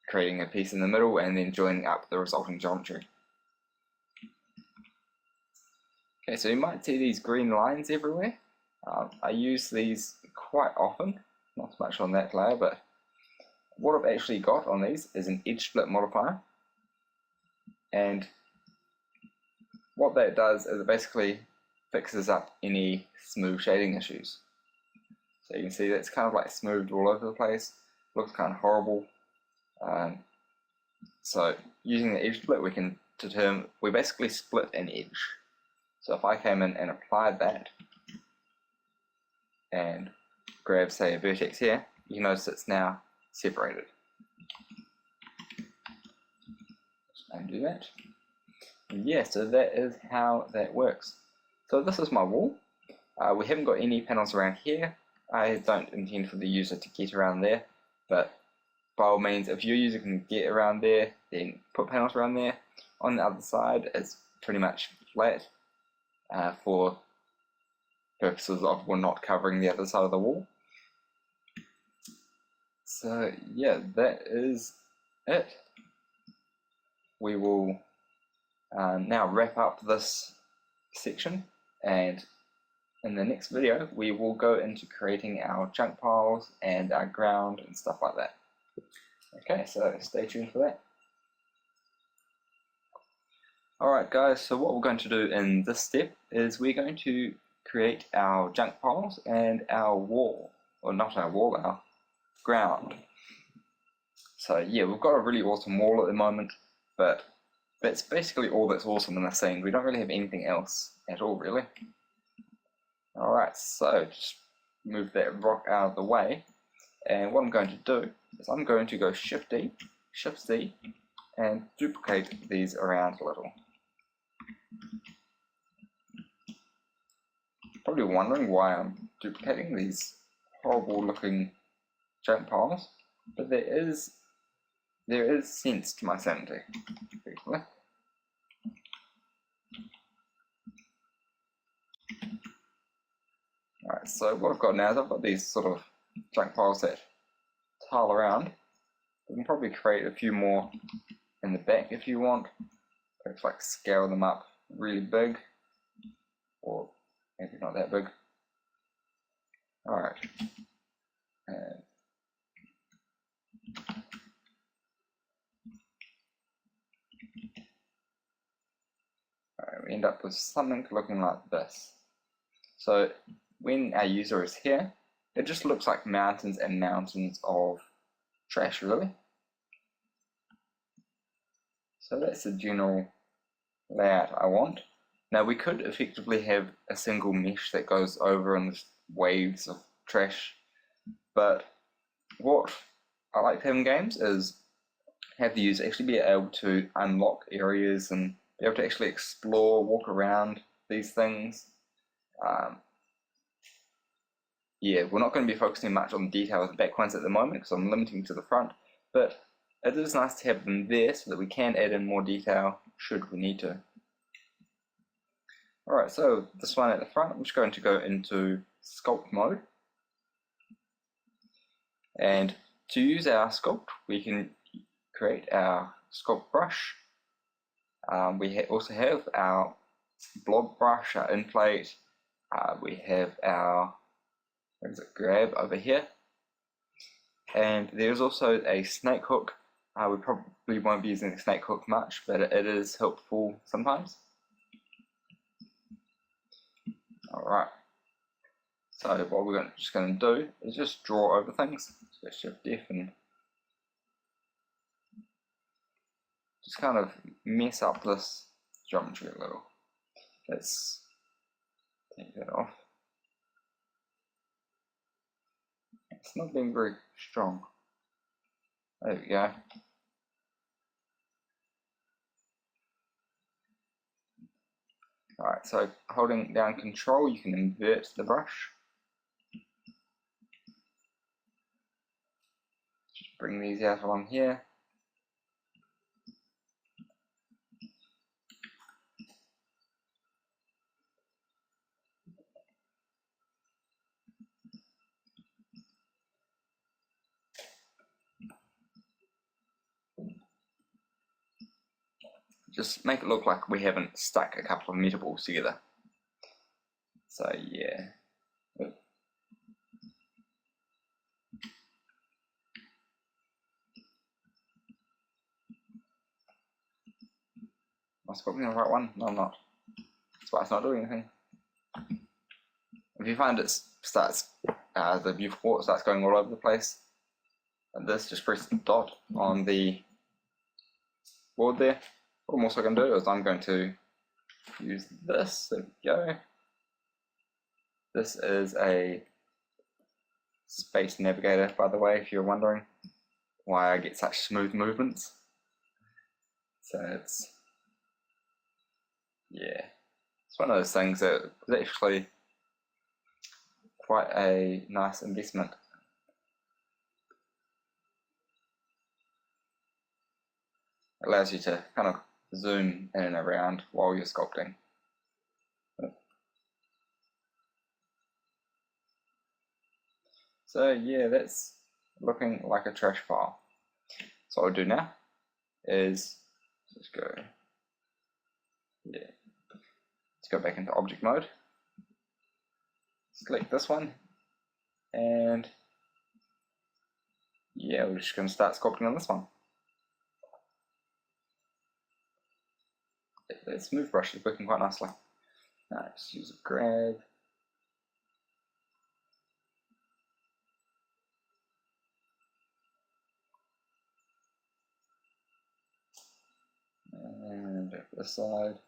[SPEAKER 1] creating a piece in the middle and then joining up the resulting geometry. Okay, so you might see these green lines everywhere. I use these quite often, not so much on that layer, but what I've actually got on these is an edge split modifier. And what that does is it basically fixes up any smooth shading issues. So you can see that's kind of like smoothed all over the place, looks kind of horrible. So using the edge split, we basically split an edge. So if I came in and applied that and grab, say, a vertex here, you can notice it's now separated. Just undo that. And yeah, so that is how that works. So this is my wall. We haven't got any panels around here. I don't intend for the user to get around there, but by all means, if your user can get around there, then put panels around there. On the other side, it's pretty much flat for purposes of we're not covering the other side of the wall. So yeah, that is it. We will now wrap up this section, and in the next video we will go into creating our chunk piles and our ground and stuff like that. Okay, so stay tuned for that. Alright guys, so what we're going to do in this step is we're going to create our junk piles and our wall, or not our wall, our ground. So yeah, we've got a really awesome wall at the moment, but that's basically all that's awesome in this scene. We don't really have anything else at all, really. Alright, so just move that rock out of the way, and what I'm going to do is I'm going to go Shift-D, Shift-C, and duplicate these around a little. Probably wondering why I'm duplicating these horrible looking junk piles, but there is sense to my sanity, effectively. Alright, so what I've got now is I've got these sort of junk files that tile around. We can probably create a few more in the back if you want. It's like scale them up really big, or maybe not that big. Alright. And we end up with something looking like this. So when our user is here, it just looks like mountains and mountains of trash, really. So that's the general layout I want. Now we could effectively have a single mesh that goes over in waves of trash, but what I like to have in games is have the user actually be able to unlock areas and be able to actually explore, walk around these things. Yeah, we're not going to be focusing much on the detail of the back ones at the moment because I'm limiting to the front, but it is nice to have them there so that we can add in more detail should we need to. Alright, so this one at the front, I'm just going to go into sculpt mode. And to use our sculpt, we can create our sculpt brush. We also have our blob brush, our inflate. We have our grab over here. And there's also a snake hook. We probably won't be using the snake hook much, but it is helpful sometimes. Alright, so what we're just going to do is just draw over things. So Shift F and just kind of mess up this geometry a little. Let's take that off. It's not being very strong. There we go. Alright, so holding down Control, you can invert the brush. Just bring these out along here. Just make it look like we haven't stuck a couple of metaballs together. So yeah. Am I sculpting the right one? No, I'm not. That's why it's not doing anything. If you find it starts, the viewport starts going all over the place, and this, just press the dot on the board there. What I'm also going to do is I'm going to use this. There we go. This is a space navigator, by the way, if you're wondering why I get such smooth movements. So it's, yeah, it's one of those things that is actually quite a nice investment. It allows you to kind of zoom in and around while you're sculpting. So yeah, that's looking like a trash file. So what I'll do now is just go, yeah, let's go back into object mode, select this one, and yeah, we're just going to start sculpting on this one. The smooth brush is working quite nicely. Now just use a grab. And this side.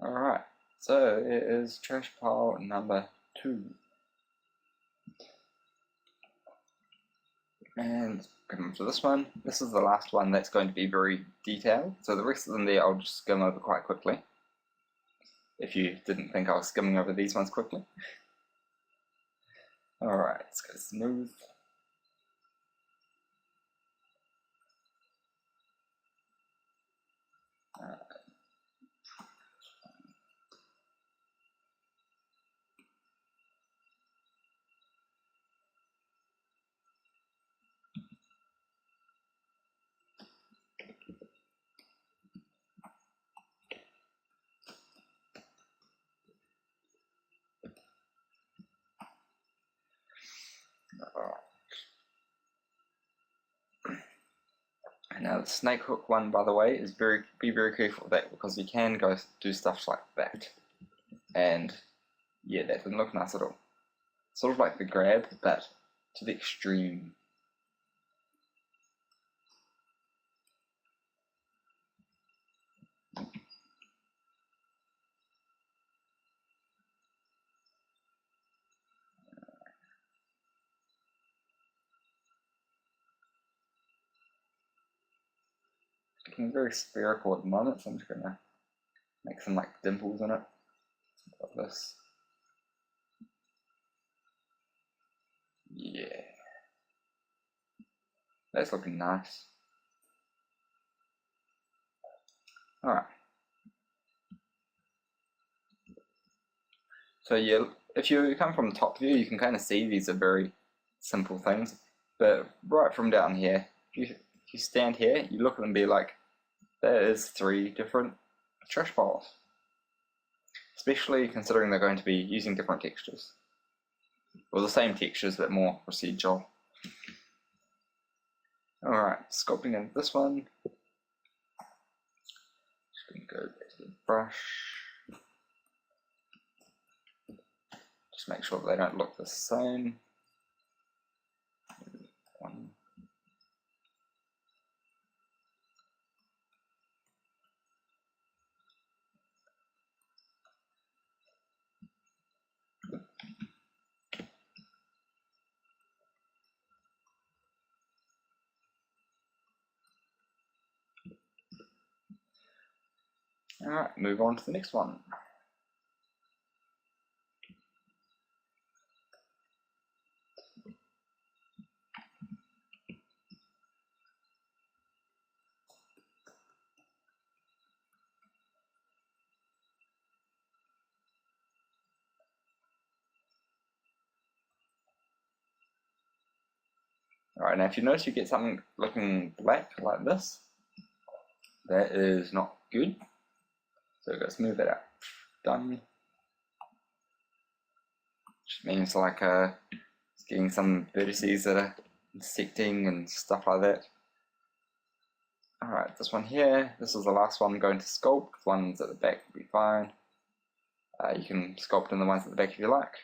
[SPEAKER 1] Alright, so it is trash pile number 2. And coming to this one, this is the last one that's going to be very detailed, so the rest of them there I'll just skim over quite quickly, if you didn't think I was skimming over these ones quickly. Alright, let's go smooth. Now the snake hook one, by the way, is be very careful with that, because you can go do stuff like that, and yeah, that didn't look nice at all. Sort of like the grab, but to the extreme. Looking very spherical at the moment, so I'm just gonna make some like dimples in it, like this. Yeah, that's looking nice. Alright. So yeah, if you come from the top view, you can kind of see these are very simple things. But right from down here, if you stand here, you look at them and be like, there is 3 different trash piles. Especially considering they're going to be using different textures. Well, the same textures, but more procedural. Alright, sculpting into this one. Just going to go back to the brush. Just make sure they don't look the same. One. Alright, move on to the next one. Alright, now if you notice you get something looking black like this, that is not good. So we've got to smooth that out. Done. Which means like it's getting some vertices that are intersecting and stuff like that. Alright, this one here, this is the last one I'm going to sculpt. The ones at the back will be fine. You can sculpt in the ones at the back if you like.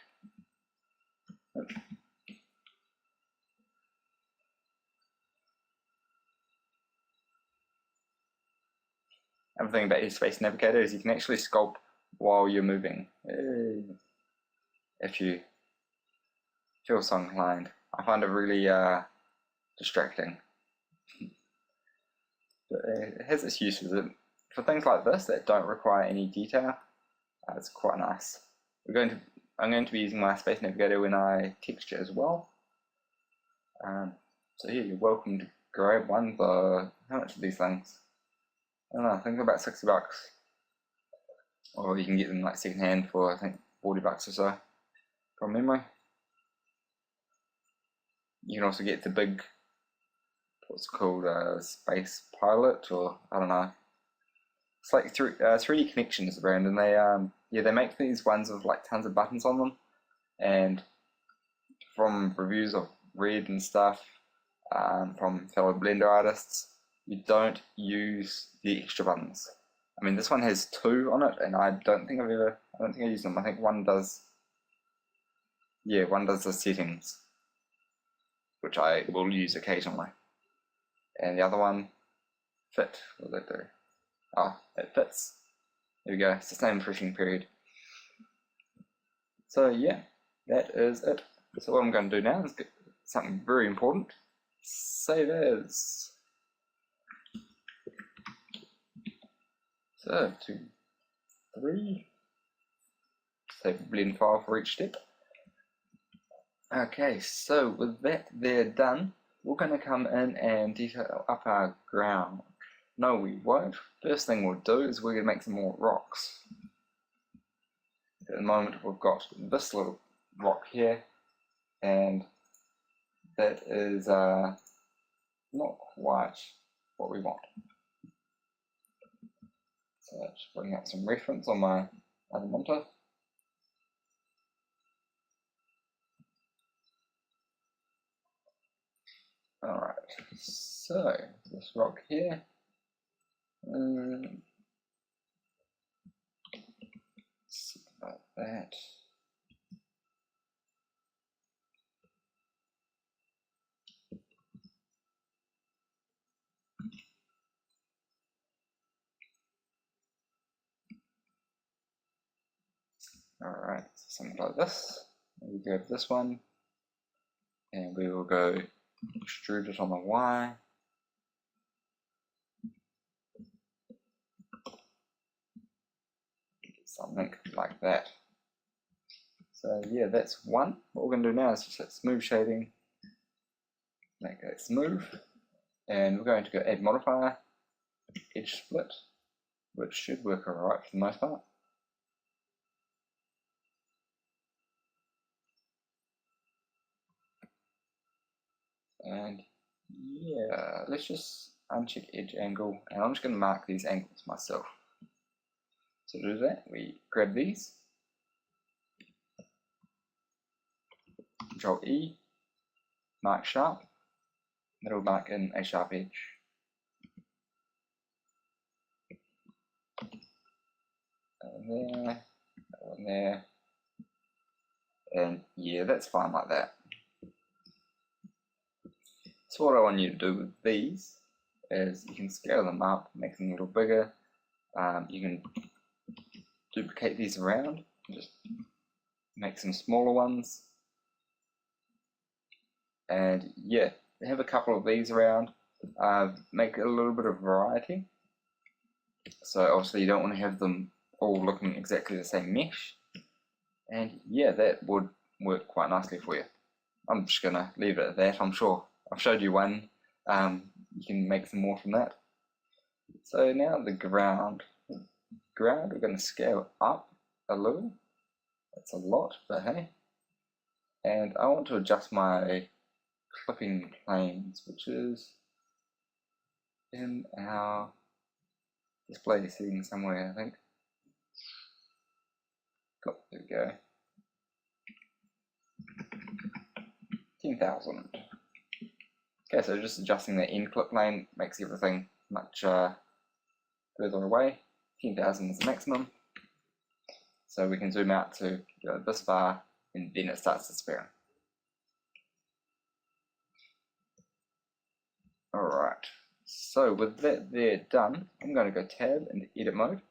[SPEAKER 1] Another thing about your Space Navigator is you can actually sculpt while you're moving, if you feel so inclined. I find it really distracting. But it has its uses. For things like this that don't require any detail, it's quite nice. I'm going to be using my Space Navigator when I texture as well. So yeah, you're welcome to grab one for, how much are these things? I don't know, I think about 60 bucks. Or you can get them like second hand for I think 40 bucks or so, from memory. You can also get the big, what's it called, Space Pilot, or I don't know. It's like 3D Connection is the brand, and they make these ones with like tons of buttons on them. And from reviews I've read and stuff, from fellow Blender artists, you don't use the extra buttons. I mean, this one has 2 on it, and I don't think I used them. I think one does the settings, which I will use occasionally. And the other one, fit, what does that do? Oh, it fits. There we go, sustained refreshing period. So yeah, that is it. So what I'm going to do now is get something very important. Save as. So 2, 3. Save a blend file for each step. Okay, so with that there done, we're going to come in and detail up our ground. No, we won't. First thing we'll do is we're going to make some more rocks. At the moment we've got this little rock here, and that is not quite what we want. So just bring up some reference on my other monitor. Alright, so this rock here, like that. Alright, so something like this. We grab this one, and we will go extrude it on the Y. Something like that. So yeah, that's one. What we're going to do now is just hit smooth shading, make that smooth, and we're going to go add modifier, edge split, which should work alright for the most part. And yeah, let's just uncheck edge angle, and I'm just going to mark these angles myself. So to do that, we grab these, Control E, mark sharp, that'll mark in a sharp edge. That one there, and yeah, that's fine like that. So what I want you to do with these is you can scale them up, make them a little bigger. You can duplicate these around, just make some smaller ones. And yeah, have a couple of these around, make a little bit of variety. So obviously you don't want to have them all looking exactly the same mesh. And yeah, that would work quite nicely for you. I'm just going to leave it at that. I'm sure I've showed you one. You can make some more from that. So now the ground. We're going to scale up a little. That's a lot, but hey. And I want to adjust my clipping planes, which is in our display setting somewhere, I think. There we go. 10,000. Okay, so just adjusting the end clip plane makes everything much further away. 10,000 is the maximum. So we can zoom out to this far, and then it starts disappearing. Alright, so with that there done, I'm going to go tab into edit mode.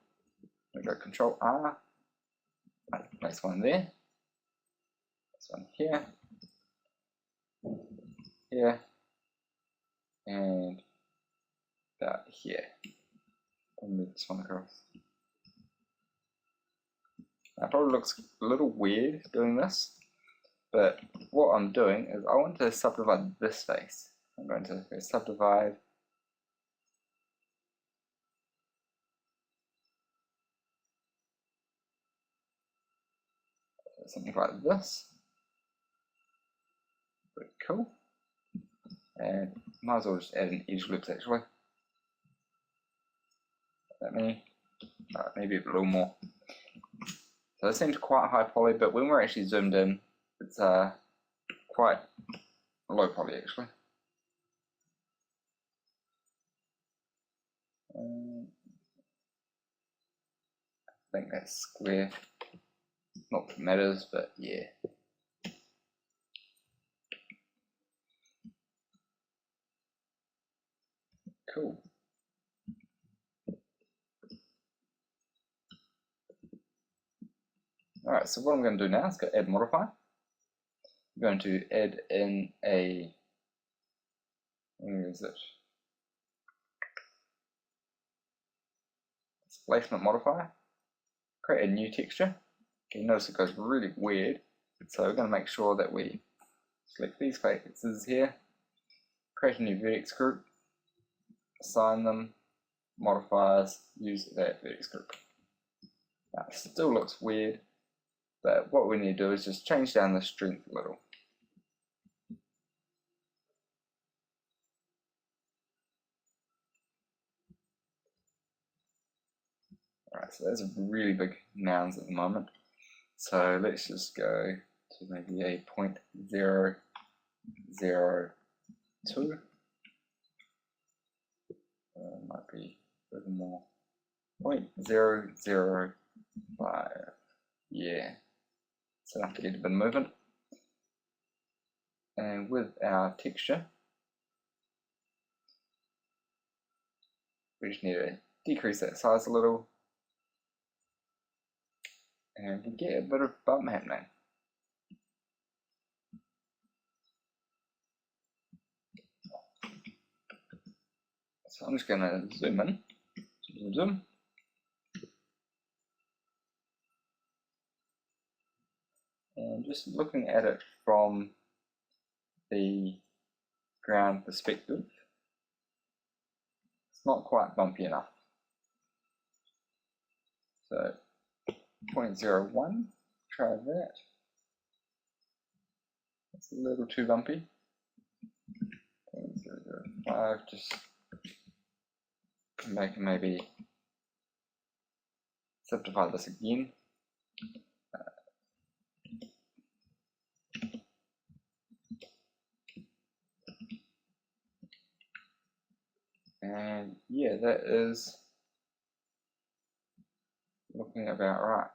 [SPEAKER 1] I'm going to go Control R, place one there, this one here, here, and about here. I'll move this one across. Now, it probably looks a little weird doing this, but what I'm doing is I want to subdivide this face. I'm going to go subdivide, something like this. Pretty cool. And might as well just add an edge loops actually. That many, maybe a little more. So it seems quite high poly, but when we're actually zoomed in, it's quite low poly actually. I think that's square. Not that matters, but yeah. Cool. Alright, so what I'm going to do now is go add modifier. I'm going to add in a, where is it? Displacement modifier. Create a new texture. Okay, notice it goes really weird. So we're going to make sure that we select these faces here, create a new vertex group, assign them, modifiers, use that vertex group. Now, it still looks weird, but what we need to do is just change down the strength a little. Alright, so those are really big nouns at the moment. So let's just go to maybe a 0.002. Might be a little more. 0.005. Yeah. It's enough to get a bit of movement. And with our texture, we just need to decrease that size a little. And we get a bit of bump happening. So I'm just going to zoom in. Zoom. And just looking at it from the ground perspective, it's not quite bumpy enough. So 0.01, try that. It's a little too bumpy. 0.005, just make maybe simplify this again. And yeah, that is looking about right.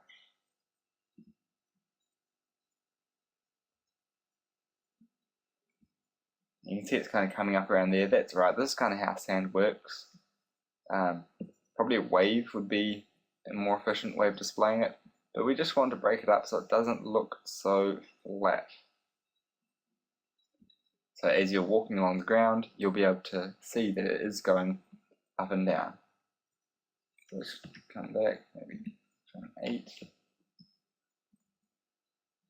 [SPEAKER 1] You can see it's kind of coming up around there. That's right. This is kind of how sand works. Probably a wave would be a more efficient way of displaying it, but we just want to break it up so it doesn't look so flat. So as you're walking along the ground, you'll be able to see that it is going up and down. Let's come back, maybe 8.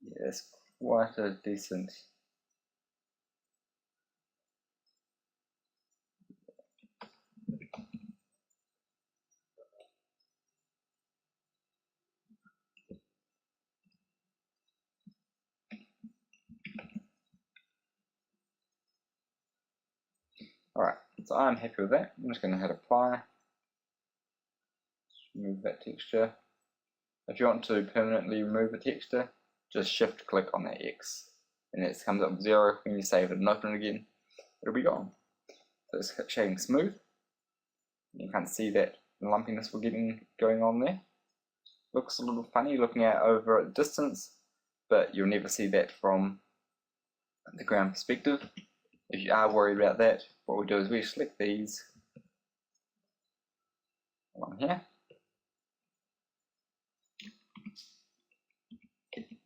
[SPEAKER 1] Yeah, it's quite a decent. Alright, so I'm happy with that. I'm just going to hit apply. Remove that texture. If you want to permanently remove a texture, just shift click on that X. And it comes up with 0. When you save it and open it again, it'll be gone. So it's shading smooth. You can't see that lumpiness we're getting going on there. Looks a little funny looking out over at a distance, but you'll never see that from the ground perspective. If you are worried about that, what we do is we select these along here,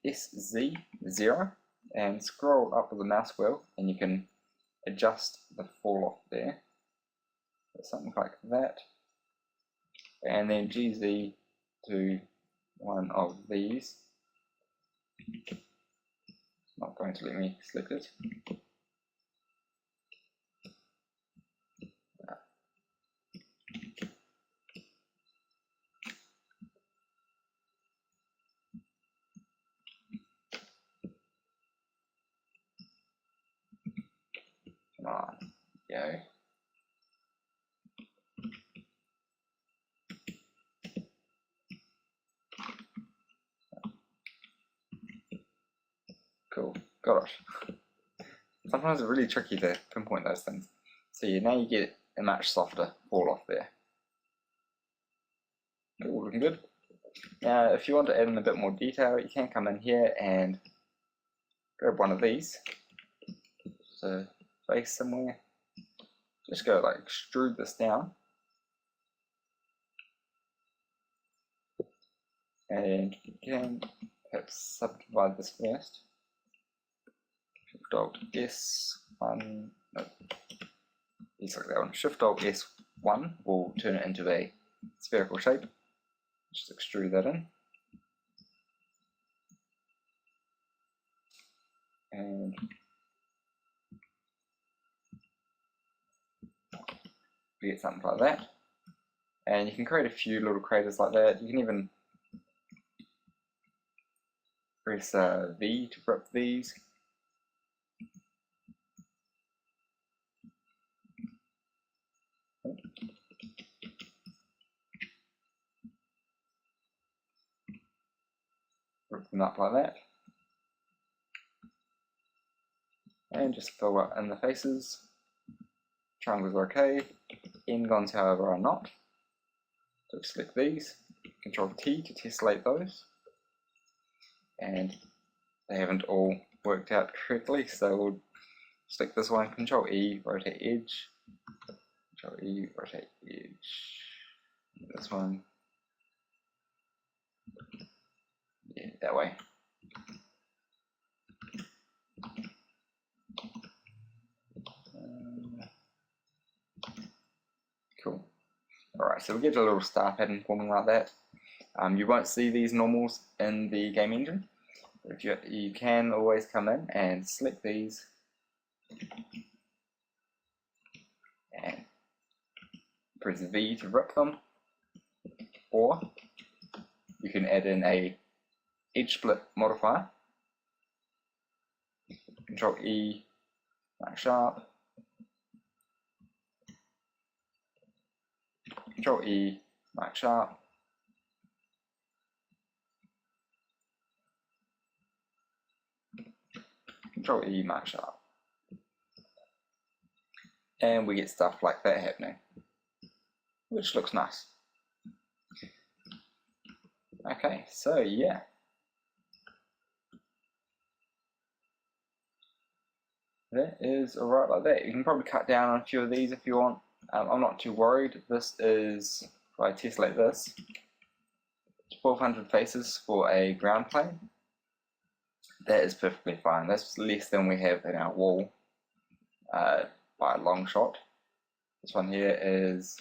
[SPEAKER 1] SZ0, and scroll up with the mouse wheel, and you can adjust the fall off there. So something like that, and then GZ to one of these. It's not going to let me select it. Come on, go. Cool, got it. Sometimes it's really tricky to pinpoint those things. So yeah, now you get a much softer fall off there. Cool, looking good. Now if you want to add in a bit more detail, you can come in here and grab one of these. So face somewhere. Just go like extrude this down. And you can perhaps subdivide this first. Shift Alt S1, no, it's like that one. Shift Alt S1 will turn it into a spherical shape. Just extrude that in. And we get something like that. And you can create a few little craters like that. You can even press V to rip these. Rip them up like that. And just fill up in the faces. Triangles are okay. N-gons, however, are not. So select these. Control T to tessellate those. And they haven't all worked out correctly, so we'll select this one. Control E, rotate edge. Control E, rotate edge. This one. Yeah, that way. Cool. Alright, so we get a little star pattern forming like that. You won't see these normals in the game engine, but if you can always come in and select these and press V to rip them, or you can add in a edge split modifier. Control E, mark sharp. Control E, mark sharp. Control E, mark sharp. And we get stuff like that happening, which looks nice. Okay, so yeah. That is alright like that. You can probably cut down on a few of these if you want. I'm not too worried. This is, if I tessellate this, 1200 faces for a ground plane. That is perfectly fine. That's less than we have in our wall by a long shot. This one here is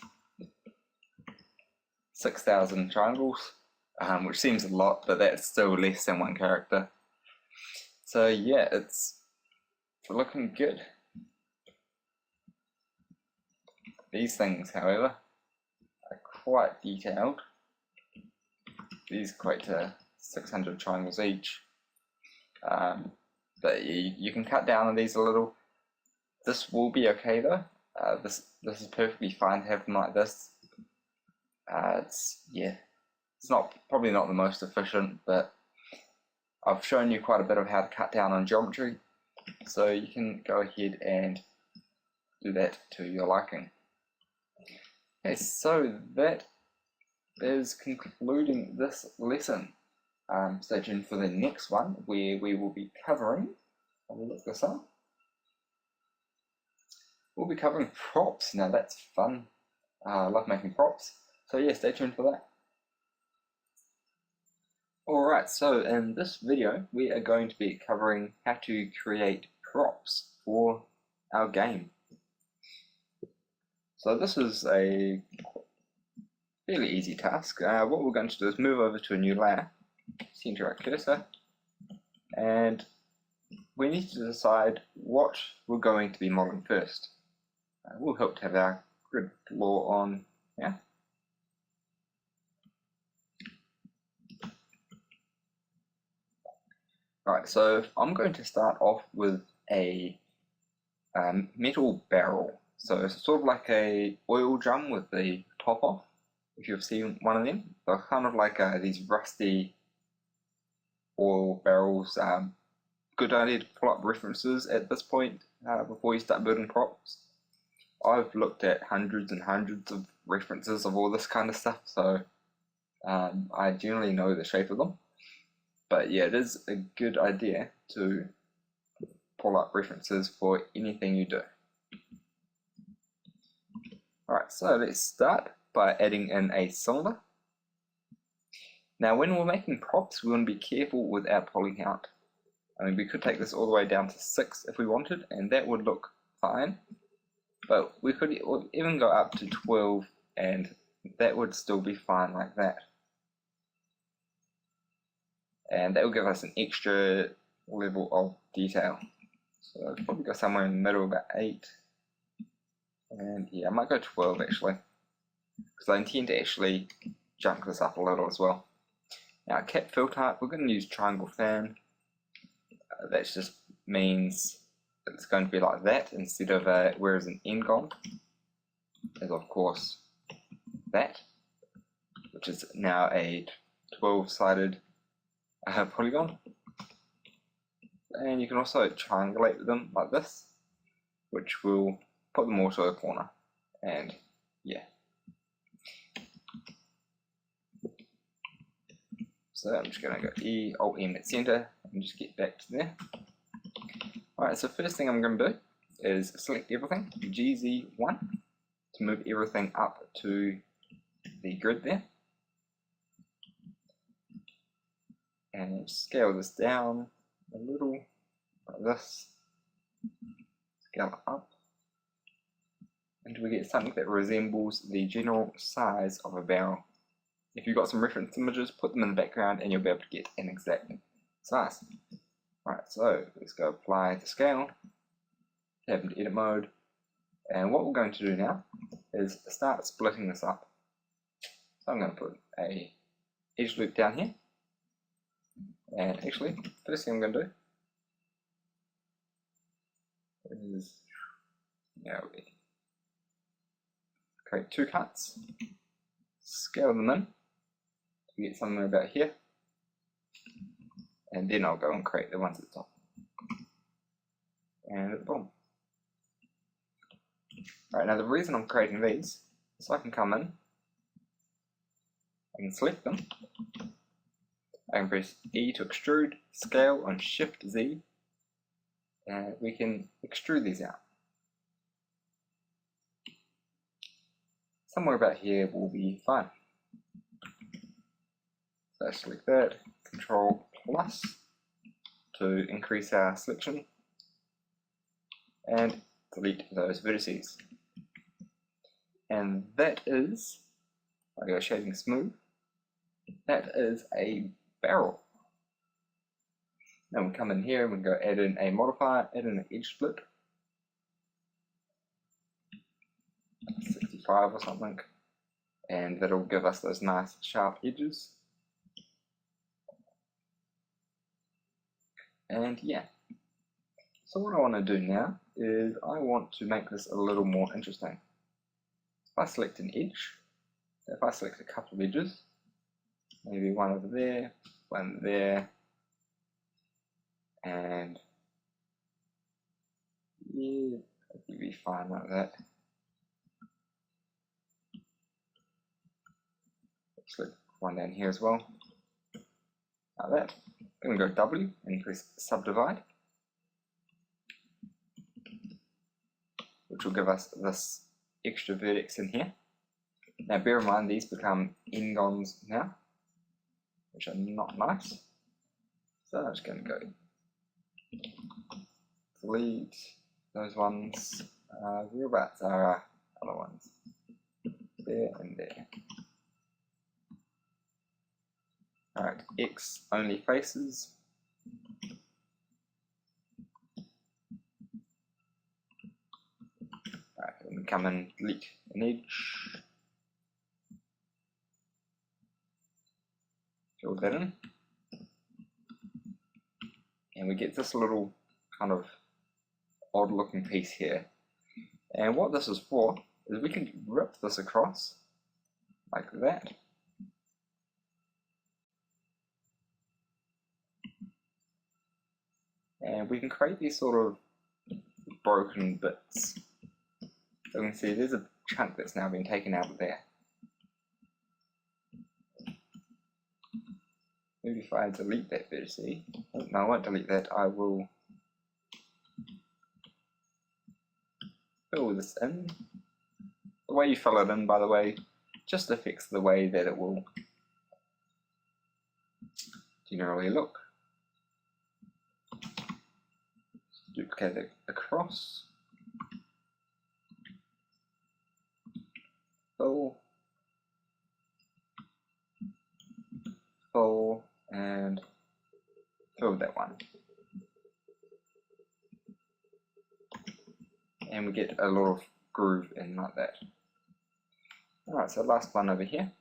[SPEAKER 1] 6,000 triangles, which seems a lot, but that's still less than one character. So yeah, it's looking good. These things, however, are quite detailed. These equate to 600 triangles each. But you can cut down on these a little. This will be okay though. This is perfectly fine to have them like this. It's probably not the most efficient, but I've shown you quite a bit of how to cut down on geometry, so you can go ahead and do that to your liking. Okay, so that is concluding this lesson. Stay tuned for the next one, where we will be covering, I'll look this up, we'll be covering props. Now that's fun. I love making props, so yeah, stay tuned for that. Alright, so in this video we are going to be covering how to create props for our game. So this is a fairly easy task. What we're going to do is move over to a new layer, center our cursor, and we need to decide what we're going to be modeling first. We'll help to have our grid law on here. Right, so I'm going to start off with a metal barrel. So it's sort of like a oil drum with the top off, if you've seen one of them. They're kind of like these rusty oil barrels. Good idea to pull up references at this point before you start building props. I've looked at hundreds and hundreds of references of all this kind of stuff, so I generally know the shape of them. But yeah, it is a good idea to pull up references for anything you do. Alright, so let's start by adding in a cylinder. Now when we're making props, we want to be careful with our poly count. I mean, we could take this all the way down to 6 if we wanted, and that would look fine. But we could even go up to 12, and that would still be fine like that. And that will give us an extra level of detail. So I'd probably go somewhere in the middle, about 8. And yeah, I might go 12 actually, because I intend to actually junk this up a little as well. Now cap fill type, we're going to use triangle fan. That just means it's going to be like that instead of where is an end gone, is of course that, which is now a 12-sided polygon. And you can also triangulate them like this, which will put them all to a corner. And yeah. So I'm just going to go E, Alt M at center, and just get back to there. Alright, so first thing I'm going to do is select everything, GZ1, to move everything up to the grid there. And scale this down a little, like this. Scale it up until we get something that resembles the general size of a barrel. If you've got some reference images, put them in the background and you'll be able to get an exact size. Right, so let's go apply the scale, tab into edit mode, and what we're going to do now is start splitting this up. So I'm going to put a edge loop down here, and actually, first thing I'm going to do is create 2 cuts, scale them in to get somewhere about here, and then I'll go and create the ones at the top and at the bottom. Alright, now the reason I'm creating these is so I can come in, I can select them, I can press E to extrude, scale on Shift Z, and we can extrude these out. Somewhere about here will be fine. So select that, Control plus to increase our selection, and delete those vertices. And that is, I go shading smooth, that is a barrel. Now we come in here and we go add in a modifier, add in an edge split, 65 or something, and that'll give us those nice sharp edges. And yeah, so what I want to do now is I want to make this a little more interesting. If I select an edge, if I select a couple of edges, maybe one over there, one there, and yeah, it'll be fine like that. Select one down here as well, like that. I'm going to go W and press subdivide, which will give us this extra vertex in here. Now bear in mind these become n-gons now, which are not nice. So I'm just going to go delete those ones. Whereabouts are our other ones? There and there. Alright, X only faces. Alright, we can come and delete an edge. Fill that in. And we get this little kind of odd looking piece here. And what this is for is we can rip this across like that. And we can create these sort of broken bits. So we can see there's a chunk that's now been taken out of there. Maybe if I delete that vertice, no, I won't delete that, I will fill this in. The way you fill it in, by the way, just affects the way that it will generally look. Duplicate it across. Fill. Fill and fill that one. And we get a lot of groove in like that. Alright, so last one over here.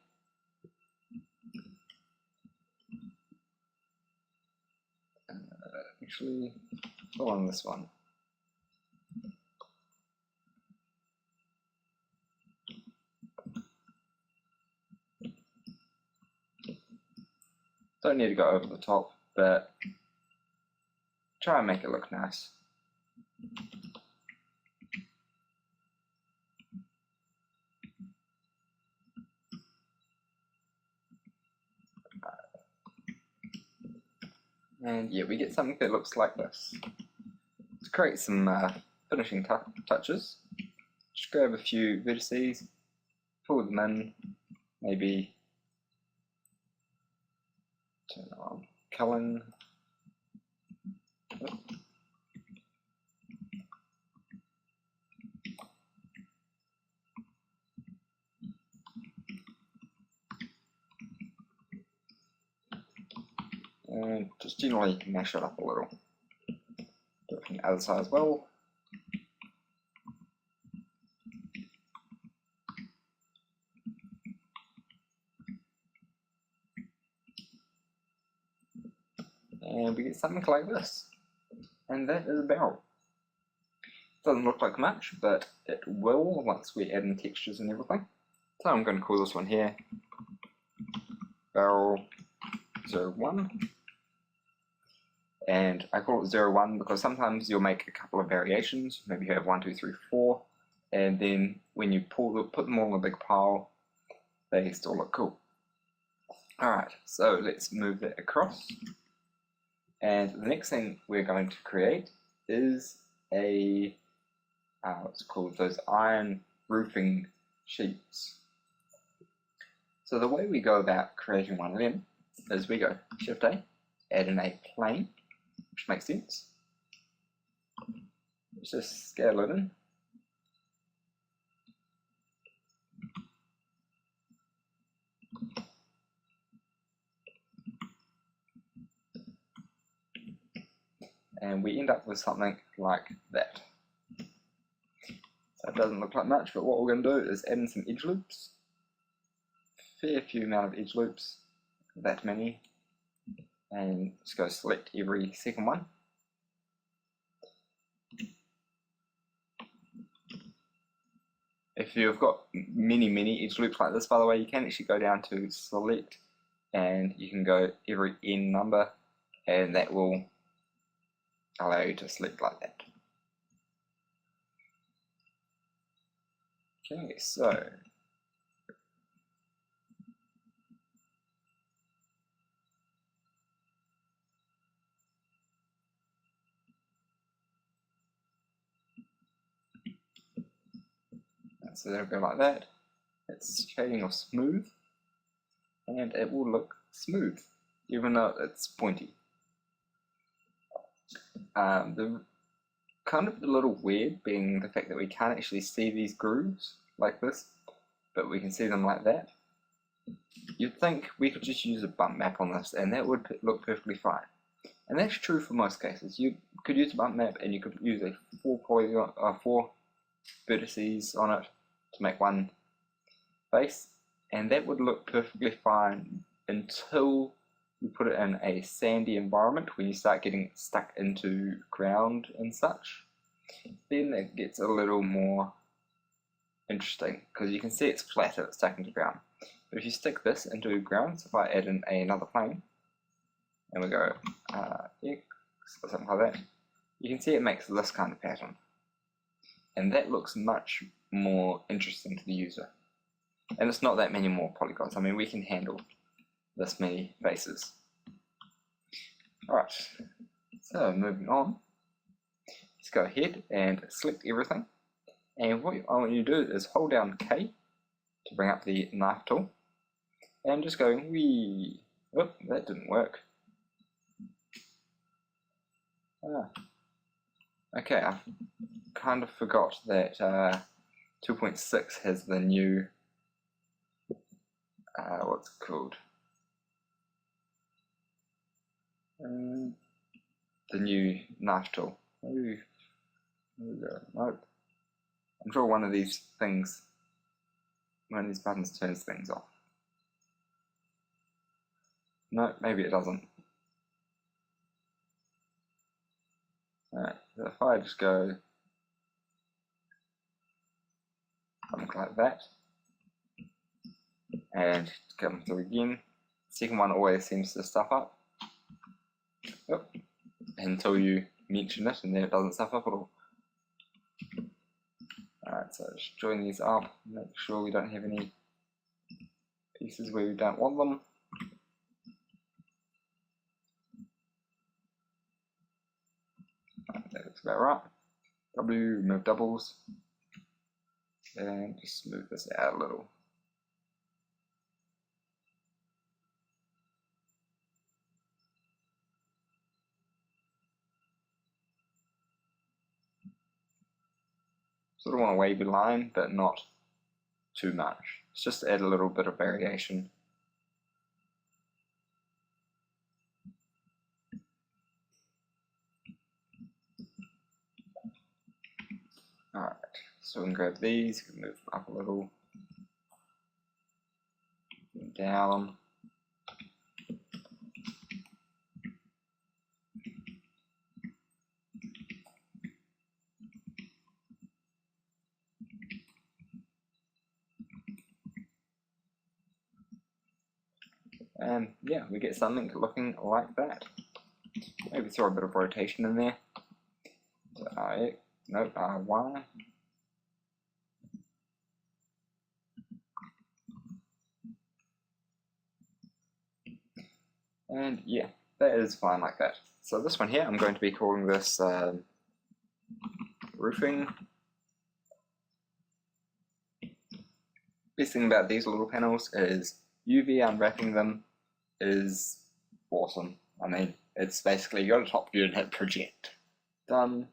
[SPEAKER 1] Actually, fill on this one. Don't need to go over the top, but try and make it look nice. And yeah, we get something that looks like this. To create some finishing touches, just grab a few vertices, pull them in, maybe turn on Cullen. And just generally mash it up a little. Do it from the other side as well. And we get something like this. And that is a barrel. Doesn't look like much, but it will once we add in textures and everything. So I'm going to call this one here barrel 01. And I call it 01 because sometimes you'll make a couple of variations. Maybe you have 1, 2, 3, 4, and then when you put them all in a big pile, they still look cool. Alright, so let's move that across. And the next thing we're going to create is a what's called those iron roofing sheets. So the way we go about creating one of them is we go Shift A, add in a plane, which makes sense. Let's just scale it in. And we end up with something like that. So it doesn't look like much, but what we're going to do is add in some edge loops. Fair few amount of edge loops, that many. And just go select every second one. If you've got many edge loops like this, by the way, you can actually go down to select and you can go every n number, and that will allow you to select like that. Okay, so that'll go like that. It's shading of smooth, and it will look smooth, even though it's pointy. The kind of a little weird being the fact that we can't actually see these grooves like this, but we can see them like that. You'd think we could just use a bump map on this and that would look perfectly fine. And that's true for most cases. You could use a bump map and you could use a 4 vertices on it to make one face, and that would look perfectly fine until you put it in a sandy environment when you start getting stuck into ground and such. Then it gets a little more interesting because you can see it's flatter, it's stuck into ground. But if you stick this into ground, so if I add in another plane and we go X or something like that, you can see it makes this kind of pattern. And that looks much more interesting to the user. And it's not that many more polygons. I mean, we can handle this many faces. Alright, so moving on. Let's go ahead and select everything. And what I want you to do is hold down K to bring up the knife tool. And just go wee. Oh, that didn't work. Okay, I kind of forgot that 2.6 has the new, what's it called? The new knife tool. Ooh. Nope. I'm sure one of these buttons turns things off. No, maybe it doesn't. Alright, so if I just go something like that, and come through again, the second one always seems to stuff up. Yep. Until you mention it, and then it doesn't stuff up at all. Alright, so just join these up, make sure we don't have any pieces where we don't want them. Right, that looks about right. Remove doubles, and just move this out a little. Sort of want a wavy line, but not too much. It's just to add a little bit of variation. Alright, so we can grab these, we can move them up a little, down. And yeah, we get something looking like that. Maybe throw a bit of rotation in there. So RX, nope, RY. And yeah, that is fine like that. So this one here, I'm going to be calling this roofing. Best thing about these little panels is UV unwrapping them is awesome. I mean, it's basically you got a top view and hit project. Done.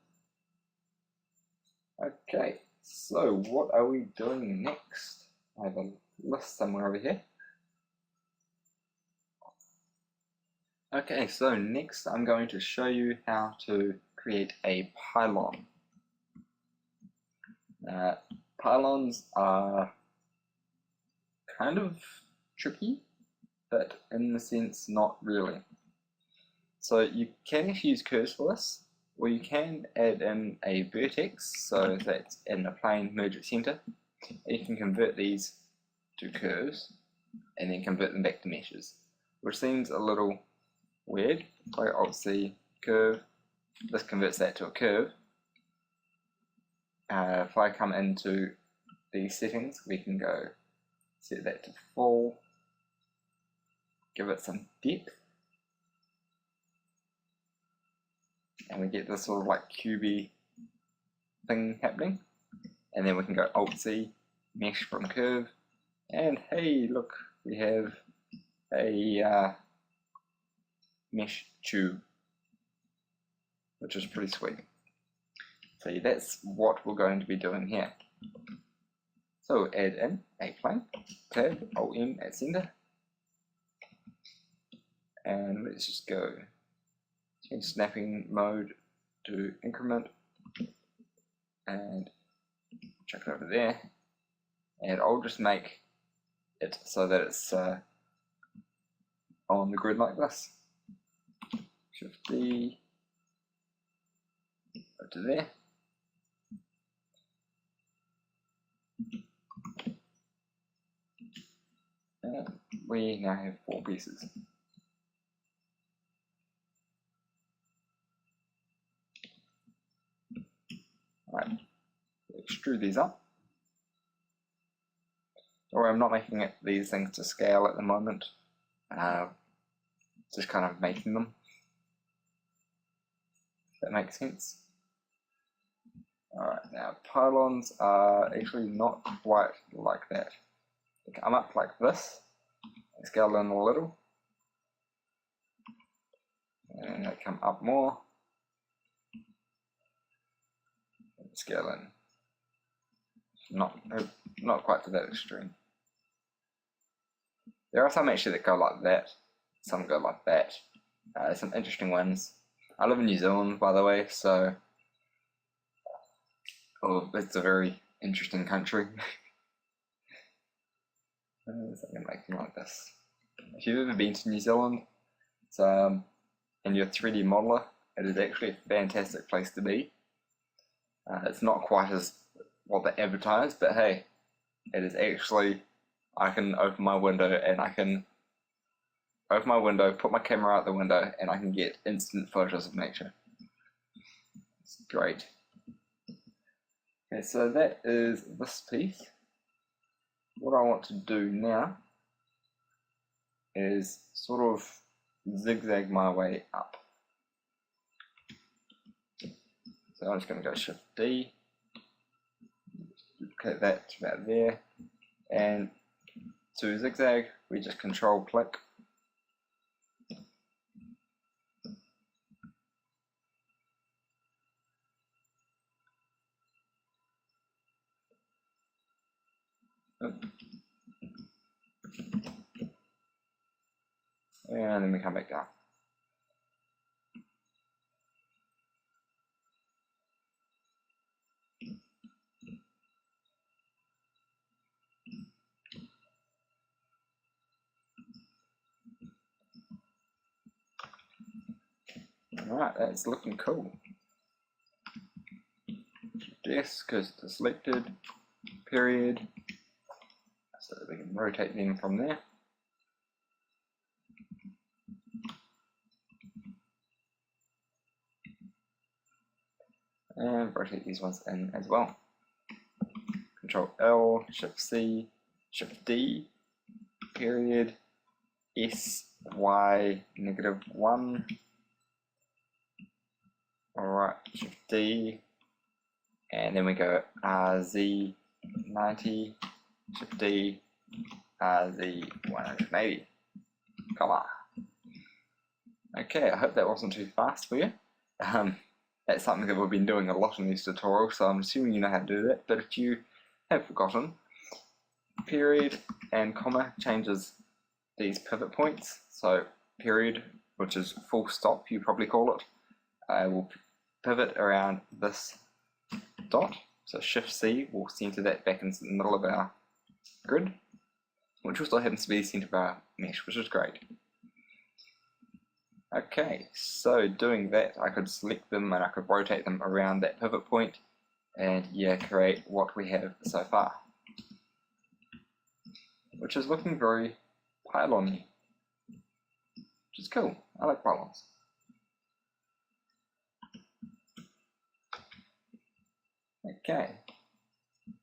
[SPEAKER 1] Okay, so what are we doing next? I have a list somewhere over here. Okay, so next I'm going to show you how to create a pylon. Pylons are kind of tricky, but in the sense not really. So you can actually use curves for this, or you can add in a vertex, so that's in a plane, merge at center. And you can convert these to curves, and then convert them back to meshes, which seems a little weird. If I Alt-C curve, this converts that to a curve. If I come into these settings, we can go set that to full, give it some depth, and we get this sort of like cubey thing happening. And then we can go Alt-C, mesh from curve, and hey, look, we have a mesh tube, which is pretty sweet. So that's what we're going to be doing here. So add in a plane, tab, Alt-M at center, and let's just go change snapping mode to increment, and chuck it over there, and I'll just make it so that it's on the grid like this. Shift D up to there. And we now have 4 pieces. Right, extrude these up. Or I'm not making these things to scale at the moment, just kind of making them, if that makes sense. Alright, now pylons are actually not quite like that. They come up like this, and scale in a little, and they come up more, scale in. Not quite to that extreme. There are some actually that go like that, some go like that. Some interesting ones. I live in New Zealand, by the way, so it's a very interesting country. So I'm going to make them like this. If you've ever been to New Zealand, and you're a 3D modeler, it is actually a fantastic place to be. It's not quite as what they advertise, but hey, it is actually, I can open my window and I can open my window, put my camera out the window, and I can get instant photos of nature. It's great. Okay, so that is this piece. What I want to do now is sort of zigzag my way up. So I'm just going to go Shift D, duplicate that to about there, and to zigzag we just Control click. And then we come back down. Alright, that's looking cool. Yes, because it's selected, period, so that we can rotate them from there. And rotate these ones in as well. Control L, Shift C, Shift D, period, S, Y, -1. Alright, Shift D, and then we go RZ 90, Shift D, RZ 180. Come on. Okay, I hope that wasn't too fast for you. That's something that we've been doing a lot in these tutorials, so I'm assuming you know how to do that, but if you have forgotten, period and comma changes these pivot points. So period, which is full stop you probably call it, will pivot around this dot. So Shift C will center that back into the middle of our grid, which also happens to be the center of our mesh, which is great. Okay, so doing that, I could select them and I could rotate them around that pivot point and yeah, create what we have so far, which is looking very Pylon-y, which is cool. I like pylons. Okay,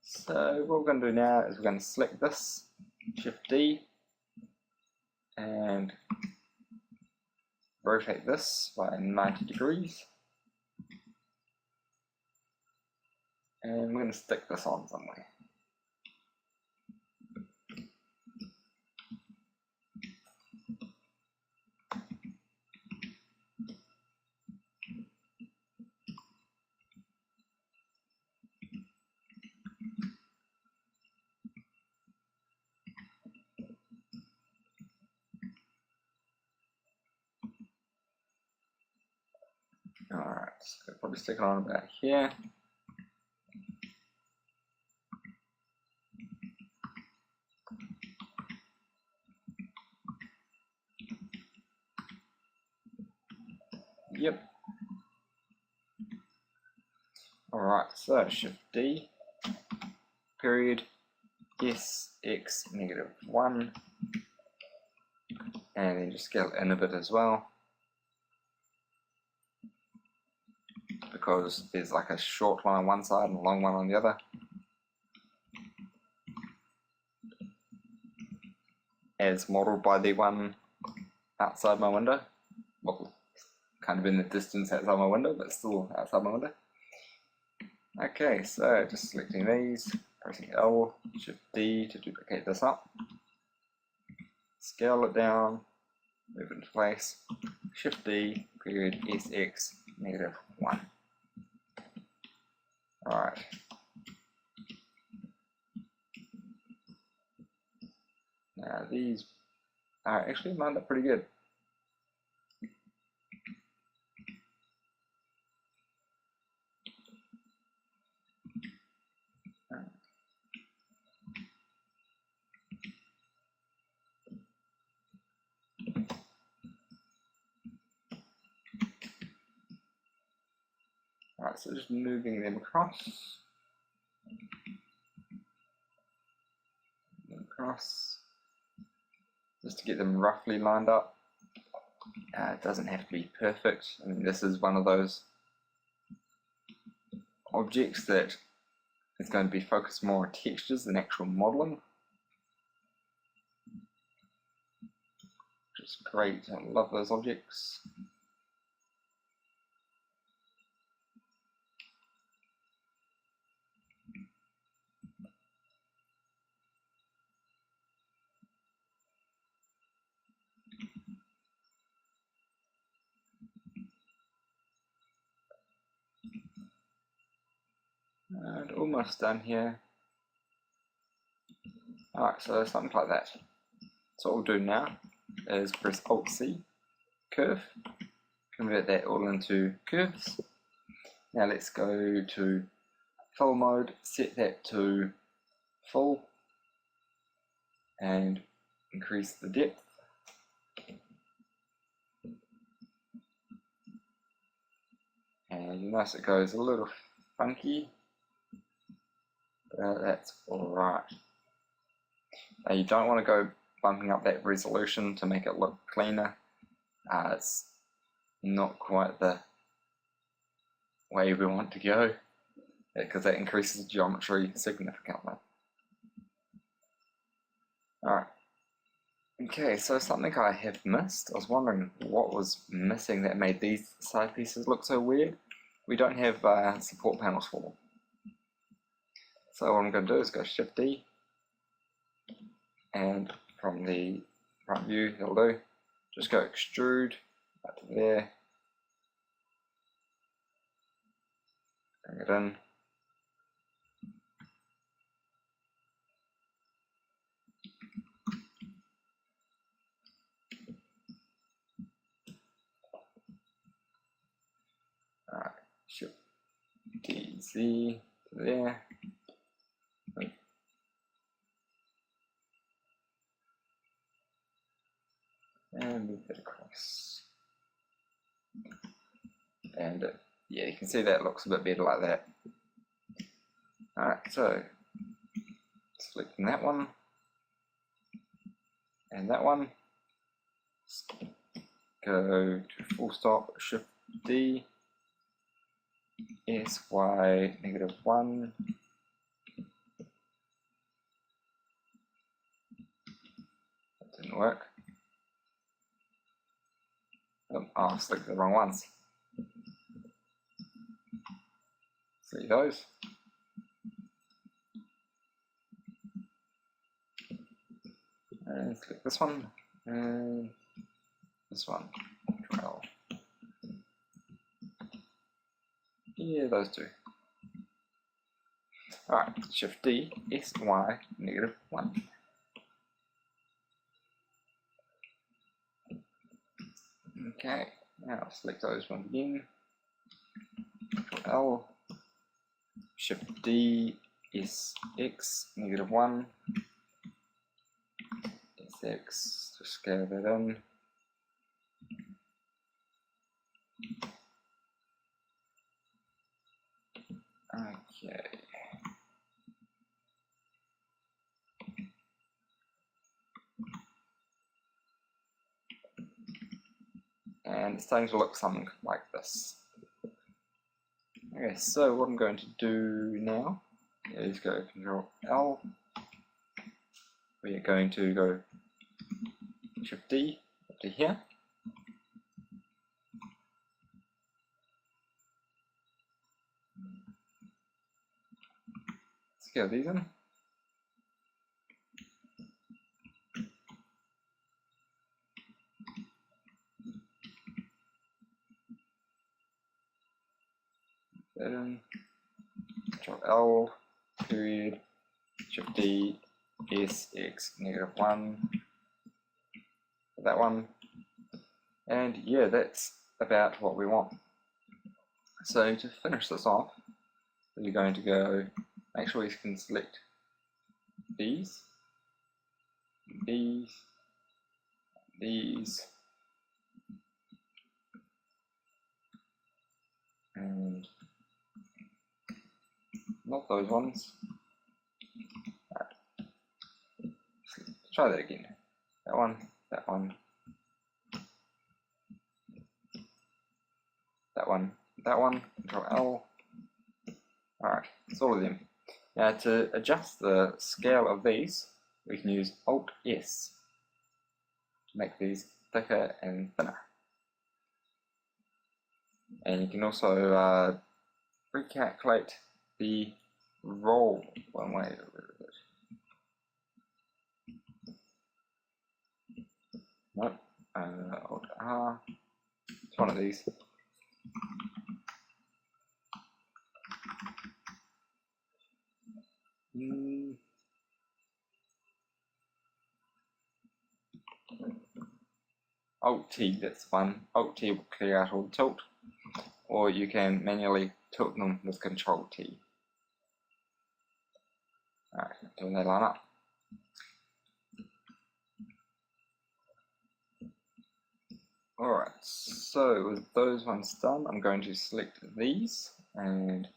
[SPEAKER 1] so what we're going to do now is we're going to select this, Shift D, and rotate this by 90 degrees, and we're going to stick this on somewhere. Alright, so probably stick it on about here. Yep. Alright, so Shift D, period, S, X, -1, and then just scale it in a bit as well, because there's like a short one on one side and a long one on the other. As modeled by the one outside my window. Well, kind of in the distance outside my window, but still outside my window. Okay, so just selecting these, pressing L, Shift D to duplicate this up, scale it down, move it into place, Shift D, period, SX, -1. Right. Now these are actually lined up pretty good. Alright, so just moving them across, just to get them roughly lined up. It doesn't have to be perfect. I mean, this is one of those objects that is going to be focused more on textures than actual modeling, which is great. I love those objects. And almost done here. Alright, so something like that. So what we'll do now is press Alt-C, curve, convert that all into curves. Now let's go to fill mode, set that to full, and increase the depth. And you notice it goes a little funky, but that's alright. Now you don't want to go bumping up that resolution to make it look cleaner. It's not quite the way we want to go, because that increases geometry significantly. Alright. Okay, so something I have missed. I was wondering what was missing that made these side pieces look so weird. We don't have support panels for them. So what I'm going to do is go Shift D, and from the front view, it'll do. Just go extrude up to there, bring it in. Alright, Shift D, Z to there. And move it across. And yeah, you can see that looks a bit better like that. Alright, so selecting that one and that one. Go to full stop, Shift D, S, Y, -1. That didn't work. Oh, I selected the wrong ones. See those? And select this one, and this one. 12. Yeah, those two. Alright, Shift D, S, Y, -1. Okay, now select those ones again. L, Shift D, S, X, -1. SX, to scale that in. Okay. And it's starting to look something like this. Okay, so what I'm going to do now is go Control L. We are going to go Shift D up to here. Scale these in. That in. Control L, period, Shift D, S, X, -1, that one, and yeah, that's about what we want. So to finish this off, we're going to go, make sure we can select these, these, and not those ones. Right. Try that again. That one, that one, that one, that one, Control L. Alright, that's all of them. Now to adjust the scale of these, we can use Alt S to make these thicker and thinner. And you can also recalculate the roll one way a little bit. Nope, Alt R, it's one of these. Alt T, that's one. Alt T will clear out all the tilt, or you can manually tilt them with Control T. Alright, doing that line up. Alright, so with those ones done, I'm going to select these and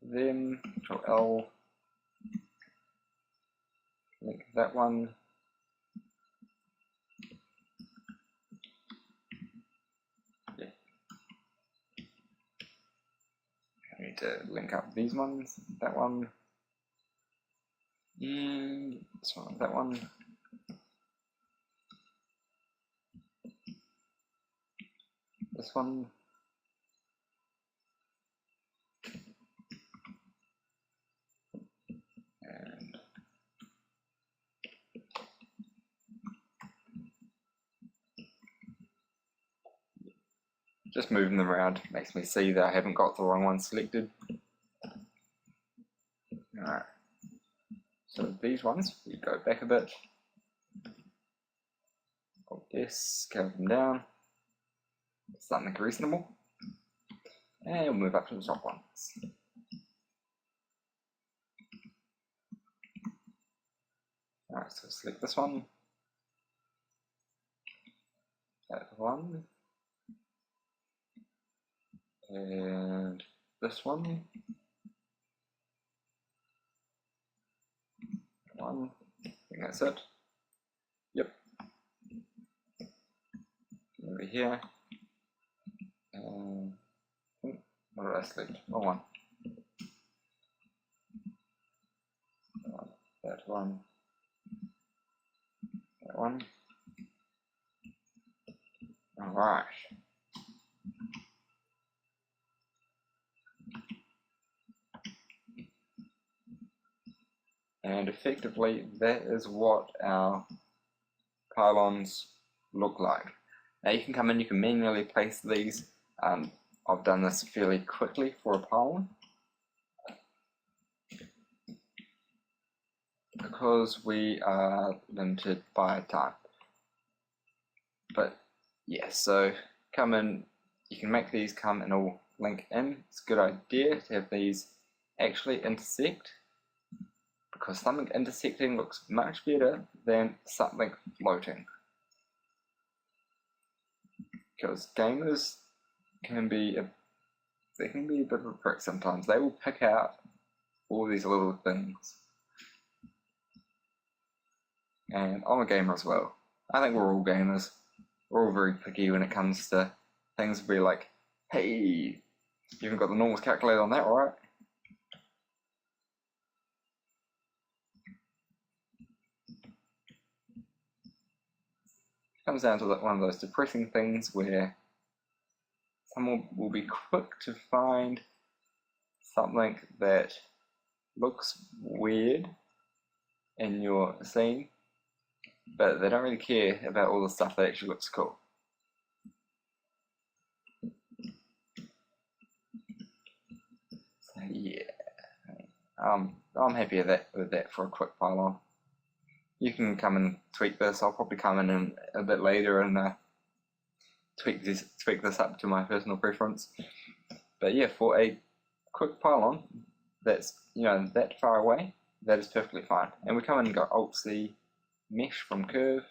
[SPEAKER 1] then Control L, link that one. Yeah. I need to link up these ones, that one, this one, that one. This one, and just moving them around makes me see that I haven't got the wrong one selected. Alright, so these ones, we go back a bit. Alt S, scale them down. Something reasonable. And we'll move up to the top ones. Alright, so select this one, that one, and this one, one, I think that's it. Yep. Over here, and what did I select? Oh, one. That one, that one. Alright. And effectively, that is what our pylons look like. Now you can come in, you can manually place these. I've done this fairly quickly for a pylon because we are limited by time. But yeah, so come in, you can make these come and all link in. It's a good idea to have these actually intersect, because something intersecting looks much better than something floating. Because gamers can be a bit of a prick sometimes. They will pick out all these little things. And I'm a gamer as well. I think we're all gamers. We're all very picky when it comes to things. Be like, hey, you haven't got the normals calculator on that, right? Comes down to one of those depressing things where someone will be quick to find something that looks weird in your scene, but they don't really care about all the stuff that actually looks cool. yeah, I'm happy with that for a quick pylon. You can come and tweak this. I'll probably come in a bit later and tweak this up to my personal preference. But yeah, for a quick pylon that's that far away, that is perfectly fine. And we come in and go Alt C, Mesh from Curve,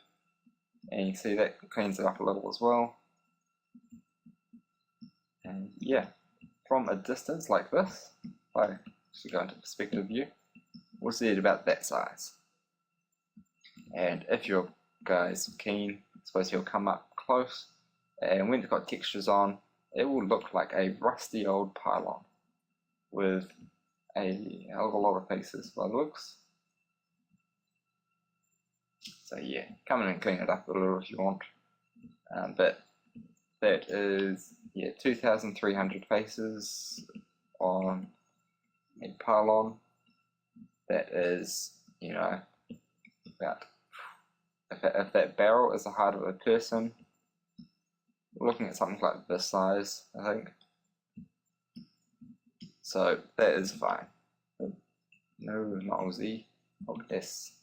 [SPEAKER 1] and you see that cleans it up a little as well. And yeah, from a distance like this, if I actually go into perspective view, we'll see it about that size. And if you're guys keen, I suppose you'll come up close, and when it's got textures on, it will look like a rusty old pylon with a hell of a lot of faces by the looks. So yeah, come in and clean it up a little if you want. But that is 2,300 faces on a pylon. That is, about, if that barrel is the height of a person, we're looking at something like this size, I think. So that is fine. No, not Aussie. Alt S.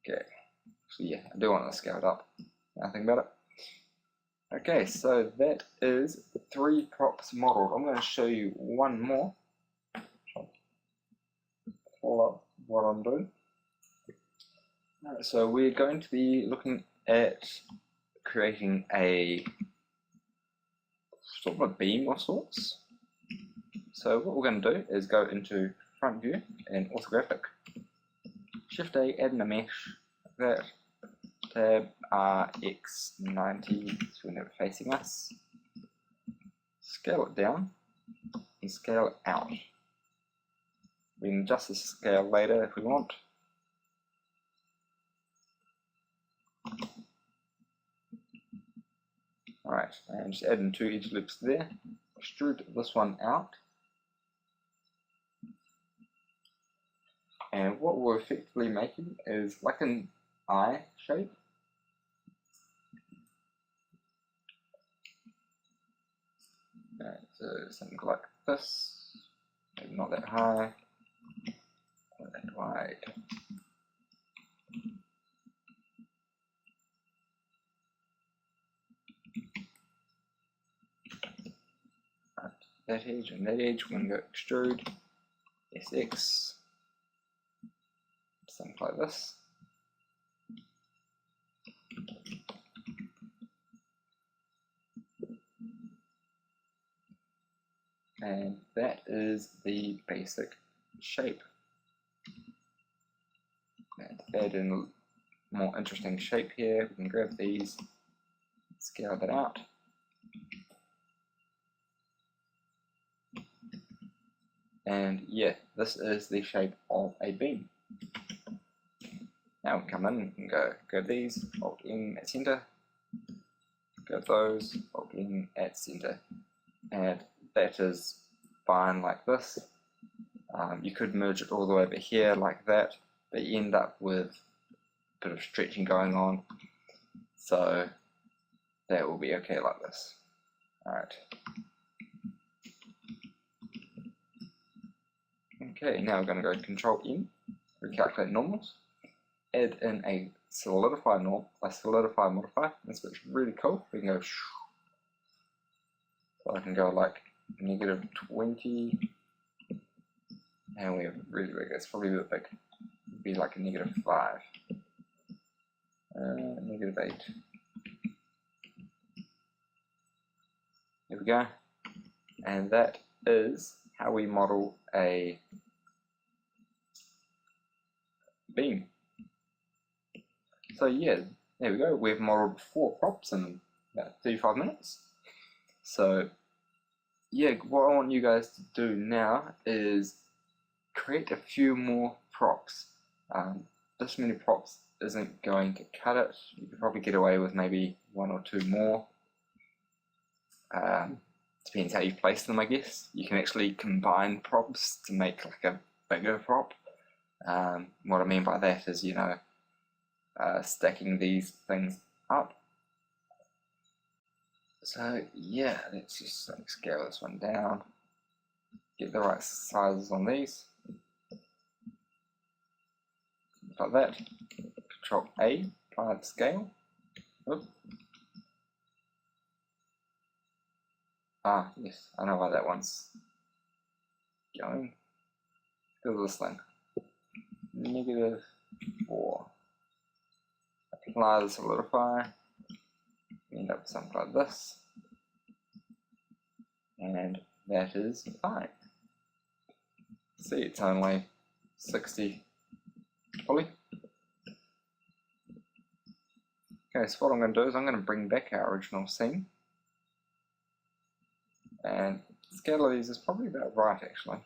[SPEAKER 1] Okay. So yeah, I do want to scale it up. Nothing about it. Okay, so that is 3 props modeled. I'm going to show you one more. Pull up what I'm doing. Alright, so we're going to be looking at creating a sort of a beam of sorts. So what we're going to do is go into front view and orthographic. Shift A, add in a mesh, like that. Tab RX90, so we're facing us. Scale it down and scale it out. We can adjust the scale later if we want. Alright, and just add in 2 edge loops there. Extrude this one out. And what we're effectively making is like an eye shape. Alright, so something like this. Maybe not that high, not that wide. Right, that edge and that edge, we're going to go extrude, SX, something like this. And that is the basic shape. And to add in a more interesting shape here, we can grab these, scale that out. And yeah, this is the shape of a beam. Now we come in and go these, Alt N at center, go those, Alt N at center. And that is fine like this. You could merge it all the way over here like that, but you end up with a bit of stretching going on. So that will be okay like this. Alright. Okay, now we're going to go Control N, recalculate normals, add in a solidify modifier. This bit's really cool. We can go so I can go like -20, and we have really big. It's probably a bit big. It'd be like a -5, -8. There we go, and that is how we model a beam. So yeah, there we go. We've modeled 4 props in about 35 minutes. So yeah, what I want you guys to do now is create a few more props. This many props isn't going to cut it. You could probably get away with maybe 1 or 2 more. Depends how you place them, I guess. You can actually combine props to make like a bigger prop. What I mean by that is, stacking these things up. So yeah, let's just scale this one down. get the right sizes on these, like that. Control A, apply the scale. Oop. Ah, yes, I know why that one's going. Because of this thing. -4. Apply the solidify. End up with something like this. And that is fine. See, it's only 60 poly. Okay, so what I'm going to do is I'm going to bring back our original scene. And the scale of these is probably about right, actually.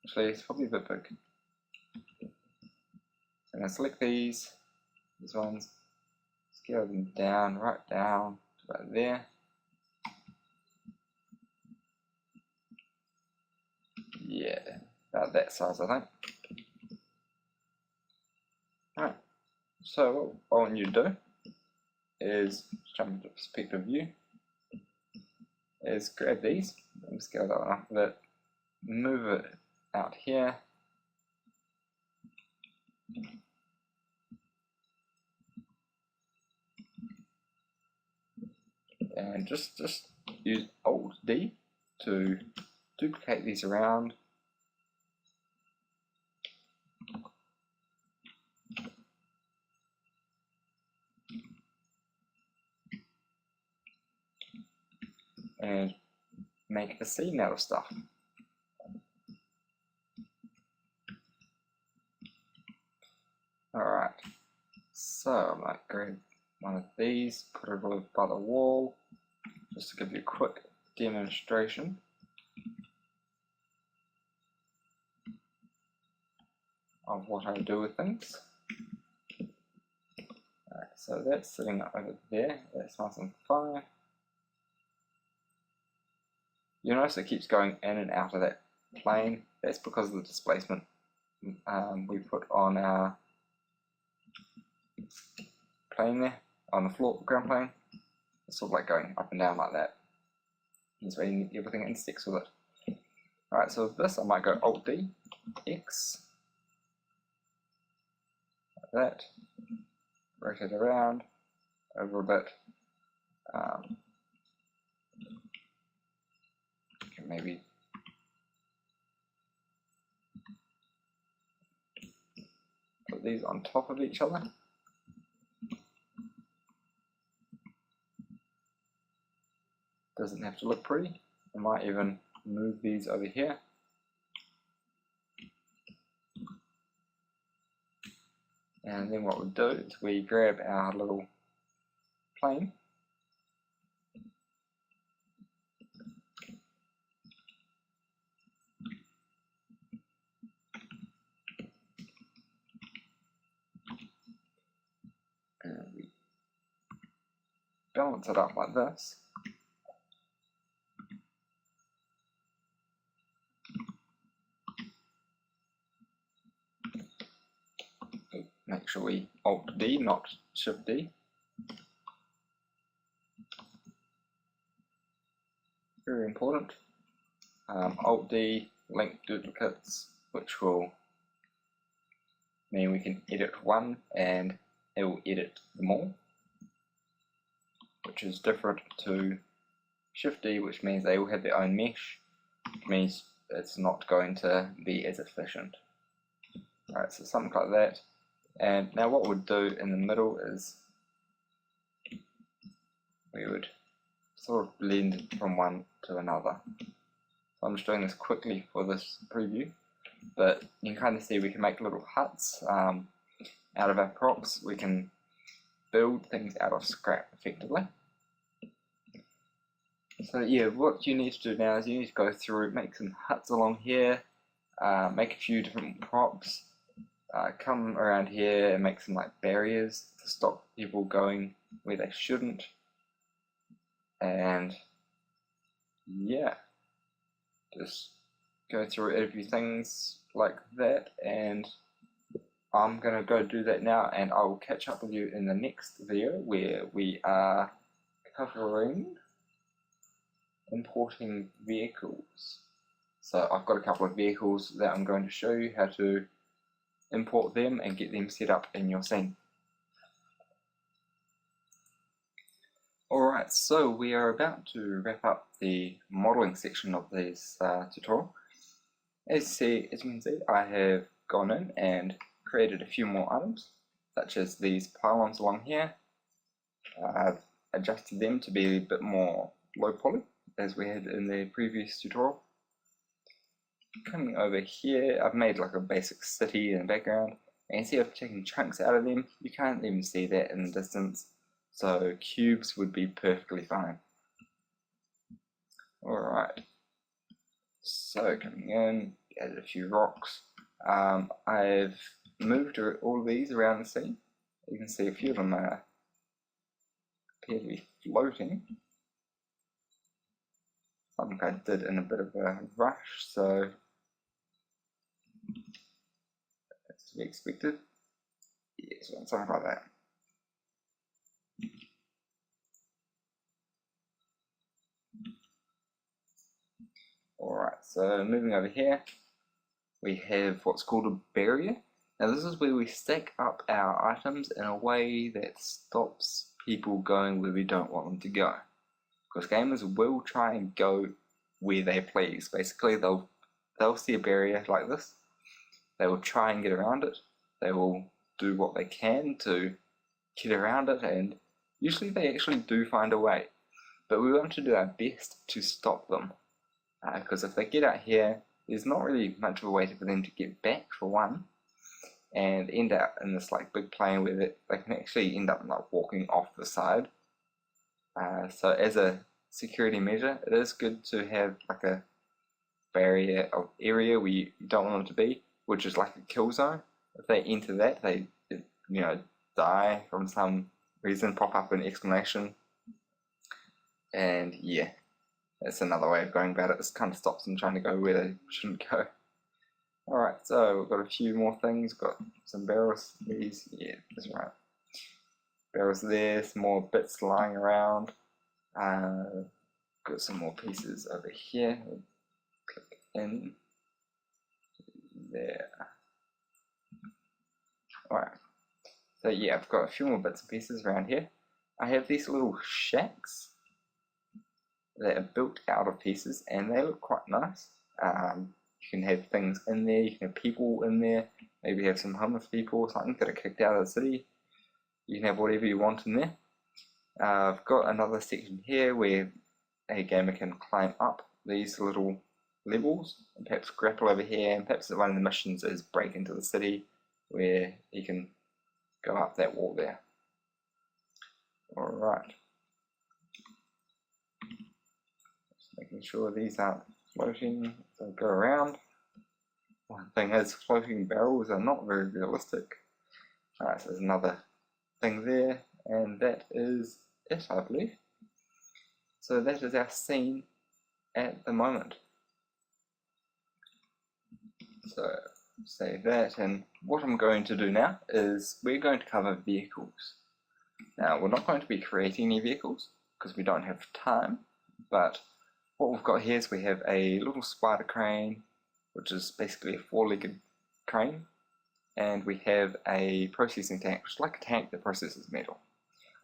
[SPEAKER 1] Actually, it's probably a bit big. So I'm going to select these ones, scale them down, right down to about there. Yeah, about that size, I think. Alright, so what I want you to do is jump into perspective view, is grab these, and scale that one up a bit, move it out here, and just use Alt D to duplicate these around. And make a scene out of stuff. Alright, so I might grab one of these, put it over by the wall, just to give you a quick demonstration. Of what I do with things. Alright, so that's sitting over there, that's nice and fine. You notice it keeps going in and out of that plane. That's because of the displacement we put on our plane there, on the floor ground plane. It's sort of like going up and down like that. It's making everything intersects with it. Alright, so with this I might go Alt D, X, like that, rotate around, over a bit. Maybe put these on top of each other. Doesn't have to look pretty. I might even move these over here. And then what we'll do is we grab our little plane, and we balance it up like this. Make sure we Alt D, not Shift D. Very important. Alt D, link duplicates, which will mean we can edit one and it will edit them all, which is different to Shift D, which means they all have their own mesh, which means it's not going to be as efficient. Alright, so something like that. And now what we'd do in the middle is we would sort of blend from one to another. So I'm just doing this quickly for this preview, but you can kind of see we can make little huts out of our props. We can build things out of scrap effectively. So yeah, what you need to do now is you need to go through, make some huts along here, make a few different props, come around here and make some like barriers to stop people going where they shouldn't, and yeah, just go through every things like that, and I'm gonna go do that now, and I will catch up with you in the next video where we are covering importing vehicles. So I've got a couple of vehicles that I'm going to show you how to import them and get them set up in your scene. Alright, so we are about to wrap up the modeling section of this tutorial. As you can see, I have gone in and created a few more items, such as these pylons along here. I've adjusted them to be a bit more low poly, as we had in the previous tutorial. Coming over here, I've made like a basic city in the background, and you see I've taken chunks out of them. You can't even see that in the distance, so cubes would be perfectly fine. Alright, so coming in, added a few rocks. I've moved all of these around the scene. You can see a few of them appear to be floating. I think I did in a bit of a rush, so that's to be expected. Yes, something like that. Alright, so moving over here, we have what's called a barrier. Now this is where we stack up our items in a way that stops people going where we don't want them to go. Because gamers will try and go where they please. Basically, they'll see a barrier like this, they will try and get around it, they will do what they can to get around it, and usually they actually do find a way. But we want to do our best to stop them. Because if they get out here, there's not really much of a way for them to get back, for one, and end up in this like big plane where they can actually end up like walking off the side. So as a security measure, it is good to have like a barrier of area where you don't want them to be, which is like a kill zone. If they enter that, they die from some reason, pop up an explanation, and yeah, that's another way of going about it. This kind of stops them trying to go where they shouldn't go. Alright, so we've got a few more things. Got some barrels. These, yeah, that's right. Barrels there, some more bits lying around. Got some more pieces over here. Click in. There. Alright. So yeah, I've got a few more bits and pieces around here. I have these little shacks that are built out of pieces, and they look quite nice. You can have things in there, you can have people in there, maybe have some homeless people or something that are kicked out of the city. You can have whatever you want in there. I've got another section here where a gamer can climb up these little levels and perhaps grapple over here, and perhaps one of the missions is break into the city where you can go up that wall there. Alright. Just making sure these aren't floating as I go around. One thing is, floating barrels are not very realistic. Alright, so there's another thing there, and that is it, I believe. So that is our scene at the moment. So save that, and what I'm going to do now is we're going to cover vehicles. Now we're not going to be creating any vehicles because we don't have time, but what we've got here is we have a little spider crane, which is basically a four-legged crane, and we have a processing tank, which is like a tank that processes metal.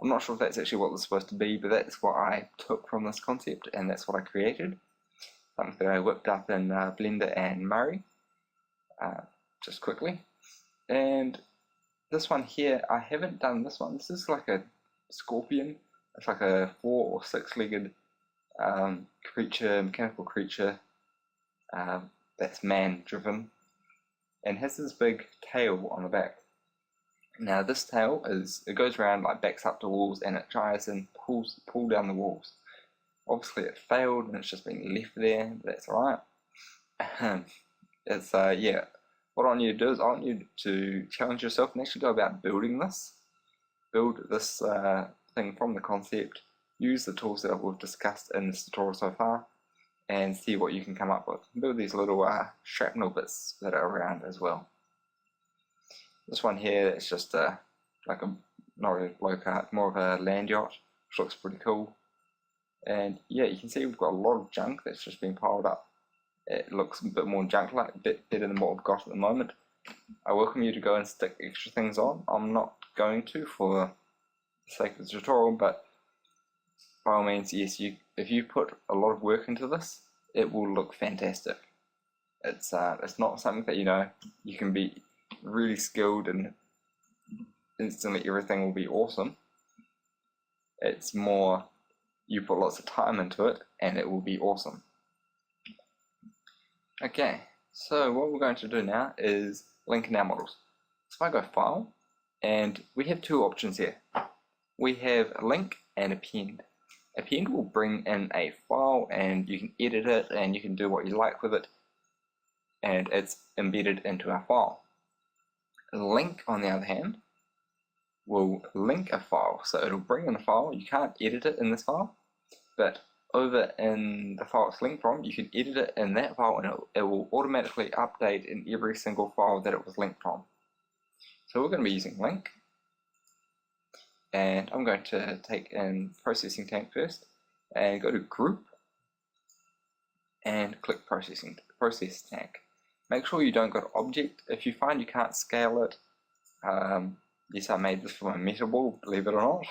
[SPEAKER 1] I'm not sure if that's actually what it's supposed to be, but that's what I took from this concept, and that's what I created. Something that I whipped up in Blender and Murray, just quickly. And this one here, I haven't done this one. This is like a scorpion. It's like a 4 or 6-legged creature, mechanical creature that's man-driven, and has this big tail on the back. Now this tail it goes around, like backs up to walls, and it tries and pull down the walls. Obviously it failed and it's just been left there, but that's alright. It's yeah, what I want you to do is I want you to challenge yourself and actually go about building this. Build this thing from the concept, use the tools that we've discussed in this tutorial so far, and see what you can come up with. Build these little shrapnel bits that are around as well. This one here is just like a, not really a blow cart, more of a land yacht, which looks pretty cool. And yeah, you can see we've got a lot of junk that's just been piled up. it looks a bit more junk-like, a bit better than what we've got at the moment. I welcome you to go and stick extra things on. I'm not going to for the sake of the tutorial, but by all means, yes, if you put a lot of work into this, it will look fantastic. It's not something that you can be really skilled and instantly everything will be awesome. It's more you put lots of time into it and it will be awesome. Okay, so what we're going to do now is link in our models. So if I go File, and we have two options here. We have a link and append. Append will bring in a file and you can edit it and you can do what you like with it, and it's embedded into our file. A link, on the other hand, will link a file. So it'll bring in a file. You can't edit it in this file, but over in the file it's linked from, you can edit it in that file and it will automatically update in every single file that it was linked from. So we're going to be using link, and I'm going to take in processing tank first and go to group and click process tank. Make sure you don't go to object. If you find you can't scale it, yes, I made this for my Metaball, believe it or not.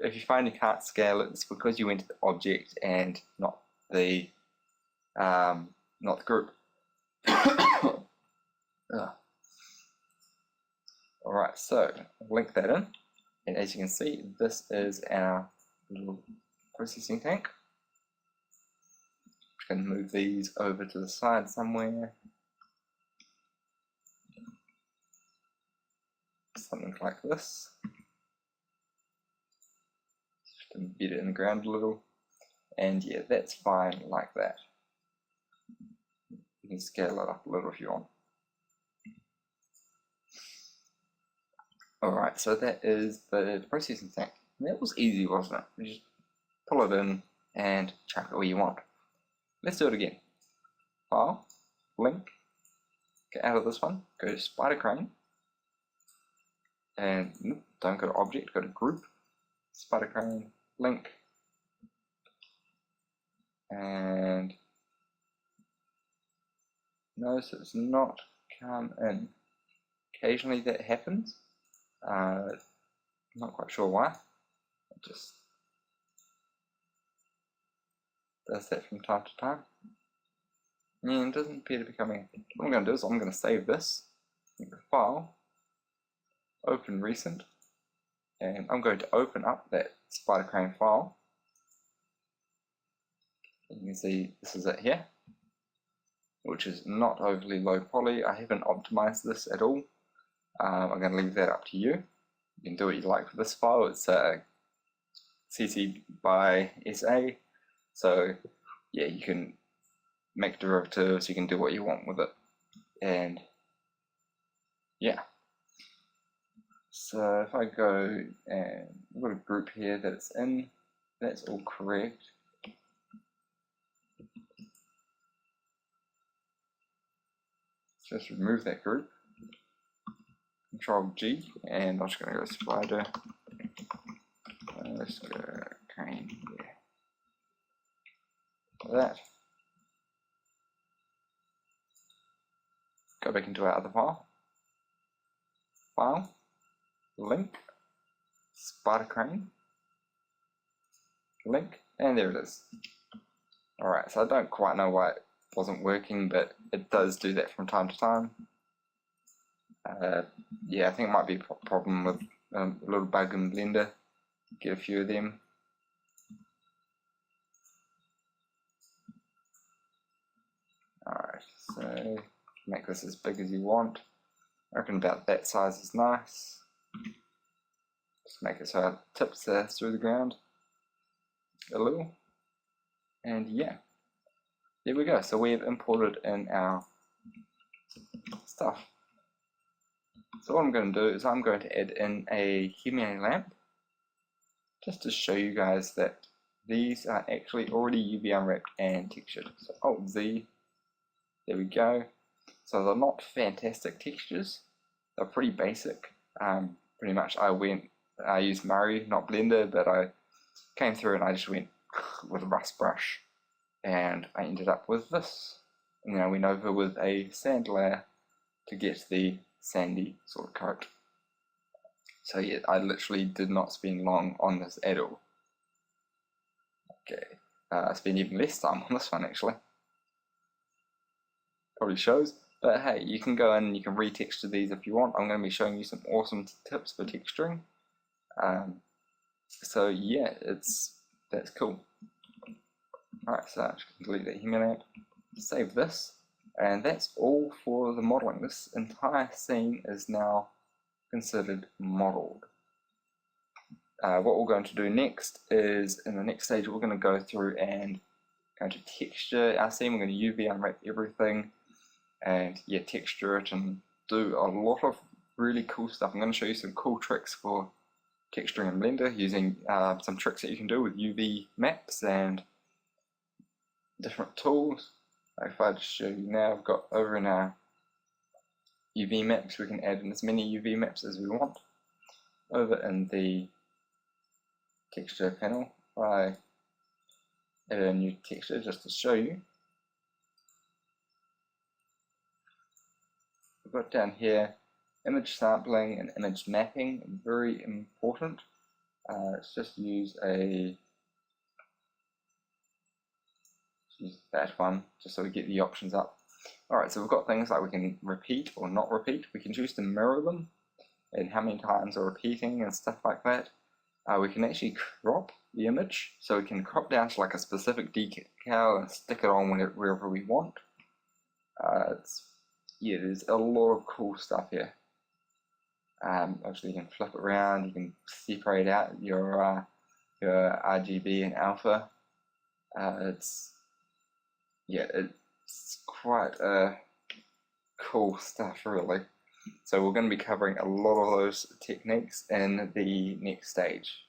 [SPEAKER 1] If you find you can't scale it, it's because you went to the object and not the group. Alright, so link that in, and as you can see, this is our little processing tank. I'm going to move these over to the side somewhere. Something like this. Just embed it in the ground a little. And yeah, that's fine like that. You can scale it up a little if you want. Alright, so that is the processing tank. And that was easy, wasn't it? You just pull it in and chuck it where you want. Let's do it again. File, link, get out of this one, go to spider crane, and don't go to object, go to group, spider crane, link, and notice it's not come in. Occasionally that happens. I'm not quite sure why. It just does that from time to time. And it doesn't appear to be coming in. What I'm going to do is I'm going to save this, file, open recent, and I'm going to open up that spider crane file. You can see this is it here, which is not overly low poly. I haven't optimized this at all. I'm going to leave that up to you. You can do what you like with this file. It's CC by SA, so yeah, you can make derivatives, you can do what you want with it, and yeah. So if I go and I've got a group here that it's in, that's all correct. Just remove that group, Control G, and I'm just going to go spider, let's go crane, yeah, like that. Go back into our other file, link, spider crane, link, and there it is. Alright, so I don't quite know why it wasn't working, but it does do that from time to time. Yeah, I think it might be a problem with a little bug in Blender. Get a few of them. Alright, so make this as big as you want. I reckon about that size is nice. Just make it so it tips through the ground a little. And yeah, there we go. So we have imported in our stuff. So what I'm going to do is I'm going to add in a Helium lamp, just to show you guys that these are actually already UV unwrapped and textured. So Alt Z, there we go. So they're not fantastic textures, they're pretty basic. Pretty much I used Murray, not Blender, but I came through and I just went with a rust brush and I ended up with this. And I went over with a sand layer to get the sandy sort of coat. So yeah, I literally did not spend long on this at all. Okay, I spent even less time on this one actually. Probably shows, but hey, you can go in and you can retexture these if you want. I'm going to be showing you some awesome tips for texturing. So yeah, that's cool. Alright, so I'm just going to delete that human lamp, save this, and that's all for the modeling. This entire scene is now considered modeled. What we're going to do next is, in the next stage, we're going to go through and going to texture our scene. We're going to UV unwrap everything and yeah, texture it and do a lot of really cool stuff. I'm going to show you some cool tricks for texturing in Blender using some tricks that you can do with UV maps and different tools. If I just show you now, I've got over in our UV maps, we can add in as many UV maps as we want. Over in the texture panel, I add a new texture just to show you. We've got down here image sampling and image mapping, very important. Let's just use that one just so we get the options up. Alright, so we've got things like we can repeat or not repeat. We can choose to mirror them and how many times are repeating and stuff like that. We can actually crop the image, so we can crop down to like a specific decal and stick it on wherever we want. Yeah, there's a lot of cool stuff here. Obviously, you can flip it around. You can separate out your RGB and alpha. It's quite cool stuff, really. So we're going to be covering a lot of those techniques in the next stage.